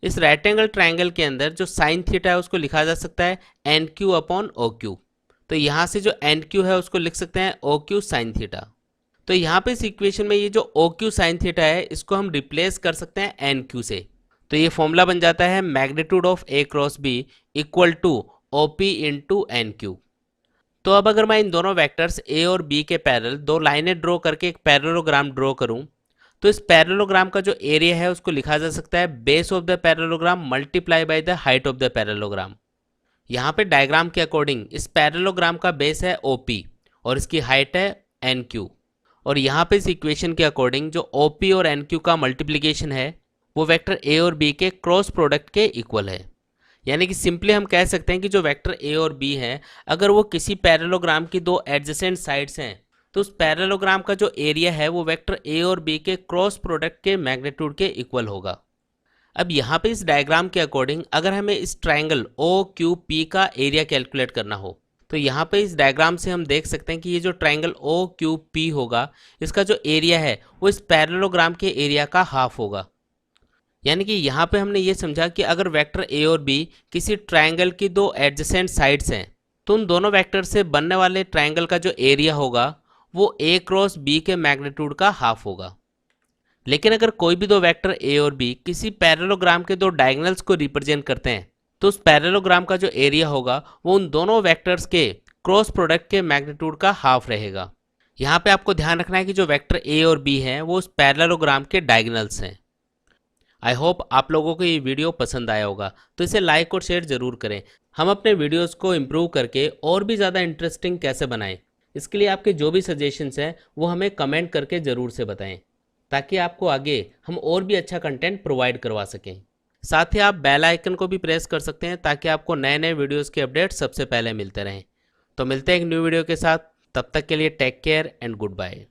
इस राइट एंगल ट्राइंगल के अंदर जो साइन थीटा है उसको लिखा जा सकता है N Q upon O Q. तो यहाँ से जो एन क्यू है उसको लिख सकते हैं ओ क्यू साइन थीटा। तो यहाँ पे इस इक्वेशन में ये जो ओ क्यू साइन थीटा है इसको हम रिप्लेस कर सकते हैं एन क्यू से। तो ये फॉर्मूला बन जाता है magnitude of a cross b equal to O P into N Q. तो अब अगर मैं इन दोनों वेक्टर्स ए और बी के पैरेलल दो लाइनें ड्रॉ करके एक पैरेललोग्राम ड्रॉ करूं तो इस पैरेललोग्राम का जो एरिया है उसको लिखा जा सकता है base of the parallelogram multiply by the height of the parallelogram. यहाँ पे डायग्राम के अकॉर्डिंग इस पैरेललोग्राम का बेस है ओ पी और इसकी हाइट है एन क्यू, और यहाँ पे इस इक्वेशन के अकॉर्डिंग जो ओ पी और एन क्यू का मल्टीप्लीकेशन है वो वेक्टर ए और बी के क्रॉस प्रोडक्ट के इक्वल है। यानी कि सिंपली हम कह सकते हैं कि जो वेक्टर ए और बी है अगर वो किसी पैरेललोग्राम की दो एडजेसेंट साइड्स हैं तो उस पैरेललोग्राम का जो एरिया है वो वेक्टर ए और बी के क्रॉस प्रोडक्ट के मैग्नीट्यूड के इक्वल होगा। अब यहाँ पे इस डायग्राम के अकॉर्डिंग अगर हमें इस ट्राइंगल ओ क्यू पी का एरिया कैलकुलेट करना हो तो यहाँ पे इस डायग्राम से हम देख सकते हैं कि ये जो ट्राइंगल ओ क्यू पी होगा इसका जो एरिया है वो इस पैरेललोग्राम के एरिया का हाफ होगा। यानी कि यहाँ पे हमने ये समझा कि अगर वेक्टर ए और बी किसी ट्राइंगल की दो एडजेसेंट साइड्स हैं तो उन दोनों वेक्टर से बनने वाले ट्राइंगल का जो एरिया होगा वो ए क्रॉस बी के मैग्नीट्यूड का हाफ होगा। लेकिन अगर कोई भी दो वेक्टर ए और बी किसी पैरेललोग्राम के दो डायगोनल्स को रिप्रेजेंट करते हैं तो उस पैरेललोग्राम का जो एरिया होगा वो उन दोनों वेक्टर्स के क्रॉस प्रोडक्ट के मैग्नीट्यूड का हाफ रहेगा। यहाँ पे आपको ध्यान रखना है कि जो वेक्टर ए और बी हैं वो उस पैरेललोग्राम के डायगोनल्स हैं। आई होप आप लोगों को ये वीडियो पसंद आया होगा, तो इसे लाइक और शेयर ज़रूर करें। हम अपने वीडियोस को इम्प्रूव करके और भी ज़्यादा इंटरेस्टिंग कैसे बनाएं, इसके लिए आपके जो भी सजेशंस हैं वो हमें कमेंट करके ज़रूर से बताएं ताकि आपको आगे हम और भी अच्छा कंटेंट प्रोवाइड करवा सकें। साथ ही आप बेल आइकन को भी प्रेस कर सकते हैं ताकि आपको नए नए वीडियोज़ के अपडेट सबसे पहले मिलते रहें। तो मिलते हैं एक न्यू वीडियो के साथ, तब तक के लिए take care and good bye.